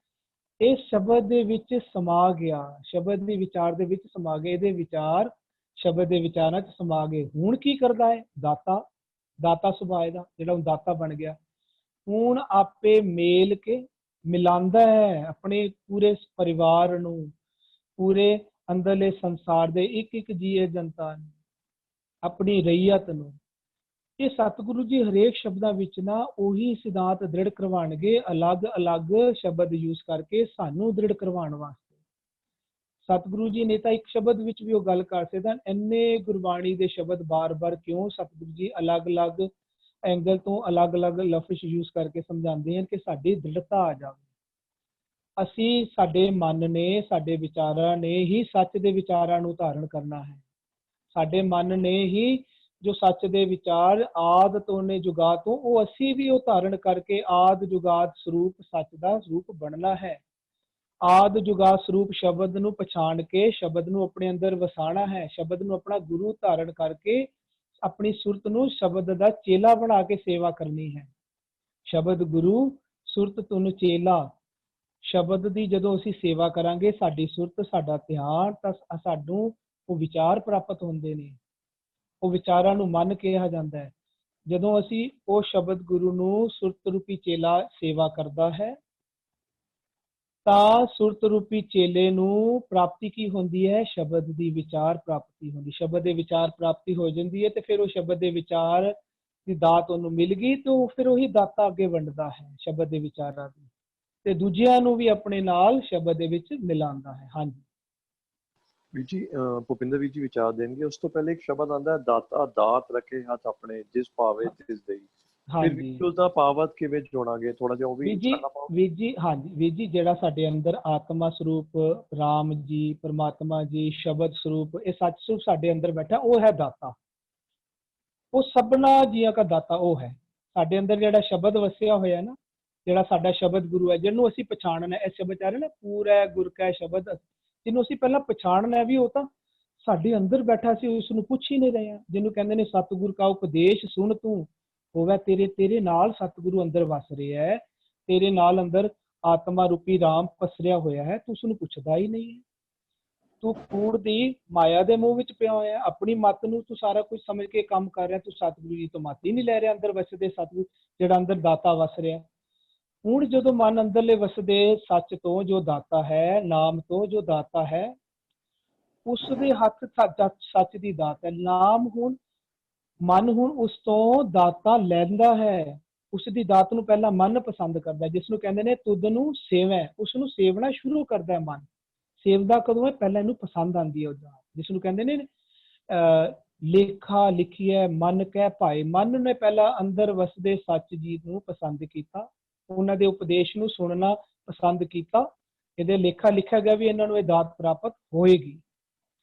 ਇਹ ਸ਼ਬਦ ਦੇ ਵਿੱਚ ਸਮਾ ਗਿਆ, ਸ਼ਬਦ ਦੀ ਵਿਚਾਰ ਦੇ ਵਿੱਚ ਸਮਾ ਗਏ, ਇਹਦੇ ਵਿਚਾਰ ਸ਼ਬਦ ਦੇ ਵਿਚਾਰਾਂ 'ਚ ਸਮਾ ਗਏ। ਹੁਣ ਕੀ ਕਰਦਾ ਹੈ? ਦਾਤਾ, ਦਾਤਾ ਸੁਭਾਅ ਦਾ, ਜਿਹੜਾ ਹੁਣ ਦਾਤਾ ਬਣ ਗਿਆ, ਹੁਣ ਆਪੇ ਮੇਲ ਕੇ ਮਿਲਾਉਂਦਾ ਹੈ ਆਪਣੇ ਪੂਰੇ ਪਰਿਵਾਰ ਨੂੰ, ਪੂਰੇ ਅੰਦਰਲੇ ਸੰਸਾਰ ਦੇ ਇੱਕ ਇੱਕ ਜੀਵ ਜਨਤਾ ਨੂੰ, ਆਪਣੀ ਰਈਅਤ ਨੂੰ। ਇਹ ਸਤਿਗੁਰੂ ਜੀ ਹਰੇਕ ਸ਼ਬਦਾਂ ਵਿੱਚ ਨਾ ਉਹੀ ਸਿਧਾਂਤ ਦ੍ਰਿੜ ਕਰਵਾਉਣਗੇ, ਅਲੱਗ-ਅਲੱਗ ਸ਼ਬਦ ਯੂਜ਼ ਕਰਕੇ ਸਾਨੂੰ ਦ੍ਰਿੜ ਕਰਵਾਉਣ ਵਾਸਤੇ। ਸਤਿਗੁਰੂ ਜੀ ਨੇ ਤਾਂ ਇੱਕ ਸ਼ਬਦ ਵਿੱਚ ਵੀ ਉਹ ਗੱਲ ਕਰ ਸਕਦੇ ਹਨ। ਇੰਨੇ ਗੁਰਬਾਣੀ ਦੇ ਸ਼ਬਦ ਬਾਰ-ਬਾਰ ਕਿਉਂ ਸਤਿਗੁਰੂ ਜੀ ਅਲੱਗ-ਅਲੱਗ ਐਂਗਲ ਤੋਂ ਅਲੱਗ-ਅਲੱਗ ਲਫ਼ਜ਼ ਯੂਜ਼ ਕਰਕੇ ਸਮਝਾਉਂਦੇ ਹਨ ਕਿ ਸਾਡੀ ਦ੍ਰਿੜਤਾ ਆ ਜਾਵੇ। ਅਸੀਂ, ਸਾਡੇ ਮਨ ਨੇ, ਸਾਡੇ ਵਿਚਾਰਾਂ ਨੇ ਹੀ ਸੱਚ ਦੇ ਵਿਚਾਰਾਂ ਨੂੰ ਧਾਰਨ ਕਰਨਾ ਹੈ। ਸਾਡੇ ਮਨ ਨੇ ਹੀ ਜੋ ਸੱਚ ਦੇ ਵਿਚਾਰ ਆਦ ਤੋਂ ਨੇ, ਜੁਗਾਦ ਤੋਂ, ਉਹ ਅਸੀਂ ਵੀ ਉਹ ਧਾਰਨ ਕਰਕੇ ਆਦ ਜੁਗਾਦ ਸਰੂਪ ਸੱਚ ਦਾ ਸਰੂਪ ਬਣਨਾ ਹੈ। ਆਦ ਜੁਗਾਦ ਸਰੂਪ ਸ਼ਬਦ ਨੂੰ ਪਛਾਣ ਕੇ ਸ਼ਬਦ ਨੂੰ ਆਪਣੇ ਅੰਦਰ ਵਸਾਣਾ ਹੈ। ਸ਼ਬਦ ਨੂੰ ਆਪਣਾ ਗੁਰੂ ਧਾਰਨ ਕਰਕੇ ਆਪਣੀ ਸੁਰਤ ਨੂੰ ਸ਼ਬਦ ਦਾ ਚੇਲਾ ਬਣਾ ਕੇ ਸੇਵਾ ਕਰਨੀ ਹੈ। ਸ਼ਬਦ ਗੁਰੂ, ਸੁਰਤ ਤੁਨ ਚੇਲਾ। ਸ਼ਬਦ ਦੀ ਜਦੋਂ ਅਸੀਂ ਸੇਵਾ ਕਰਾਂਗੇ, ਸਾਡੀ ਸੁਰਤ, ਸਾਡਾ ਧਿਆਨ, ਤਾਂ ਸਾਨੂੰ ਉਹ ਵਿਚਾਰ ਪ੍ਰਾਪਤ ਹੁੰਦੇ ਨੇ। ਉਹ ਵਿਚਾਰਾਂ ਨੂੰ ਮਨ ਕਿਹਾ ਜਾਂਦਾ ਹੈ। ਜਦੋਂ ਅਸੀਂ ਉਹ ਸ਼ਬਦ ਗੁਰੂ ਨੂੰ, ਸੁਰਤ ਰੂਪੀ ਚੇਲਾ ਸੇਵਾ ਕਰਦਾ ਹੈ, ਤਾਂ ਸੁਰਤ ਰੂਪੀ ਚੇਲੇ ਨੂੰ ਪ੍ਰਾਪਤੀ ਕੀ ਹੁੰਦੀ ਹੈ? ਸ਼ਬਦ ਦੀ ਵਿਚਾਰ ਪ੍ਰਾਪਤੀ ਹੁੰਦੀ। ਸ਼ਬਦ ਦੇ ਵਿਚਾਰ ਪ੍ਰਾਪਤੀ ਹੋ ਜਾਂਦੀ ਹੈ ਤੇ ਫਿਰ ਉਹ ਸ਼ਬਦ ਦੇ ਵਿਚਾਰ ਦੀ ਦਾਤ ਉਹਨੂੰ ਮਿਲ ਗਈ, ਤੇ ਉਹ ਫਿਰ ਉਹੀ ਦਾਤਾ ਅੱਗੇ ਵੰਡਦਾ ਹੈ ਸ਼ਬਦ ਦੇ ਵਿਚਾਰਾਂ ਦੀ, ਤੇ ਦੂਜਿਆਂ ਨੂੰ ਵੀ ਆਪਣੇ ਨਾਲ ਸ਼ਬਦ ਦੇ ਵਿੱਚ ਮਿਲਾਉਂਦਾ ਹੈ। ਹਾਂਜੀ ਵੀਰ ਜੀ, ਭੁਪਿੰਦਰ ਵੀਰ ਜੀ ਵਿਚਾਰ ਦੇਣਗੇ। ਉਸ ਤੋਂ ਪਹਿਲੇ ਇੱਕ ਸ਼ਬਦ ਆਉਂਦਾ ਹੈ, ਦਾਤਾ ਦਾਤ ਰੱਖੇ ਹੱਥ ਆਪਣੇ, ਜਿਸ ਭਾਵੇ ਤਿਸ ਦੇਈ। ਹਾਂਜੀ, ਉਸਦਾ ਭਾਵਤ ਕਿਵੇਂ ਜੋੜਾਂਗੇ? ਥੋੜਾ ਜਿਹਾ ਉਹ ਵੀ ਵੀਰ ਜੀ, ਹਾਂਜੀ ਵੀਰ ਜੀ, ਜਿਹੜਾ ਸਾਡੇ ਅੰਦਰ ਆਤਮਾ ਸਰੂਪ ਰਾਮ ਜੀ, ਪਰਮਾਤਮਾ ਜੀ, ਸ਼ਬਦ ਸਰੂਪ, ਇਹ ਸੱਚ ਸਰੂਪ ਸਾਡੇ ਅੰਦਰ ਬੈਠਾ, ਉਹ ਹੈ ਦਾਤਾ। ਉਹ ਸਭਨਾ ਜੀਆਂ ਦਾ ਦਾਤਾ ਉਹ ਹੈ। ਸਾਡੇ ਅੰਦਰ ਜਿਹੜਾ ਸ਼ਬਦ ਵਸਿਆ ਹੋਇਆ ਨਾ, ਜਿਹੜਾ ਸਾਡਾ ਸ਼ਬਦ ਗੁਰੂ ਹੈ, ਜਿਹਨੂੰ ਅਸੀਂ ਪਛਾਣਨਾ, ਇਸ ਸ਼ਬਦ ਆ ਰਿਹਾ ਨਾ, ਪੂਰਾ ਗੁਰ ਕਾ ਸ਼ਬਦ, ਜਿਹਨੂੰ ਅਸੀਂ ਪਹਿਲਾਂ ਪਛਾਣਨਾ ਵੀ, ਉਹ ਤਾਂ ਸਾਡੇ ਅੰਦਰ ਬੈਠਾ ਸੀ, ਉਸ ਨੂੰ ਪੁੱਛ ਹੀ ਨਹੀਂ ਰਹੇ ਹਾਂ। ਜਿਹਨੂੰ ਕਹਿੰਦੇ ਨੇ ਸਤਿਗੁਰ ਕਾ ਉਪਦੇਸ਼ ਸੁਣ ਤੂੰ ਹੋਵੇ, ਤੇਰੇ ਨਾਲ ਸਤਿਗੁਰੂ ਅੰਦਰ ਵਸ ਰਿਹਾ ਹੈ, ਤੇਰੇ ਨਾਲ ਅੰਦਰ ਆਤਮਾ ਰੂਪੀ ਰਾਮ ਪਸਰਿਆ ਹੋਇਆ ਹੈ, ਤੂੰ ਉਸਨੂੰ ਪੁੱਛਦਾ ਹੀ ਨਹੀਂ ਹੈ। ਤੂੰ ਕੂੜ ਦੀ ਮਾਇਆ ਦੇ ਮੂੰਹ ਵਿੱਚ ਪਿਆ ਹੋਇਆ, ਆਪਣੀ ਮੱਤ ਨੂੰ ਤੂੰ ਸਾਰਾ ਕੁਝ ਸਮਝ ਕੇ ਕੰਮ ਕਰ ਰਿਹਾ, ਤੂੰ ਸਤਿਗੁਰੂ ਜੀ ਤੋਂ ਮੱਤ ਹੀ ਨਹੀਂ ਲੈ ਰਿਹਾ। ਅੰਦਰ ਵਸਦੇ ਸਤਿਗੁਰੂ, ਜਿਹੜਾ ਅੰਦਰ ਦਾਤਾ ਵਸ ਰਿਹਾ। ਹੁਣ ਜਦੋਂ ਮਨ ਅੰਦਰਲੇ ਵਸਦੇ ਸੱਚ ਤੋਂ ਜੋ ਦਾਤਾ ਹੈ, ਨਾਮ ਤੋਂ ਜੋ ਦਾਤਾ ਹੈ, ਉਸ ਦੇ ਹੱਥ ਸੱਚ ਦੀ ਦਾਤ ਹੈ। ਨਾਮ ਹੁਣ, ਮਨ ਹੁਣ ਉਸ ਤੋਂ ਦਾਤਾ ਲੈਂਦਾ ਹੈ। ਉਸ ਦੀ ਦਾਤ ਨੂੰ ਪਹਿਲਾਂ ਮਨ ਪਸੰਦ ਕਰਦਾ, ਜਿਸ ਨੂੰ ਕਹਿੰਦੇ ਨੇ ਤੁਧ ਨੂੰ ਸੇਵੈ। ਉਸ ਨੂੰ ਸੇਵਣਾ ਸ਼ੁਰੂ ਕਰਦਾ ਹੈ ਮਨ। ਸੇਵਦਾ ਕਦੋਂ ਹੈ? ਪਹਿਲਾਂ ਇਹਨੂੰ ਪਸੰਦ ਆਉਂਦੀ ਹੈ ਉਹਦਾ, ਜਿਸ ਨੂੰ ਕਹਿੰਦੇ ਨੇ ਲੇਖਾ ਲਿਖੀਐ ਮਨ ਕਹਿ ਭਾਏ। ਮਨ ਨੇ ਪਹਿਲਾਂ ਅੰਦਰ ਵਸਦੇ ਸੱਚ ਜੀ ਨੂੰ ਪਸੰਦ ਕੀਤਾ, ਉਹਨਾਂ ਦੇ ਉਪਦੇਸ਼ ਨੂੰ ਸੁਣਨਾ ਪਸੰਦ ਕੀਤਾ। ਇਹਦੇ ਲੇਖਾ ਲਿਖਿਆ ਗਿਆ ਵੀ ਇਹਨਾਂ ਨੂੰ ਇਹ ਦਾਤ ਪ੍ਰਾਪਤ ਹੋਏਗੀ।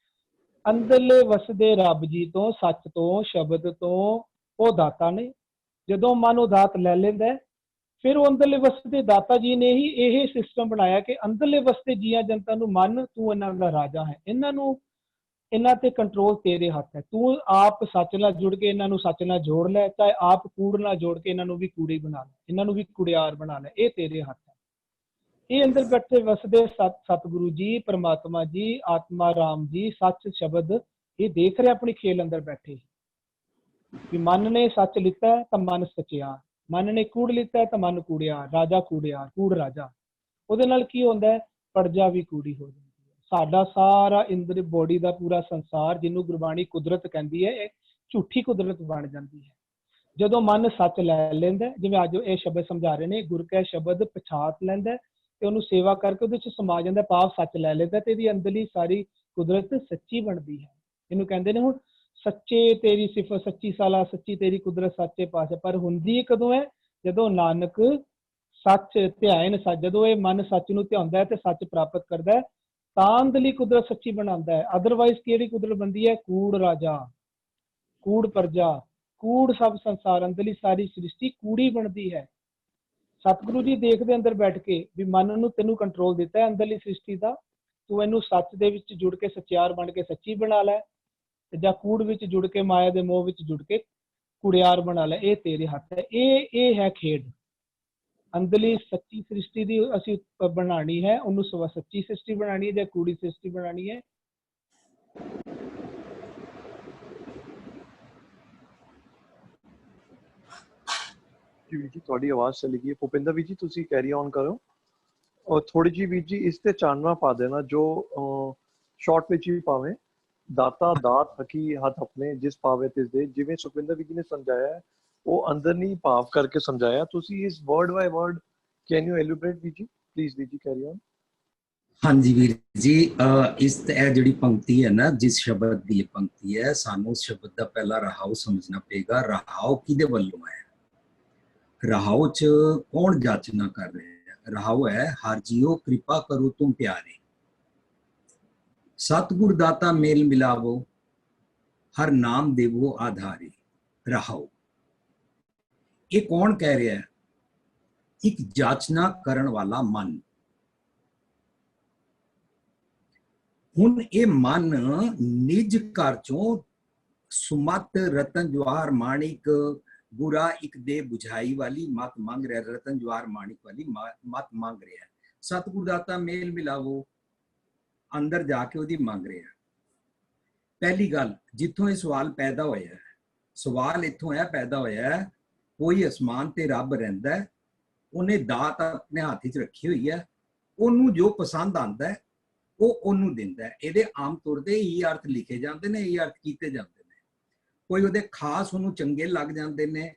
ਅੰਦਰਲੇ ਵਸਦੇ ਰੱਬ ਜੀ ਤੋਂ, ਸੱਚ ਤੋਂ, ਸ਼ਬਦ ਤੋਂ ਉਹ ਦਾਤਾ ਨੇ। ਜਦੋਂ ਮਨ ਉਹ ਦਾਤ ਲੈ ਲੈਂਦਾ, ਫਿਰ ਉਹ ਅੰਦਰਲੇ ਵਸਦੇ ਦਾਤਾ ਜੀ ਨੇ ਹੀ ਇਹ ਸਿਸਟਮ ਬਣਾਇਆ ਕਿ ਅੰਦਰਲੇ ਵਸਦੇ ਜੀਆਂ ਜਨਤਾ ਨੂੰ ਮੰਨ, ਤੂੰ ਇਹਨਾਂ ਦਾ ਰਾਜਾ ਹੈ, ਇਹਨਾਂ ਤੇ ਕੰਟਰੋਲ ਤੇਰੇ ਹੱਥ ਹੈ। ਤੂੰ ਆਪ ਸੱਚ ਨਾਲ ਜੁੜ ਕੇ ਇਹਨਾਂ ਨੂੰ ਸੱਚ ਨਾਲ ਜੋੜ ਲੈ, ਚਾਹੇ ਆਪ ਕੂੜ ਨਾਲ ਜੋੜ ਕੇ ਇਹਨਾਂ ਨੂੰ ਵੀ ਕੂੜੇ ਬਣਾ ਲੈ, ਇਹਨਾਂ ਨੂੰ ਵੀ ਕੁੜਿਆਰ ਬਣਾ ਲੈ, ਇਹ ਤੇਰੇ ਹੱਥ ਹੈ। ਇਹ ਅੰਦਰ ਬੈਠੇ ਵਸਦੇ ਸਤਿਗੁਰੂ ਜੀ, ਪਰਮਾਤਮਾ ਜੀ, ਆਤਮਾ ਰਾਮ ਜੀ, ਸੱਚ ਸ਼ਬਦ, ਇਹ ਦੇਖ ਰਿਹਾ ਆਪਣੀ ਖੇਲ ਅੰਦਰ ਬੈਠੇ ਵੀ ਮਨ ਨੇ ਸੱਚ ਲਿੱਤਾ ਤਾਂ ਮਨ ਸਚਿਆ, ਮਨ ਨੇ ਕੂੜ ਲਿੱਤਾ ਤਾਂ ਮਨ ਕੂੜਿਆ, ਰਾਜਾ ਕੂੜਿਆ, ਕੂੜ ਰਾਜਾ। ਉਹਦੇ ਨਾਲ ਕੀ ਹੁੰਦਾ ਹੈ? ਪਰਜਾ ਵੀ ਕੂੜੀ ਹੋ ਜਾਂਦੀ ਹੈ। ਸਾਡਾ ਸਾਰਾ ਇੰਦਰ ਬੋਡੀ ਦਾ ਪੂਰਾ ਸੰਸਾਰ, ਜਿਹਨੂੰ ਗੁਰਬਾਣੀ ਕੁਦਰਤ ਕਹਿੰਦੀ ਹੈ, ਇਹ ਝੂਠੀ ਕੁਦਰਤ ਬਣ ਜਾਂਦੀ ਹੈ। ਜਦੋਂ ਮਨ ਸੱਚ ਲੈ ਲੈਂਦਾ, ਜਿਵੇਂ ਅੱਜ ਇਹ ਸ਼ਬਦ ਸਮਝਾ ਰਹੇ ਨੇ, ਗੁਰ ਕੈ ਸ਼ਬਦ ਪਛਾਤ ਲੈਂਦਾ ਤੇ ਉਹਨੂੰ ਸੇਵਾ ਕਰਕੇ ਉਹਦੇ ਚ ਸਮਾ ਜਾਂਦਾ, ਭਾਵ ਸੱਚ ਲੈ ਲੈਂਦਾ ਤੇ ਇਹਦੀ ਅੰਦਰਲੀ ਸਾਰੀ ਕੁਦਰਤ ਸੱਚੀ ਬਣਦੀ ਹੈ। ਇਹਨੂੰ ਕਹਿੰਦੇ ਨੇ ਹੁਣ ਸੱਚੇ ਤੇਰੀ ਸਿਫਤ, ਸੱਚੀ ਸਾਲਾ ਸੱਚੀ ਤੇਰੀ ਕੁਦਰਤ ਸੱਚੇ ਪਾਸੇ। ਪਰ ਹੁੰਦੀ ਕਦੋਂ ਹੈ? ਜਦੋਂ ਨਾਨਕ ਸੱਚ ਧਿਆਨ ਸੱਚ, ਜਦੋਂ ਇਹ ਮਨ ਸੱਚ ਨੂੰ ਧਿਆਉਂਦਾ ਹੈ ਤੇ ਸੱਚ ਪ੍ਰਾਪਤ ਕਰਦਾ ਹੈ ਤਾਂ ਅੰਦਰਲੀ ਕੁਦਰਤ ਸੱਚੀ ਬਣਾਉਂਦਾ ਹੈ। ਅਦਰਵਾਈਜ਼ ਕਿਹੜੀ ਕੁਦਰਤ ਬਣਦੀ ਹੈ? ਕੂੜ ਰਾਜਾ, ਕੂੜ ਪ੍ਰਜਾ, ਕੂੜ ਸਭ ਸੰਸਾਰ, ਅੰਦਰਲੀ ਸਾਰੀ ਸ੍ਰਿਸ਼ਟੀ ਕੂੜੀ ਬਣਦੀ ਹੈ। ਸਤਿਗੁਰੂ ਜੀ ਦੇਖਦੇ ਅੰਦਰ ਬੈਠ ਕੇ ਵੀ ਮਨ ਨੂੰ ਤੈਨੂੰ ਕੰਟਰੋਲ ਦਿੱਤਾ ਹੈ ਅੰਦਰਲੀ ਸ੍ਰਿਸ਼ਟੀ ਦਾ, ਤੂੰ ਇਹਨੂੰ ਸੱਚ ਦੇ ਵਿੱਚ ਜੁੜ ਕੇ ਸੱਚਿਆਰ ਬਣ ਕੇ ਸੱਚੀ ਬਣਾ ਲੈ, ਤੇ ਜਾਂ ਕੂੜ ਵਿੱਚ ਜੁੜ ਕੇ ਮਾਇਆ ਦੇ ਮੋਹ ਵਿੱਚ ਜੁੜ ਕੇ ਕੁੜਿਆਰ ਬਣਾ ਲੈ। ਇਹ ਤੇਰੇ ਹੱਥ ਹੈ। ਇਹ ਹੈ ਖੇਡ। ਅੰਦਰਲੀ ਸੱਚੀ ਸ੍ਰਿਸ਼ਟੀ ਦੀ ਅਸੀਂ ਬਣਾਣੀ ਹੈ, ਉਹਨੂੰ ਸੱਚੀ ਸ੍ਰਿਸ਼ਟੀ ਬਣਾਣੀ ਹੈ ਜਾਂ ਕੂੜੀ ਸ੍ਰਿਸ਼ਟੀ ਬਣਾਣੀ ਹੈ। ਜੀ ਵੀਰ ਜੀ ਤੁਹਾਡੀ ਆਵਾਜ਼ ਚਲੀ ਗਈ ਹੈ। ਭੁਪਿੰਦਰ ਵੀਰ ਜੀ ਤੁਸੀਂ ਕੈਰੀ ਔਨ ਕਰੋ ਔਰ ਥੋੜੀ ਜੀ ਵੀਰ ਜੀ ਇਸ ਤੇ ਚਾਨਣਾ ਪਾ ਦੇਣਾ, ਜੋ ਸ਼ਾਰਟ ਵਿੱਚ ਵੀ ਭਾਵੇਂ, ਦਾਤਾ ਦਾਤ ਹਕੀ ਹੱਥ ਆਪਣੇ ਜਿਸ ਪਾਵੇ ਤਿਸ ਦੇ। ਜਿਵੇਂ ਸੁਖਵਿੰਦਰ ਵੀਰ ਜੀ ਨੇ ਸਮਝਾਇਆ ਹੈ ਉਹ ਅੰਦਰ ਨਹੀਂ ਭਾਵ ਕਰਕੇ ਸਮਝਾਇਆ। ਤੁਸੀਂ ਇਸ word by word can you elaborate ਵੀਰ ਜੀ ਪਲੀਜ਼? ਵੀਰ ਜੀ ਕੈਰੀ ਔਨ। ਹਾਂਜੀ ਵੀਰ ਜੀ, ਇਸ ਇਹ ਜਿਹੜੀ ਪੰਕਤੀ ਹੈ ਨਾ, ਜਿਸ ਸ਼ਬਦ ਦੀ ਇਹ ਪੰਕਤੀ ਹੈ, ਸਾਨੂੰ ਉਸ ਸ਼ਬਦ ਦਾ ਪਹਿਲਾ ਰਹਾਉ ਸਮਝਣਾ ਪਏਗਾ। ਰਹਾਉ ਕਿਹਦੇ ਵੱਲੋਂ ਹੈ? ਰਹਾਉ ਚ ਕੌਣ ਜਾਚਨਾ ਕਰ ਰਿਹਾ ਹੈ? ਰਹਾਉ ਹੈ ਹਰ ਜੀਓ ਕਿਰਪਾ ਕਰੋ ਤੁਮ ਪਿਆਰੇ, ਸਤਿਗੁਰ ਦਾਤਾ ਮੇਲ ਮਿਲਾਵੋ, ਹਰ ਨਾਮ ਦੇਵੋ ਆਧਾਰੇ। ਰਹਾਉ ਇਹ ਕੌਣ ਕਹਿ ਰਿਹਾ ਹੈ? ਇੱਕ ਜਾਚਨਾ ਕਰਨ ਵਾਲਾ ਮਨ। ਹੁਣ ਇਹ ਮਨ ਨਿਜ ਘਰ ਚੋਂ ਸੁਮਤ ਰਤਨ ਜਵਾਹਰ ਮਾਣਿਕ ਗੁਰਾ ਇੱਕ ਦੇ ਬੁਝਾਈ ਵਾਲੀ ਮਤ ਮੰਗ ਰਿਹਾ, ਰਤਨ ਜਵਾਹਰ ਮਾਣਿਕ ਵਾਲੀ ਮਤ ਮੰਗ ਰਿਹਾ। ਸਤਿਗੁਰ ਦਾਤਾ ਮੇਲ ਮਿਲਾਵੋ, ਅੰਦਰ ਜਾ ਕੇ ਉਹਦੀ ਮੰਗ ਰਿਹਾ। ਪਹਿਲੀ ਗੱਲ ਜਿੱਥੋਂ ਇਹ ਸਵਾਲ ਪੈਦਾ ਹੋਇਆ, ਸਵਾਲ ਇੱਥੋਂ ਹੈ ਪੈਦਾ ਹੋਇਆ, ਕੋਈ ਅਸਮਾਨ ਤੇ ਰੱਬ ਰਹਿੰਦਾ, ਉਹਨੇ ਦਾਤ ਆਪਣੇ ਹੱਥ 'ਚ ਰੱਖੀ ਹੋਈ ਹੈ, ਉਹਨੂੰ ਜੋ ਪਸੰਦ ਆਉਂਦਾ ਹੈ ਉਹ ਉਹਨੂੰ ਦਿੰਦਾ ਹੈ। ਇਹਦੇ ਆਮ ਤੌਰ ਤੇ ਇਹ ਅਰਥ ਲਿਖੇ ਜਾਂਦੇ ਨੇ, ਇਹ ਅਰਥ ਕੀਤੇ ਜਾਂਦੇ ਨੇ। ਕੋਈ ਉਹਦੇ ਖਾਸ ਉਹਨੂੰ ਚੰਗੇ ਲੱਗ ਜਾਂਦੇ ਨੇ,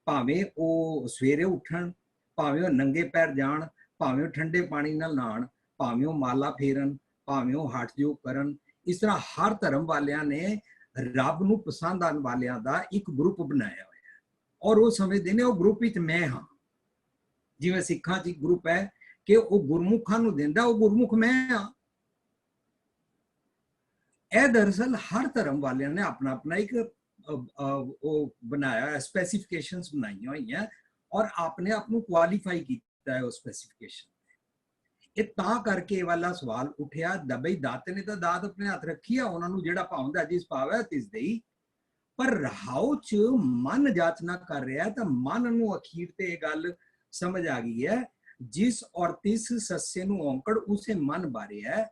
ਭਾਵੇਂ ਉਹ ਸਵੇਰੇ ਉੱਠਣ, ਭਾਵੇਂ ਉਹ ਨੰਗੇ ਪੈਰ ਜਾਣ, ਭਾਵੇਂ ਉਹ ਠੰਡੇ ਪਾਣੀ ਨਾਲ ਨਹਾਣ, ਭਾਵੇਂ ਉਹ ਮਾਲਾ ਫੇਰਨ, ਭਾਵੇਂ ਉਹ ਹੱਠ ਯੋਗ ਕਰਨ। ਇਸ ਤਰ੍ਹਾਂ ਹਰ ਧਰਮ ਵਾਲਿਆਂ ਨੇ ਰੱਬ ਨੂੰ ਪਸੰਦ ਆਉਣ ਵਾਲਿਆਂ ਦਾ ਇੱਕ ਗਰੁੱਪ ਬਣਾਇਆ ਹੋਇਆ ਔਰ ਉਹ ਸਮਝਦੇ ਨੇ ਉਹ ਗਰੁੱਪ ਵਿੱਚ ਮੈਂ ਹਾਂ। ਜਿਵੇਂ ਸਿੱਖਾਂ 'ਚ ਇੱਕ ਗਰੁੱਪ ਹੈ ਕਿ ਉਹ ਗੁਰਮੁਖਾਂ ਨੂੰ ਦਿੰਦਾ, ਉਹ ਗੁਰਮੁਖ ਮੈਂ ਹਾਂ। ਇਹ ਦਰਅਸਲ ਹਰ ਧਰਮ ਵਾਲਿਆਂ ਨੇ ਆਪਣਾ ਆਪਣਾ ਇੱਕ ਉਹ ਬਣਾਇਆ, ਸਪੈਸੀਫਿਕੇਸ਼ਨਸ ਬਣਾਈਆਂ ਹੋਈਆਂ ਔਰ ਆਪਣੇ ਆਪ ਨੂੰ ਕੁਆਲੀਫਾਈ ਕੀਤਾ ਹੈ ਉਹ ਸਪੈਸੀਫਿਕੇਸ਼ਨ। ਇਹ ਤਾਂ ਕਰਕੇ ਇਹ ਵਾਲਾ ਸਵਾਲ ਉੱਠਿਆ, ਦਬਈ ਦਾਤੇ ਨੇ ਤਾਂ ਦਾਤ ਆਪਣੇ ਹੱਥ ਰੱਖੀ ਆ, ਉਹਨਾਂ ਨੂੰ ਜਿਹੜਾ ਭਾਉਂਦਾ ਜਿਸ ਭਾਵੈ ਤਿਸ ਦੇਈ। ਪਰ ਰਹਾਉ ਚ ਮਨ ਜਾਚਨਾ ਕਰ ਰਿਹਾ ਤਾਂ ਮਨ ਨੂੰ ਅਖੀਰ ਤੇ ਇਹ ਗੱਲ ਸਮਝ ਆ ਗਈ ਹੈ, ਜਿਸ ਔਰ ਤਿਸ ਸੱਸੇ ਨੂੰ ਔਂਕੜ ਉਸੇ ਮਨ ਬਾਰੇ ਹੈ।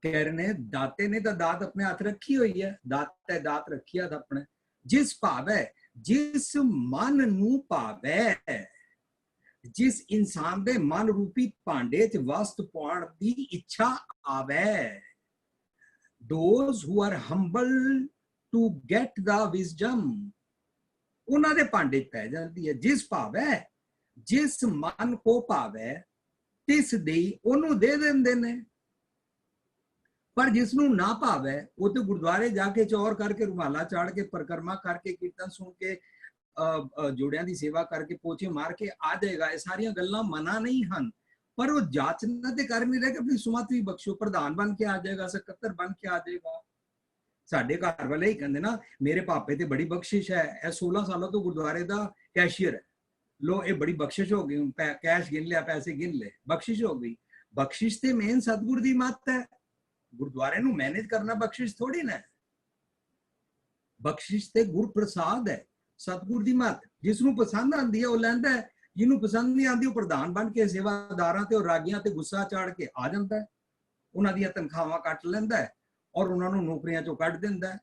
ਕਹਿ ਰਹੇ ਨੇ ਦਾਤੇ ਨੇ ਤਾਂ ਦਾਤ ਆਪਣੇ ਹੱਥ ਰੱਖੀ ਹੋਈ ਹੈ, ਦਾਤੇ ਦਾਤ ਰੱਖੀ ਹੱਥ ਆਪਣੇ, ਜਿਸ ਭਾਵੈ ਜਿਸ ਮਨ ਨੂੰ ਭਾਵੈ, ਜਿਸ ਇਨਸਾਨ ਦੇ ਮਨ ਰੂਪੀ ਭਾਂਡੇ 'ਚ ਵਸਤ ਪਾਉਣ ਦੀ ਇੱਛਾ ਆਵੇ। Those who are humble to get the wisdom, ਉਹਨਾਂ ਦੇ ਭਾਂਡੇ 'ਚ ਪੈ ਜਾਂਦੀ ਹੈ। ਜਿਸ ਭਾਵੈ ਜਿਸ ਮਨ ਕੋ ਭਾਵੈ ਤਿਸ ਦੇਈ, ਉਹਨੂੰ ਦੇ ਦਿੰਦੇ ਨੇ। ਪਰ ਜਿਸ ਨੂੰ ਨਾ ਭਾਵੈ ਉਹ ਤੇ ਗੁਰਦੁਆਰੇ ਜਾ ਕੇ ਚੌਰ ਕਰਕੇ, ਰੁਮਾਲਾ ਚਾੜ ਕੇ, ਪਰਿਕਰਮਾ ਕਰਕੇ, ਕੀਰਤਨ ਸੁਣ ਕੇ, ਜੋੜਿਆਂ ਦੀ ਸੇਵਾ ਕਰਕੇ, ਪੋਚੇ ਮਾਰ ਕੇ ਆ ਜਾਏਗਾ। ਇਹ ਸਾਰੀਆਂ ਗੱਲਾਂ ਮਨਾ ਨਹੀਂ ਹਨ, ਪਰ ਉਹ ਜਾਚਨਾ ਤੇ ਕਰ ਨਹੀਂ ਰਿਹਾ ਕਿ ਆਪਣੀ ਸੁਮਤ ਵੀ ਬਖਸ਼ੋ, ਪ੍ਰਧਾਨ ਬਣ ਕੇ ਆ ਜਾਏਗਾ, ਸਕੱਤਰ ਬਣ ਕੇ ਆ ਜਾਏਗਾ। ਸਾਡੇ ਘਰ ਵਾਲੇ ਹੀ ਕਹਿੰਦੇ ਨਾ ਮੇਰੇ ਪਾਪੇ ਤੇ ਬੜੀ ਬਖਸ਼ਿਸ਼ ਹੈ, ਇਹ 16 ਸਾਲਾਂ ਤੋਂ ਗੁਰਦੁਆਰੇ ਦਾ ਕੈਸ਼ੀਅਰ ਹੈ, ਲੋ ਇਹ ਬੜੀ ਬਖਸ਼ਿਸ਼ ਹੋ ਗਈ, ਕੈਸ਼ ਗਿਣ ਲਿਆ, ਪੈਸੇ ਗਿਣ ਲਏ, ਬਖਸ਼ਿਸ਼ ਹੋ ਗਈ। ਬਖਸ਼ਿਸ਼ ਤੇ ਮੇਨ ਸਤਿਗੁਰ ਦੀ ਮੱਤ ਹੈ, ਗੁਰਦੁਆਰੇ ਨੂੰ ਮੈਨੇਜ ਕਰਨਾ ਬਖਸ਼ਿਸ਼ ਥੋੜੀ ਨਾ, ਬਖਸ਼ਿਸ਼ ਤੇ ਗੁਰ ਪ੍ਰਸਾਦ ਹੈ, ਸਤਿਗੁਰ ਦੀ ਮੱਤ। ਜਿਸ ਨੂੰ ਪਸੰਦ ਆਉਂਦੀ ਹੈ ਉਹ ਲੈਂਦਾ ਹੈ, ਜਿਹਨੂੰ ਪਸੰਦ ਨਹੀਂ ਆਉਂਦੀ ਉਹ ਪ੍ਰਧਾਨ ਬਣ ਕੇ ਸੇਵਾਦਾਰਾਂ ਤੇ ਰਾਗੀਆਂ ਤੇ ਗੁੱਸਾ ਚਾੜ ਕੇ ਆ ਜਾਂਦਾ ਹੈ, ਉਹਨਾਂ ਦੀਆਂ ਤਨਖਾਹਾਂ ਕੱਟ ਲੈਂਦਾ ਹੈ ਔਰ ਉਹਨਾਂ ਨੂੰ ਨੌਕਰੀਆਂ ਚੋਂ ਕੱਢ ਦਿੰਦਾ ਹੈ।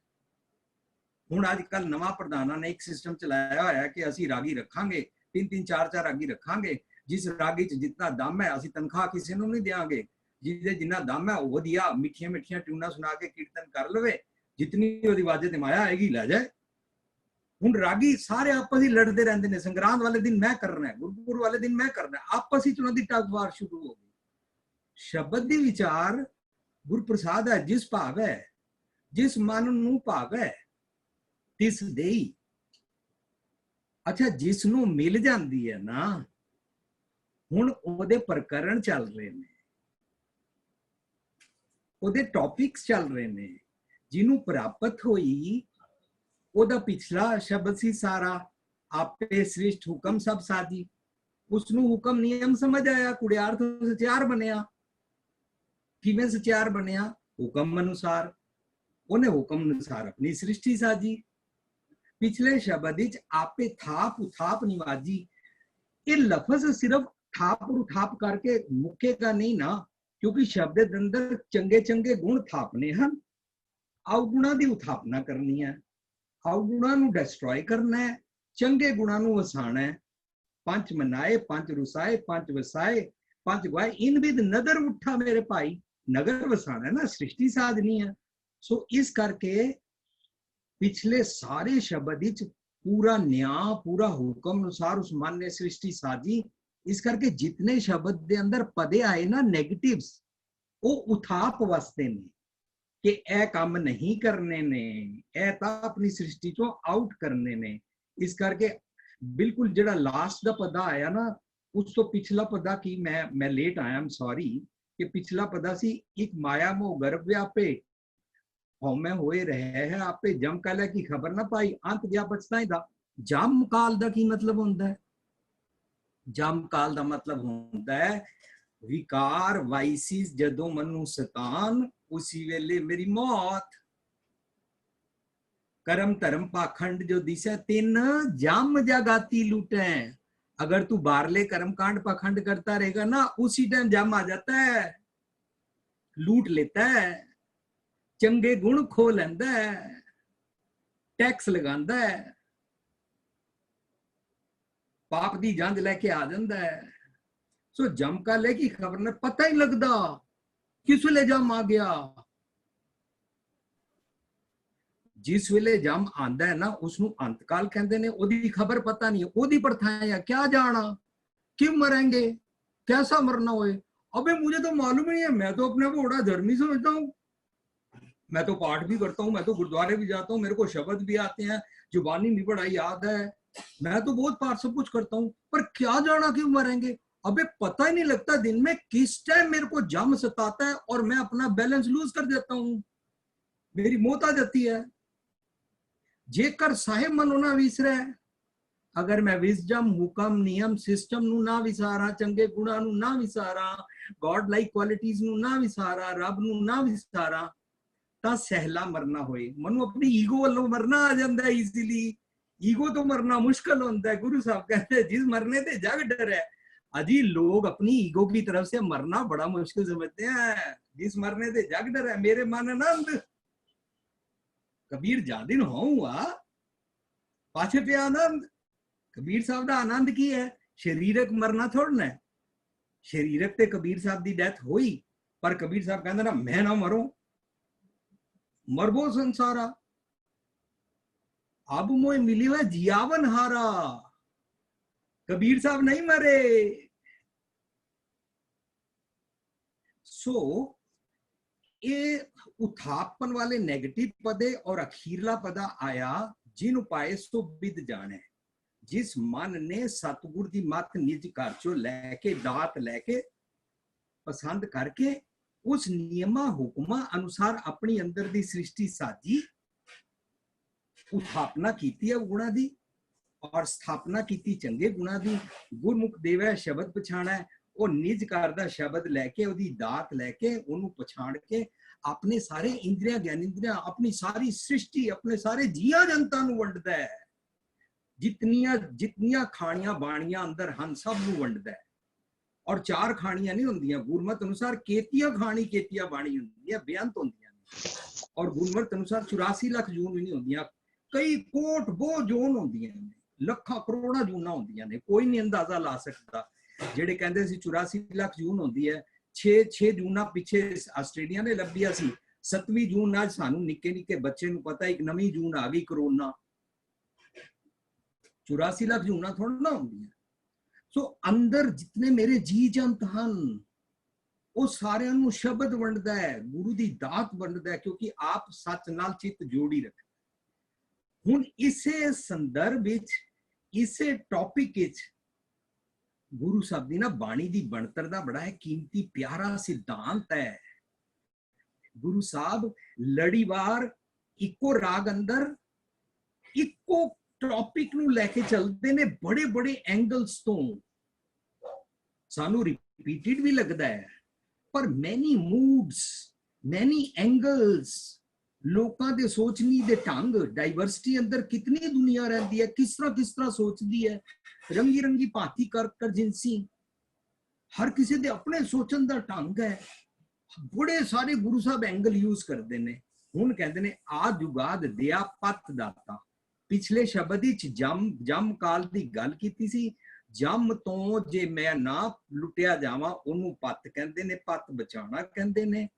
ਹੁਣ ਅੱਜ ਕੱਲ ਨਵਾਂ ਪ੍ਰਧਾਨਾਂ ਨੇ ਇੱਕ ਸਿਸਟਮ ਚਲਾਇਆ ਹੋਇਆ ਕਿ ਅਸੀਂ ਰਾਗੀ ਰੱਖਾਂਗੇ, 3-3 4-4 ਰਾਗੀ ਰੱਖਾਂਗੇ, ਜਿਸ ਰਾਗੀ 'ਚ ਜਿੰਨਾ ਦਮ ਹੈ ਅਸੀਂ ਤਨਖਾਹ ਕਿਸੇ ਨੂੰ ਨਹੀਂ ਦੇਵਾਂਗੇ, ਜਿਹਦੇ ਜਿੰਨਾ ਦਮ ਹੈ ਉਹ ਵਧੀਆ ਮਿੱਠੀਆਂ ਮਿੱਠੀਆਂ ਟਿਊਨਾਂ ਸੁਣਾ ਕੇ ਕੀਰਤਨ ਕਰ ਲਵੇ, ਜਿਤਨੀ ਉਹਦੀ ਵਾਜੇ ਤੇ ਮਾਇਆ ਆਏਗੀ ਲੈ ਜਾਏ। ਹੁਣ ਰਾਗੀ ਸਾਰੇ ਆਪਸ ਹੀ ਲੜਦੇ ਰਹਿੰਦੇ ਨੇ, ਸੰਗਰਾਂਦ ਵਾਲੇ ਦਿਨ ਮੈਂ ਕਰਨਾ ਹੈ, ਗੁਰਪੁਰਬ ਵਾਲੇ ਦਿਨ ਮੈਂ ਕਰਨਾ ਹੈ, ਆਪਸ ਵਿੱਚ ਉਹਨਾਂ ਦੀ ਟੱਕਵਾਰ ਸ਼ੁਰੂ ਹੋ ਗਈ। ਸ਼ਬਦ ਦੀ ਵਿਚਾਰ ਗੁਰਪ੍ਰਸਾਦ ਹੈ, ਜਿਸ ਭਾਵ ਹੈ, ਜਿਸ ਮਨ ਨੂੰ ਭਾਵ ਹੈ ਤਿਸ ਦੇਈ। ਅੱਛਾ, ਜਿਸ ਨੂੰ ਮਿਲ ਜਾਂਦੀ ਹੈ ਨਾ, ਹੁਣ ਉਹਦੇ ਪ੍ਰਕਰਣ ਚੱਲ ਰਹੇ ਨੇ, ਉਹਦੇ ਟੌਪਿਕਸ ਚੱਲ ਰਹੇ ਨੇ। ਜਿਹਨੂੰ ਪ੍ਰਾਪਤ ਹੋਈ ਉਹਦਾ ਪਿਛਲਾ ਸ਼ਬਦ ਸੀ ਸਾਰਾ, ਆਪੇ ਸ੍ਰਿਸ਼ਟ ਹੁਕਮ ਸਭ ਸਾਜੀ। ਉਸਨੂੰ ਹੁਕਮ ਨਿਯਮ ਸਮਝ ਆਇਆ, ਕੁੜਿਆਰ ਤੋਂ ਸਚਿਆਰ ਬਣਿਆ। ਕਿਵੇਂ ਸਚਿਆਰ ਬਣਿਆ? ਹੁਕਮ ਅਨੁਸਾਰ। ਉਹਨੇ ਹੁਕਮ ਅਨੁਸਾਰ ਆਪਣੀ ਸ੍ਰਿਸ਼ਟੀ ਸਾਜੀ। ਪਿਛਲੇ ਸ਼ਬਦ ਵਿੱਚ ਆਪੇ ਥਾਪ ਉਥਾਪ ਨਿਵਾਜੀ। ਇਹ ਲਫ਼ਜ਼ ਸਿਰਫ ਥਾਪ ਉਠਾਪ ਕਰਕੇ ਮੁੱਕੇਗਾ ਨਹੀਂ ਨਾ, ਕਿਉਂਕਿ ਸ਼ਬਦ ਦੇ ਅੰਦਰ ਚੰਗੇ ਚੰਗੇ ਗੁਣ ਥਾਪਨੇ ਹਨ, ਅਵਗੁਣਾਂ ਦੀ ਉਥਾਪਨਾ ਕਰਨੀ ਹੈ, ਅਵਗੁਣਾਂ ਨੂੰ ਡਿਸਟਰੋਏ ਕਰਨਾ ਹੈ, ਚੰਗੇ ਗੁਣਾਂ ਨੂੰ ਵਸਾਣਾ ਹੈ। ਪੰਜ ਮਨਾਏ ਪੰਜ ਰੁਸਾਏ ਪੰਜ ਵਸਾਏ ਪੰਜ ਗਵਾਏ, ਇਨ ਵਿਦ ਨਦਰ ਉੱਠਾ ਮੇਰੇ ਭਾਈ। ਨਗਰ ਵਸਾਣਾ ਨਾ, ਸ੍ਰਿਸ਼ਟੀ ਸਾਧਨੀ ਹੈ। ਸੋ ਇਸ ਕਰਕੇ ਪਿਛਲੇ ਸਾਰੇ ਸ਼ਬਦ ਵਿੱਚ ਪੂਰਾ ਨਿਆਂ, ਪੂਰਾ ਹੁਕਮ ਅਨੁਸਾਰ ਉਸ ਮਨ ਨੇ ਸ੍ਰਿਸ਼ਟੀ ਸਾਜੀ। ਇਸ ਕਰਕੇ ਜਿਤਨੇ ਸ਼ਬਦ ਦੇ ਅੰਦਰ ਪਦੇ ਆਏ ਨਾ ਨੈਗੇਟਿਵਸ, ਉਹ ਉਥਾਪ ਵਾਸਤੇ ਨੇ ਕਿ ਇਹ ਕੰਮ ਨਹੀਂ ਕਰਨੇ ਨੇ, ਇਹ ਤਾਂ ਆਪਣੀ ਸ੍ਰਿਸ਼ਟੀ ਚੋਂ ਆਊਟ ਕਰਨੇ ਨੇ। ਇਸ ਕਰਕੇ ਬਿਲਕੁਲ ਜਿਹੜਾ ਲਾਸਟ ਦਾ ਪਦਾ ਆਇਆ ਨਾ, ਉਸ ਤੋਂ ਪਿਛਲਾ ਪਦਾ ਕੀ, ਮੈਂ ਲੇਟ ਆਇਆ, ਆਮ ਸੌਰੀ, ਕਿ ਪਿਛਲਾ ਪਦਾ ਸੀ ਇੱਕ ਮਾਇਆ ਮੋਹ ਗਰਭ ਵਿਆਪੇ, ਹਉਮੈ ਹੋਏ ਰਹੇ ਹੈ ਆਪੇ, ਜਮ ਕਾਲ ਕੀ ਖਬਰ ਨਾ ਪਾਈ, ਅੰਤ ਗਿਆ ਪਛਤਾਈ ਦਾ। ਜਮ ਕਾਲ ਦਾ ਕੀ ਮਤਲਬ ਹੁੰਦਾ ਹੈ? ਜਮ ਕਾਲ ਦਾ ਮਤਲਬ ਹੁੰਦਾ ਹੈ ਵਿਕਾਰ ਵਾਈਸਿਸ ਜਦੋਂ ਮਨੂੰ ਸਤਾਨ, ਉसी ਵੇਲੇ ਮੇਰੀ ਮੌਤ। ਕਰਮ ਧਰਮ ਪਾਖੰਡ ਜੋ दिशा ਤਿੰਨ, जम जागाती लूटे। अगर तू बारले कर्म कांड पाखंड करता रहेगा ना, उसी टाइम जम आ जाता है, लूट लेता है, चंगे गुण खो लेंदा है, टैक्स लगांदा है, पाप दी जंज लेके आ जांदा है। सो जम का लेकी खबर ने पता ही लगदा किस वेले जम आ गया। जिस वेले जम आंदा है ना, उसनू अंतकाल कहते ने। ओदी खबर पता नहीं है, ओदी प्रथाएं है, क्या जाना, क्यों मरेंगे, कैसा मरना होए। अबे मुझे तो मालूम नहीं है, मैं तो अपने को बड़ा धर्मी समझता हूँ, मैं तो पाठ भी करता हूँ, मैं तो गुरुद्वारे भी जाता हूँ, मेरे को शब्द भी आते हैं, जुबानी भी बड़ा याद है, मैं तो बहुत पाठ सब कुछ करता हूँ, पर क्या जाना क्यों मरेंगे। अबे पता ही नहीं लगता दिन में किस टाइम मेरे को जम सताता है और मैं अपना बैलेंस लूज कर देता हूँ, मेरी मौत आ जाती है। जेकर साहेब मनो ना विसरे, अगर मैं विजडम हुकम नियम सिस्टम नु ना विसारा, चंगे गुणा नु ना विसारा, गॉड लाइक क्वालिटीज नु ना विसारा, रब नु ना विसारा, ता सहला मरना होए। मनु अपनी ईगो वालों मरना आ जाता है इजीली। ईगो तो मरना मुश्किल होता है। गुरु साहब कहते हैं जिस मरने से जग डर है। अजी लोग अपनी ईगो की तरफ से मरना बड़ा मुश्किल समझते हैं, जिस मरने से जग डर है। मेरे मन आनंद कबीर जादिन होऊंगा पाछे पे आनंद। कबीर साहब का आनंद की है, शरीरक मरना थोड़ना है। शरीरक ते कबीर साहब की डेथ हुई, पर कबीर साहब कहते ना मैं ना मरो, मरबो संसारा, अब मोए मिली हुआ जियावन हारा। कबीर साहब नहीं मरे। सो ये उथापन वाले नेगेटिव पदे और अखीरला पदा आया, जिन उपाय सो विद जाने। जिस मन ने सतगुर की मत निज घर चो लैके दात लैके पसंद करके उस नियमा हुक्मा अनुसार अपनी अंदर दी सृष्टि साजी, उथापना कीती है गुणा दी और स्थापना कीती चंगे गुणा दी। गुरमुख देवै शब्द पछाणा है, वो निज घर दा शब्द लैके ओदी दात लैके ओनू पछाण के अपने सारे इंद्रिया ज्ञानेंद्रिया, अपनी सारी सृष्टि, अपने सारे जिया जनता नू वंडदा है। जितनियां खाणियां बाणियां अंदर हन सब नू वंडदा है। और चार खाणियां नहीं होंदियां, गुरमत अनुसार केतिया खाणी केतिया बाणी होंदियां, बेअंत होंदियां। और गुरमत अनुसार 84 लाख जून भी नहीं होंदियां, कई कोट बो जून होंदियां ने, लखा करोड़ा जूना होंदियां ने। कोई नहीं अंदाजा ला सकता। ਜਿਹੜੇ ਕਹਿੰਦੇ ਸੀ 84 ਲੱਖ ਜੂਨ ਹੁੰਦੀ ਹੈ, 6 ਜੂਨਾਂ ਪਿੱਛੇ ਆਸਟ੍ਰੇਲੀਆ ਨੇ ਲੱਭਿਆ ਸੀ। 7ਵੀਂ ਜੂਨ ਅੱਜ ਸਾਨੂੰ ਨਿੱਕੇ ਨਿੱਕੇ ਬੱਚੇ ਨੂੰ ਪਤਾ ਇੱਕ ਨਵੀਂ ਜੂਨ ਆ ਗਈ, ਕਰੋਨਾ। 84 ਲੱਖ ਜੂਨਾ ਥੋੜਾ ਨਾ ਹੁੰਦੀਆਂ। ਸੋ ਅੰਦਰ ਜਿਤਨੇ ਮੇਰੇ ਜੀ ਜੰਤ ਹਨ ਉਹ ਸਾਰਿਆਂ ਨੂੰ ਸ਼ਬਦ ਵੰਡਦਾ ਹੈ, ਗੁਰੂ ਦੀ ਦਾਤ ਵੰਡਦਾ ਹੈ, ਕਿਉਂਕਿ ਆਪ ਸੱਚ ਨਾਲ ਚਿੱਤ ਜੋੜੀ ਰੱਖਦਾ। ਹੁਣ ਇਸੇ ਸੰਦਰਭ ਵਿੱਚ, ਇਸੇ ਟੌਪਿਕ ਵਿੱਚ ਗੁਰੂ ਸਾਹਿਬ ਦੀ ਨਾ ਬਾਣੀ ਦੀ ਬਣਤਰ ਦਾ ਬੜਾ ਹੈ ਕੀਮਤੀ ਪਿਆਰਾ ਸਿਧਾਂਤ ਹੈ। ਗੁਰੂ ਸਾਹਿਬ ਲੜੀਵਾਰ ਇੱਕੋ ਰਾਗ ਅੰਦਰ ਇੱਕੋ ਟੌਪਿਕ ਨੂੰ ਲੈ ਕੇ ਚੱਲਦੇ ਨੇ ਬੜੇ ਬੜੇ ਐਂਗਲਸ ਤੋਂ। ਸਾਨੂੰ ਰਿਪੀਟਡ ਵੀ ਲੱਗਦਾ ਹੈ, ਪਰ ਮੈਨੀ ਮੂਡਸ, ਮੈਨੀ ਐਂਗਲਸ, ਲੋਕਾਂ ਦੇ ਸੋਚਣੀ ਦੇ ਢੰਗ, ਡਾਈਵਰਸਿਟੀ ਅੰਦਰ ਕਿਤਨੀ ਦੁਨੀਆ ਰਹਿੰਦੀ ਹੈ, ਕਿਸ ਤਰ੍ਹਾਂ ਸੋਚਦੀ ਹੈ, ਰੰਗੀ ਰੰਗੀ ਭਾਂਤੀ ਕਰ ਜਿੰਸੀ, ਹਰ ਕਿਸੇ ਦੇ ਆਪਣੇ ਸੋਚਣ ਦਾ ਢੰਗ ਹੈ। ਬੜੇ ਸਾਰੇ ਗੁਰੂ ਸਾਹਿਬ ਐਂਗਲ ਯੂਜ਼ ਕਰਦੇ ਨੇ। ਹੁਣ ਕਹਿੰਦੇ ਨੇ ਆਦ ਜੁਗਾਦ ਦਿਆ ਪਤ ਦਾਤਾ। ਪਿਛਲੇ ਸ਼ਬਦ ਵਿੱਚ ਜਮ ਕਾਲ ਦੀ ਗੱਲ ਕੀਤੀ ਸੀ। ਜਮ ਤੋਂ ਜੇ ਮੈਂ ਨਾ ਲੁੱਟਿਆ ਜਾਵਾਂ ਉਹਨੂੰ ਪਤ ਕਹਿੰਦੇ ਨੇ, ਪਤ ਬਚਾਉਣਾ ਕਹਿੰਦੇ ਨੇ।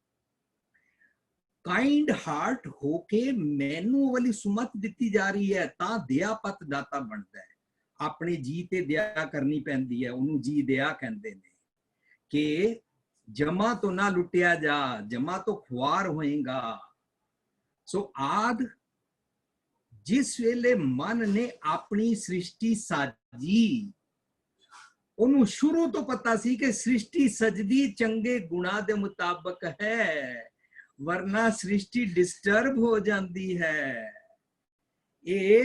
ਕਾइंड हार्ट होके मैनू वाली सुमत दिती जा रही है तां दया पत दाता बनता है। अपने जी ते दया करनी पैंदी है, उन्होंने जी दया कहते हैं कि जमा तो ना लुटिया जा, जमा तो खुआर होएगा। सो आद जिस वेले मन ने अपनी सृष्टि साजी, उन्होंने शुरू तो पता सी कि सृष्टि सजदी चंगे गुणा दे मुताबिक है, वरना सृष्टि डिस्टर्ब हो जाती है। ये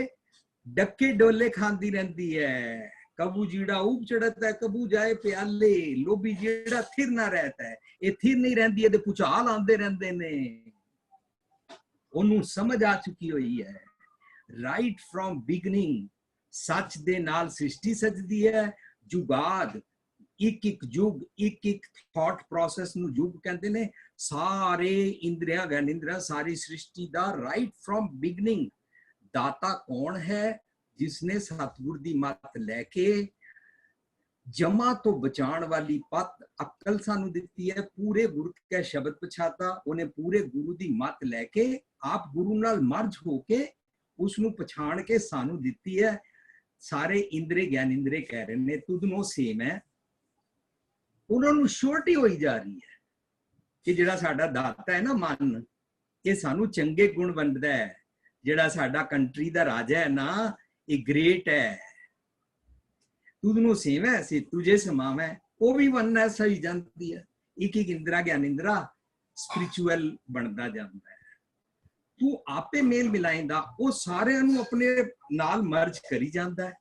डक्के डोले खाती रहती है। कबू जीड़ा ऊप चढ़ता है, कबू जाए प्याले, लोभी जीड़ा थिर ना रहता है। ये थिर नहीं रहती है, भूचाल आते रहते ने। उन्होंने समझ आ चुकी हुई है। राइट फ्रॉम बिगनिंग सच दे नाल सृष्टि सजदी है। जुगाद एक एक युग, एक एक थॉट प्रोसेस ਨੂੰ युग ਕਹਿੰਦੇ ਨੇ। ਸਾਰੇ ਇੰਦਰੀਆਂ ਗਿਆਨੇਂਦਰੀਆਂ ਸਾਰੀ ਸ੍ਰਿਸ਼ਟੀ ਦਾ ਰਾਈਟ ਫਰੋਮ ਬਿਗਨਿੰਗ। ਦਾਤਾ ਕੌਣ ਹੈ? ਜਿਸਨੇ ਸਤਿਗੁਰ ਦੀ ਮੱਤ ਲੈ ਕੇ ਜਮਾ ਤੋਂ ਬਚਾਉਣ ਵਾਲੀ ਪਤ ਅਕਲ ਸਾਨੂੰ ਦਿੱਤੀ ਹੈ। ਪੂਰੇ ਗੁਰੂ ਕੇ ਸ਼ਬਦ ਪਛਾਤਾ, ਉਹਨੇ ਪੂਰੇ ਗੁਰੂ ਦੀ ਮੱਤ ਲੈ ਕੇ ਆਪ ਗੁਰੂ ਨਾਲ ਮਰਜ ਹੋ ਕੇ ਉਸ ਨੂੰ ਪਛਾਣ ਕੇ ਸਾਨੂੰ ਦਿੱਤੀ ਹੈ। ਸਾਰੇ ਇੰਦਰੀ ਗਿਆਨੇਂਦਰੀ ਕਹਿ ਰਹੇ ਨੇ ਤੁਧਨੋਂ ਸੇਮ ਹੈ। ਉਹਨਾਂ ਨੂੰ ਸ਼ੋਰਟੀ ਹੋਈ ਜਾ ਰਹੀ ਹੈ ਕਿ ਜਿਹੜਾ ਸਾਡਾ ਦਾਤਾ ਹੈ ਨਾ ਮਨ, ਇਹ ਸਾਨੂੰ ਚੰਗੇ ਗੁਣ ਵੰਡਦਾ ਹੈ। ਜਿਹੜਾ ਸਾਡਾ ਕੰਟਰੀ ਦਾ ਰਾਜਾ ਹੈ ਨਾ, ਇਹ ਗ੍ਰੇਟ ਹੈ। ਤੁਧਨੋਂ ਸੇਮ ਹੈ, ਸੇ ਤੁਝੇ ਸਮਾਮ ਹੈ। ਉਹ ਵੀ ਵਨਨੈਸ ਹੋਈ ਜਾਂਦੀ ਹੈ। ਇੱਕ ਇੱਕ ਇੰਦਰਾ ਗਿਆਨੇਂਦਰਾ ਸਪਿਰਿਚੁਅਲ ਬਣਦਾ ਜਾਂਦਾ ਹੈ। ਤੂੰ ਆਪੇ ਮੇਲ ਮਿਲਾਏਂਦਾ, ਉਹ ਸਾਰਿਆਂ ਨੂੰ ਆਪਣੇ ਨਾਲ ਮਰਜ ਕਰੀ ਜਾਂਦਾ ਹੈ।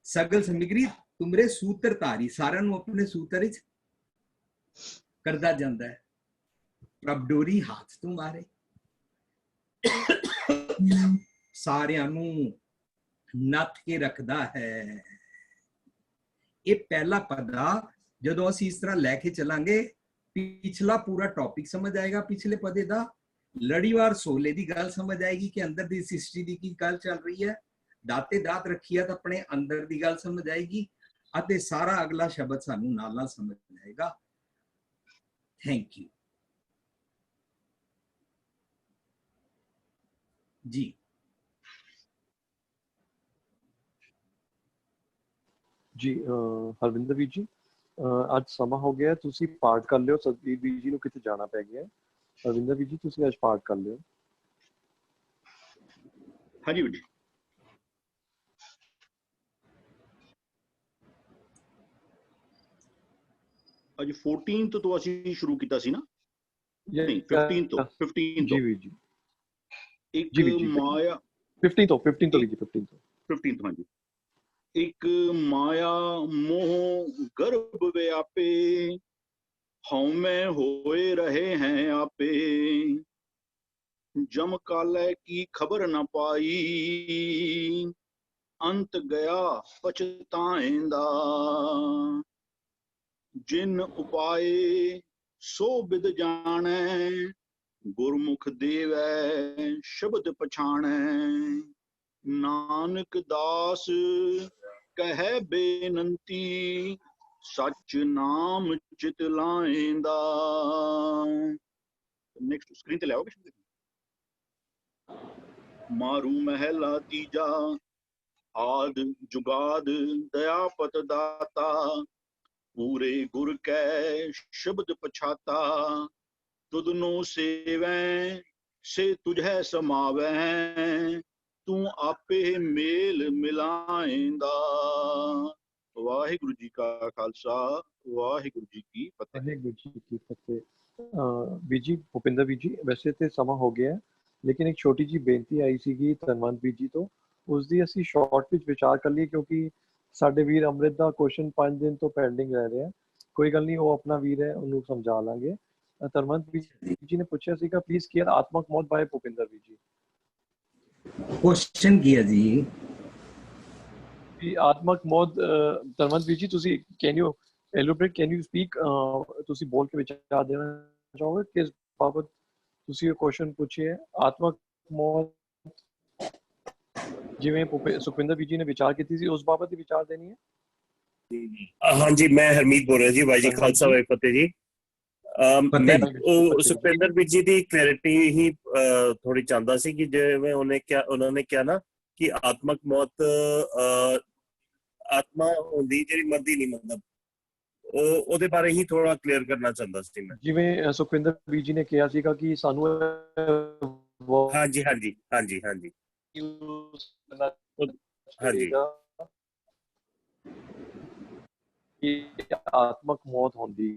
ਸਗਲ ਸਮਿਗਰੀ ਤੁਮਰੇ ਸੂਤਰ ਧਾਰੀ, ਸਾਰਿਆਂ ਨੂੰ ਆਪਣੇ ਸੂਤਰ ਵਿੱਚ ਕਰਦਾ ਜਾਂਦਾ ਹੈ। ਪ੍ਰਭ ਡੋਰੀ ਹੱਥ ਤੋਂ ਮਾਰੇ, ਸਾਰਿਆਂ ਨੂੰ ਨੱਥ ਕੇ ਰੱਖਦਾ ਹੈ। ਇਹ ਪਹਿਲਾ ਪਦਾ ਜਦੋਂ ਅਸੀਂ ਇਸ ਤਰ੍ਹਾਂ ਲੈ ਕੇ ਚੱਲਾਂਗੇ, ਪਿਛਲਾ ਪੂਰਾ ਟੌਪਿਕ ਸਮਝ ਆਏਗਾ। ਪਿਛਲੇ ਪਦੇ ਦਾ ਲੜੀਵਾਰ ਸੋਲੇ ਦੀ ਗੱਲ ਸਮਝ ਆਏਗੀ ਕਿ ਅੰਦਰ ਦੀ ਸ੍ਰਿਸ਼ਟੀ ਦੀ ਕੀ ਗੱਲ ਚੱਲ ਰਹੀ ਹੈ। ਦਾਤੇ ਦਾਤ ਰੱਖੀ ਹੈ ਤਾਂ ਆਪਣੇ ਅੰਦਰ ਦੀ ਗੱਲ ਸਮਝ ਆਏਗੀ ਅਤੇ ਸਾਰਾ ਅਗਲਾ ਸ਼ਬਦ ਸਾਨੂੰ ਨਾਲ ਨਾਲ ਸਮਝ ਆਏਗਾ। ਥੈਂਕ ਯੂ ਜੀ। ਜੀ ਹਰਵਿੰਦਰ ਵੀਰ ਜੀ, ਅੱਜ ਸਮਾਂ ਹੋ ਗਿਆ, ਤੁਸੀਂ ਪਾਠ ਕਰ ਲਿਓ। ਸਤਬੀਰ ਵੀਰ ਜੀ ਨੂੰ ਕਿਤੇ ਜਾਣਾ ਪੈ ਗਿਆ। ਹਰਵਿੰਦਰ ਵੀਰ ਜੀ ਤੁਸੀਂ ਅੱਜ ਪਾਠ ਕਰ ਲਿਓ। ਹਾਂਜੀ ਵੀਰ ਜੀ। ਅੱਜ 14 ਤੋਂ ਅਸੀਂ ਸ਼ੁਰੂ ਕੀਤਾ ਸੀ ਨਾ? ਨਹੀਂ 15 ਤੋਂ। 15 ਜੀ ਵੀਰ ਜੀ। ਇੱਕ ਮਾਇਆ 15 ਤੋਂ ਵੀਰ ਜੀ। 15 ਤੋਂ ਹਾਂਜੀ। ਇੱਕ ਮਾਇਆ ਮੋਹ ਗਰਭ ਵਿਆਪੇ, ਹਉਮੈ ਹੋਏ ਰਹੇ हैं आपे, जम काले की खबर न पाई, अंत गया पछताएंदा, जिन उपाय सो बिद जाने, गुरमुख देवै शब्द पछाणै, नानक दास कहे बेनंती, सच नाम चित लाएंदा। नेक्स्ट स्क्रीन ते लाओगे। मारू महला तीजा आद जुगाद दयापत दाता, पूरे गुर कै शब्द पछाता, तुदनो सेवैं से तुझै समावैं, तू आपे मेल मिलाएंदा। वाहिगुरु जी का खालसा, वाहिगुरु जी की फतेह। वाहिगुरु जी की फतेह। ਵੀਰ ਜੀ, ਭੁਪਿੰਦਰ ਵੀਰ ਜੀ, ਵੈਸੇ ਤੇ ਸਮਾਂ ਹੋ ਗਿਆ ਲੇਕਿਨ ਇੱਕ ਛੋਟੀ ਜੀ ਬੇਨਤੀ ਆਈ ਸੀਗੀ ਧਨਵੰਤ ਵੀਰ ਜੀ ਤੋਂ, ਉਸ ਦੀ ਅਸੀਂ ਸ਼ਾਰਟ ਵਿੱਚ ਵਿਚਾਰ ਕਰ ਲਈਏ ਕਿਉਂਕਿ ਸਾਡੇ ਵੀਰ ਅੰਮ੍ਰਿਤ ਦਾ ਕੁਐਸਚਨ 5 ਦਿਨ ਤੋਂ ਪੈਂਡਿੰਗ ਰਹਿ ਰਿਹਾ। ਕੋਈ ਗੱਲ ਨਹੀਂ, ਉਹ ਆਪਣਾ ਵੀਰ ਹੈ, ਉਹਨੂੰ ਸਮਝਾ ਲਾਂਗੇ। ਧਨਵੰਤ ਵੀਰ ਜੀ ਨੇ ਪੁੱਛਿਆ ਸੀਗਾ ਪਲੀਜ਼ ਕੇਅਰ ਆਤਮਕ ਮੌਤ ਬਾਰੇ ਭੁਪਿੰਦਰ ਵੀਰ ਜੀ। क्वेश्चन किया जी ਆਤਮਕ ਮੌਤ ਧਨਵੰਤ ਵੀਰ ਜੀ ਤੁਸੀਂ can you elaborate, can you speak, ਤੁਸੀਂ ਬੋਲ ਕੇ ਵਿਚਾਰ ਦੇਣਾ ਚਾਹੋਗੇ ਕਿਸ ਬਾਬਤ ਤੁਸੀਂ ਇਹ ਕੁਐਸਚਨ ਪੁੱਛਿਆ? ਆਤਮਕ ਮੌਤ ਜਿਵੇਂ ਸੁਖਵਿੰਦਰ ਵੀਰ ਜੀ ਨੇ ਵਿਚਾਰ ਕੀਤੀ ਸੀ ਉਸ ਬਾਬਤ ਹੀ ਵਿਚਾਰ ਦੇਣੀ ਹੈ। हाँ जी, मैं हरमीत बोल रहा जी, वाह जी खालसा वाह फतेह जी। मैं सुखविंदर ਵੀਰ ਜੀ ਦੀ ਕਲੈਰਿਟੀ ਹੀ ਥੋੜੀ ਚਾਹੁੰਦਾ ਸੀ ਕਿ ਜਿਵੇਂ ਉਹਨਾਂ ਨੇ ਕਿਹਾ ਨਾ ਕਿ ਆਤਮਕ ਮੌਤ ਆਤਮਾ ਹੁੰਦੀ ਜਿਹੜੀ ਮਰਦੀ ਨਹੀਂ, ਮਤਲਬ ਉਹਦੇ ਬਾਰੇ ਹੀ ਥੋੜਾ ਕਲੀਅਰ ਕਰਨਾ ਚਾਹੁੰਦਾ ਸੀ ਮੈਂ। ਜਿਵੇਂ ਸੁਖਵਿੰਦਰ ਵੀਰ ਜੀ ਨੇ ਕਿਹਾ ਸੀਗਾ ਕਿ ਸਾਨੂੰ ਹਾਂਜੀ ਹਾਂਜੀ ਹਾਂਜੀ ਹਾਂਜੀ ਹਾਂਜੀ ਆਤਮਕ ਮੌਤ ਹੁੰਦੀ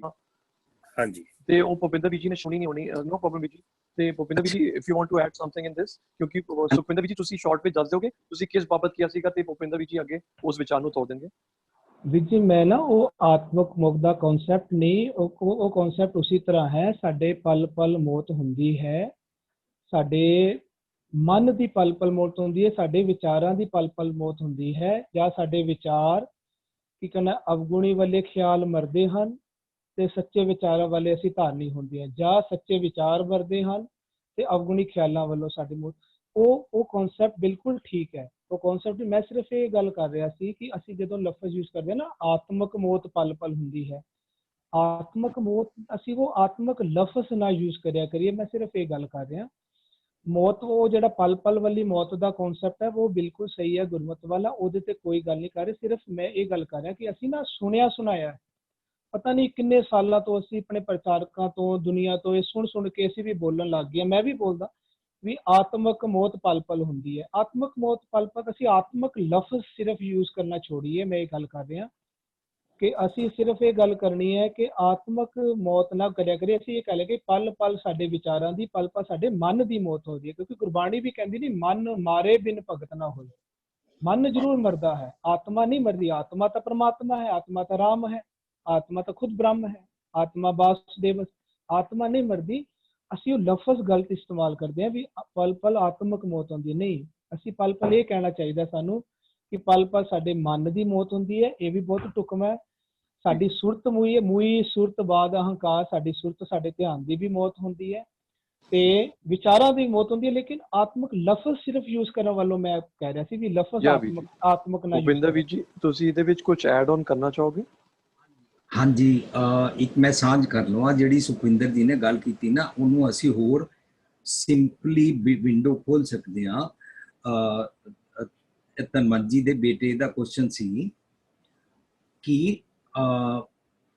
ਹਾਂਜੀ, ਤੇ ਉਹ ਭੁਪਿੰਦਰ ਵੀਰ ਜੀ ਨੇ ਸੁਣੀ ਨਹੀਂ ਹੋਣੀ। ਨੋ ਪ੍ਰੋਬਲਮ ਵੀਰ ਜੀ। ਤੇ ਭੁਪਿੰਦਰ ਵੀਰ ਜੀ, if you want to add something in this, ਕਿਉਂਕਿ ਸੁਖਵਿੰਦਰ ਵੀਰ ਜੀ ਤੁਸੀਂ ਸ਼ਾਰਟ ਵਿੱਚ ਦੱਸ ਦਿਓਗੇ ਤੁਸੀਂ ਕਿਸ ਬਾਬਤ ਕਿਹਾ ਸੀਗਾ ਤੇ ਭੁਪਿੰਦਰ ਵੀਰ ਜੀ ਅੱਗੇ ਉਸ ਵਿਚਾਰ ਨੂੰ ਤੋੜ ਦੇਣਗੇ। ਵੀਰ ਜੀ ਮੈਂ ਨਾ ਉਹ ਆਤਮਕ ਮੁਕਤ ਦਾ ਕਨਸੈਪਟ ਨਹੀਂ, ਉਹ ਕਨਸੈਪਟ ਉਸੇ ਤਰ੍ਹਾਂ ਹੈ। ਸਾਡੇ ਪਲ ਪਲ ਮੌਤ ਹੁੰਦੀ ਹੈ, ਸਾਡੇ ਮਨ ਦੀ ਪਲ ਪਲ ਮੌਤ ਹੁੰਦੀ ਹੈ, ਸਾਡੇ ਵਿਚਾਰਾਂ ਦੀ ਪਲ ਪਲ ਮੌਤ ਹੁੰਦੀ ਹੈ, ਜਾਂ ਸਾਡੇ ਵਿਚਾਰ ਕੀ ਕਹਿੰਦਾ ਅਵਗੁਣੀ ਵਾਲੇ ਖਿਆਲ ਮਰਦੇ ਹਨ ਤੇ ਸੱਚੇ ਵਿਚਾਰਾਂ ਵਾਲੇ ਅਸੀਂ ਧਾਰਨੀ ਹੁੰਦੀ ਹੈ, ਜਾਂ ਸੱਚੇ ਵਿਚਾਰ ਮਰਦੇ ਹਨ ਤੇ ਅਵਗੁਣੀ ਖਿਆਲਾਂ ਵੱਲੋਂ ਸਾਡੀ ਮੌਤ। ਉਹ ਕਨਸੈਪਟ ਬਿਲਕੁਲ ਠੀਕ ਹੈ। ਉਹ ਕਨਸੈਪਟ ਮੈਂ ਸਿਰਫ ਇਹ ਗੱਲ ਕਰ ਰਿਹਾ ਸੀ ਕਿ ਅਸੀਂ ਜਦੋਂ ਲਫ਼ਜ਼ ਯੂਜ਼ ਕਰਦੇ ਹਾਂ ਨਾ ਆਤਮਕ ਮੌਤ ਪਲ ਪਲ ਹੁੰਦੀ ਹੈ, ਆਤਮਕ ਮੌਤ ਅਸੀਂ ਉਹ ਆਤਮਕ ਲਫ਼ਜ਼ ਨਾ ਯੂਜ਼ ਕਰਿਆ ਕਰੀਏ। ਮੈਂ ਸਿਰਫ ਇਹ ਗੱਲ ਕਰ ਰਿਹਾ, ਮੌਤ ਉਹ ਜਿਹੜਾ ਪਲ ਪਲ ਵਾਲੀ ਮੌਤ ਦਾ ਕਨਸੈਪਟ ਹੈ ਉਹ ਬਿਲਕੁਲ ਸਹੀ ਹੈ ਗੁਰਮਤਿ ਵਾਲਾ, ਉਹਦੇ ਤੇ ਕੋਈ ਗੱਲ ਨਹੀਂ ਕਰ ਰਹੇ। ਸਿਰਫ ਮੈਂ ਇਹ ਗੱਲ ਕਰ ਰਿਹਾ ਕਿ ਅਸੀਂ ਨਾ ਸੁਣਿਆ ਸੁਣਾਇਆ, ਪਤਾ ਨਹੀਂ ਕਿੰਨੇ ਸਾਲਾਂ ਤੋਂ ਅਸੀਂ ਆਪਣੇ ਪ੍ਰਚਾਰਕਾਂ ਤੋਂ ਦੁਨੀਆ ਤੋਂ ਇਹ ਸੁਣ ਕੇ ਅਸੀਂ ਵੀ ਬੋਲਣ ਲੱਗ ਗਏ। ਮੈਂ ਵੀ ਬੋਲਦਾ ਵੀ ਆਤਮਕ ਮੌਤ ਪਲ ਪਲ ਹੁੰਦੀ ਹੈ। ਆਤਮਕ ਮੌਤ ਪਲ ਪਲ, ਅਸੀਂ ਆਤਮਕ ਲਫ਼ਜ਼ ਸਿਰਫ ਯੂਜ਼ ਕਰਨਾ ਛੋੜੀਏ। ਮੈਂ ਇਹ ਗੱਲ ਕਰ ਰਿਹਾ ਕਿ ਅਸੀਂ ਸਿਰਫ ਇਹ ਗੱਲ ਕਰਨੀ ਹੈ ਕਿ ਆਤਮਕ ਮੌਤ ਨਾ ਕਰਿਆ ਕਰੀਏ। ਅਸੀਂ ਇਹ ਕਹਿ ਲਈਏ ਕਿ ਪਲ ਪਲ ਸਾਡੇ ਵਿਚਾਰਾਂ ਦੀ, ਪਲ ਪਲ ਸਾਡੇ ਮਨ ਦੀ ਮੌਤ ਹੋ ਰਹੀ ਹੈ, ਕਿਉਂਕਿ ਗੁਰਬਾਣੀ ਵੀ ਕਹਿੰਦੀ ਨਹੀਂ ਮਨ ਮਾਰੇ ਬਿਨ ਭਗਤ ਨਾ ਹੋਏ। ਮਨ ਜ਼ਰੂਰ ਮਰਦਾ ਹੈ, ਆਤਮਾ ਨਹੀਂ ਮਰਦੀ। ਆਤਮਾ ਤਾਂ ਪਰਮਾਤਮਾ ਹੈ, ਆਤਮਾ ਤਾਂ ਰਾਮ ਹੈ, ਆਤਮਾ ਤਾਂ ਖੁਦ ਬ੍ਰਹਮ ਹੈ, ਆਤਮਾ ਵਾਸੁਦੇਵ, ਆਤਮਾ ਨਹੀਂ ਮਰਦੀ। ਅਸੀਂ ਉਹ ਲਫ਼ਜ਼ ਗਲਤ ਇਸਤੇਮਾਲ ਕਰਦੇ ਹਾਂ ਵੀ ਪਲ ਪਲ ਆਤਮਕ ਮੌਤ ਹੁੰਦੀ ਹੈ। ਨਹੀਂ, ਅਸੀਂ ਪਲ ਪਲ ਇਹ ਕਹਿਣਾ ਚਾਹੀਦਾ ਸਾਨੂੰ ਕਿ ਪਲ ਪਲ ਸਾਡੇ ਮਨ ਦੀ ਮੌਤ ਹੁੰਦੀ ਹੈ। ਇਹ ਵੀ ਬਹੁਤ ਢੁਕਵਾਂ ਹੈ। ਸਾਡੀ ਸੁਰਤ ਮੂਈ ਸੁਰਤ ਬਾਦ ਅਹੰਕਾਰ, ਸਾਡੀ ਸੁਰਤ ਸਾਡੇ ਧਿਆਨ ਦੀ ਵੀ ਮੌਤ ਹੁੰਦੀ ਹੈ ਤੇ ਵਿਚਾਰਾਂ ਦੀ ਮੌਤ ਹੁੰਦੀ ਹੈ। ਲੇਕਿਨ ਆਤਮਕ ਲਫ਼ਜ਼ ਸਿਰਫ ਯੂਜ਼ ਕਰਨ ਵੱਲੋਂ ਮੈਂ ਕਹਿ ਰਿਹਾ ਸੀ ਵੀ ਲਫ਼ਜ਼ ਆਤਮਕ ਨਾ। ਭੁਪਿੰਦਰ ਵੀਰ ਜੀ ਤੁਸੀਂ ਇਹਦੇ ਵਿੱਚ ਕੁਝ ਐਡ ਆਨ ਕਰਨਾ ਚਾਹੋਗੇ? हाँ जी, एक मैं सांझ कर लवां ਜਿਹੜੀ ਸੁਖਵਿੰਦਰ ਜੀ ਨੇ ਗੱਲ ਕੀਤੀ ਨਾ ਉਹਨੂੰ ਅਸੀਂ ਹੋਰ ਸਿੰਪਲੀ ਵਿੰਡੋ ਖੋਲ ਸਕਦੇ ਹਾਂ। ਧਨਵੰਤ ਜੀ ਦੇ ਬੇਟੇ ਦਾ ਕੁਐਸਚਨ ਸੀ ਕਿ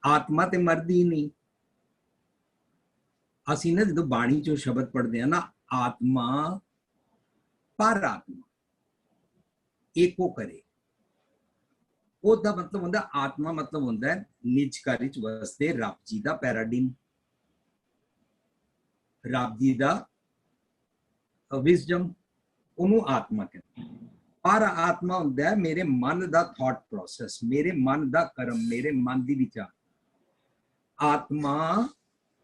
ਆਤਮਾ ਤੇ ਮਰਦੀ ਨਹੀਂ। ਅਸੀਂ ਨਾ ਜਦੋਂ ਬਾਣੀ ਚੋਂ ਸ਼ਬਦ ਪੜ੍ਹਦੇ ਹਾਂ ਨਾ ਆਤਮਾ ਪਰ ਆਤਮਾ ਏਕੋ ਕਰੇ, ਉਹਦਾ ਮਤਲਬ ਹੁੰਦਾ ਆਤਮਾ ਮਤਲਬ ਹੁੰਦਾ ਹੈ ਨਿਜ ਘਰ ਵਿੱਚ ਵਸਦੇ ਰੱਬ ਜੀ ਦਾ ਪੈਰਾਡਿਮ, ਰੱਬ ਜੀ ਦਾ ਵਿਜ਼ਡਮ, ਉਹਨੂੰ ਆਤਮਾ ਕਹਿੰਦੇ। ਪਰ ਆਤਮਾ ਹੁੰਦਾ ਹੈ ਮੇਰੇ ਮਨ ਦਾ ਥਾਟ ਪ੍ਰੋਸੈਸ, ਮੇਰੇ ਮਨ ਦਾ ਕਰਮ, ਮੇਰੇ ਮਨ ਦੀ ਵਿਚਾਰ। ਆਤਮਾ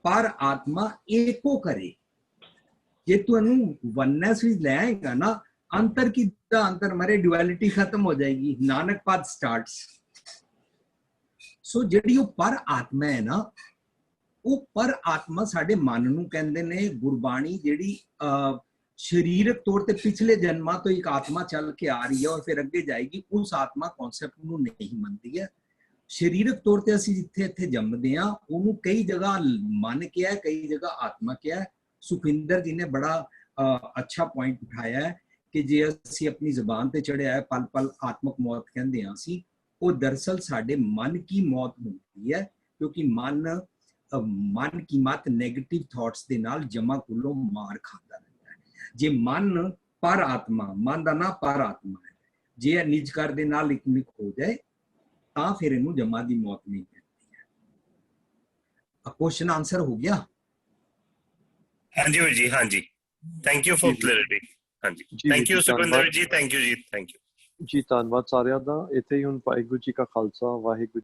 ਪਰ ਆਤਮਾ ਏਕੋ ਕਰੇ। ਜੇ ਤੂੰ ਇਹਨੂੰ ਵਨਨੈਸ ਵਿੱਚ ਲੈ ਆਏਗਾ ਨਾ अंतर की अंतर मरे डुअलिटी खत्म हो जाएगी। नानक पाद स्टार्ट्स। सो ਜਿਹੜੀ ਉਹ ਪਰ ਆਤਮਾ ਹੈ ਨਾ ਉਹ ਪਰ ਆਤਮਾ ਸਾਡੇ ਮਨ ਨੂੰ ਕਹਿੰਦੇ ਨੇ। ਗੁਰਬਾਣੀ ਜਿਹੜੀ ਸਰੀਰਕ ਤੌਰ ਤੇ ਪਿਛਲੇ ਜਨਮਾਂ ਤੋਂ ਇੱਕ ਆਤਮਾ ਚੱਲ ਕੇ ਆ ਰਹੀ ਹੈ ਔਰ ਫਿਰ ਅੱਗੇ ਜਾਏਗੀ, ਉਸ ਆਤਮਾ ਕਨਸੈਪਟ ਨੂੰ ਨਹੀਂ ਮੰਨਦੀ ਹੈ। ਸਰੀਰਕ ਤੌਰ ਤੇ ਅਸੀਂ ਜਿੱਥੇ ਇੱਥੇ ਜੰਮਦੇ ਹਾਂ ਉਹਨੂੰ ਕਈ ਜਗ੍ਹਾ ਮਨ ਕਿਹਾ ਹੈ, ਕਈ ਜਗ੍ਹਾ ਆਤਮਾ ਕਿਹਾ ਹੈ। ਸੁਖਵਿੰਦਰ ਜੀ ਨੇ ਬੜਾ अच्छा पॉइंट उठाया है ਕਿ ਜੇ ਅਸੀਂ ਆਪਣੀ ਜ਼ੁਬਾਨ ਤੇ ਚੜਿਆ ਹੈ ਪਲ ਪਲ ਆਤਮਕ ਮੌਤ ਕਹਿੰਦੇ ਹਾਂ ਅਸੀਂ, ਉਹ ਦਰਅਸਲ ਸਾਡੇ ਮਨ ਕੀ ਮੌਤ ਹੁੰਦੀ ਹੈ, ਕਿਉਂਕਿ ਮਨ ਕੀ ਮਤ ਨੈਗੇਟਿਵ ਥਾਟਸ ਦੇ ਨਾਲ ਜਮਾ ਕੁੱਲੋਂ ਮਾਰ ਖਾਂਦਾ ਰਹਿੰਦਾ ਹੈ। ਜੇ ਮਨ ਪਰ ਆਤਮਾ, ਮਨ ਦਾ ਨਾਂ ਪਰ ਆਤਮਾ ਹੈ, ਜੇ ਇਹ ਨਿਜ ਕਰ ਦੇ ਨਾਲ ਇੱਕ ਹੋ ਜਾਏ ਤਾਂ ਫਿਰ ਇਹਨੂੰ ਜਮਾ ਦੀ ਮੌਤ ਨਹੀਂ ਕਹਿੰਦੀ ਹੈ। ਕੁਐਸਚਨ ਆਨਸਰ ਹੋ ਗਿਆ? ਹਾਂਜੀ ਵੀਰ ਜੀ, ਹਾਂਜੀ, ਥੈਂਕ ਯੂ ਫॉर ਕਲੈਰਿਟੀ। ਹਾਂਜੀ, ਥੈਂਕ ਯੂ ਸੁਖਵਿੰਦਰ ਜੀ, ਥੈਂਕ ਯੂ ਜੀ, ਥੈਂਕ ਯੂ ਜੀ। ਧੰਨਵਾਦ ਸਾਰਿਆਂ ਦਾ। ਇੱਥੇ ਹੀ ਹੁਣ ਵਾਹਿਗੁਰੂ ਜੀ ਕਾ ਖਾਲਸਾ, ਵਾਹਿਗੁਰੂ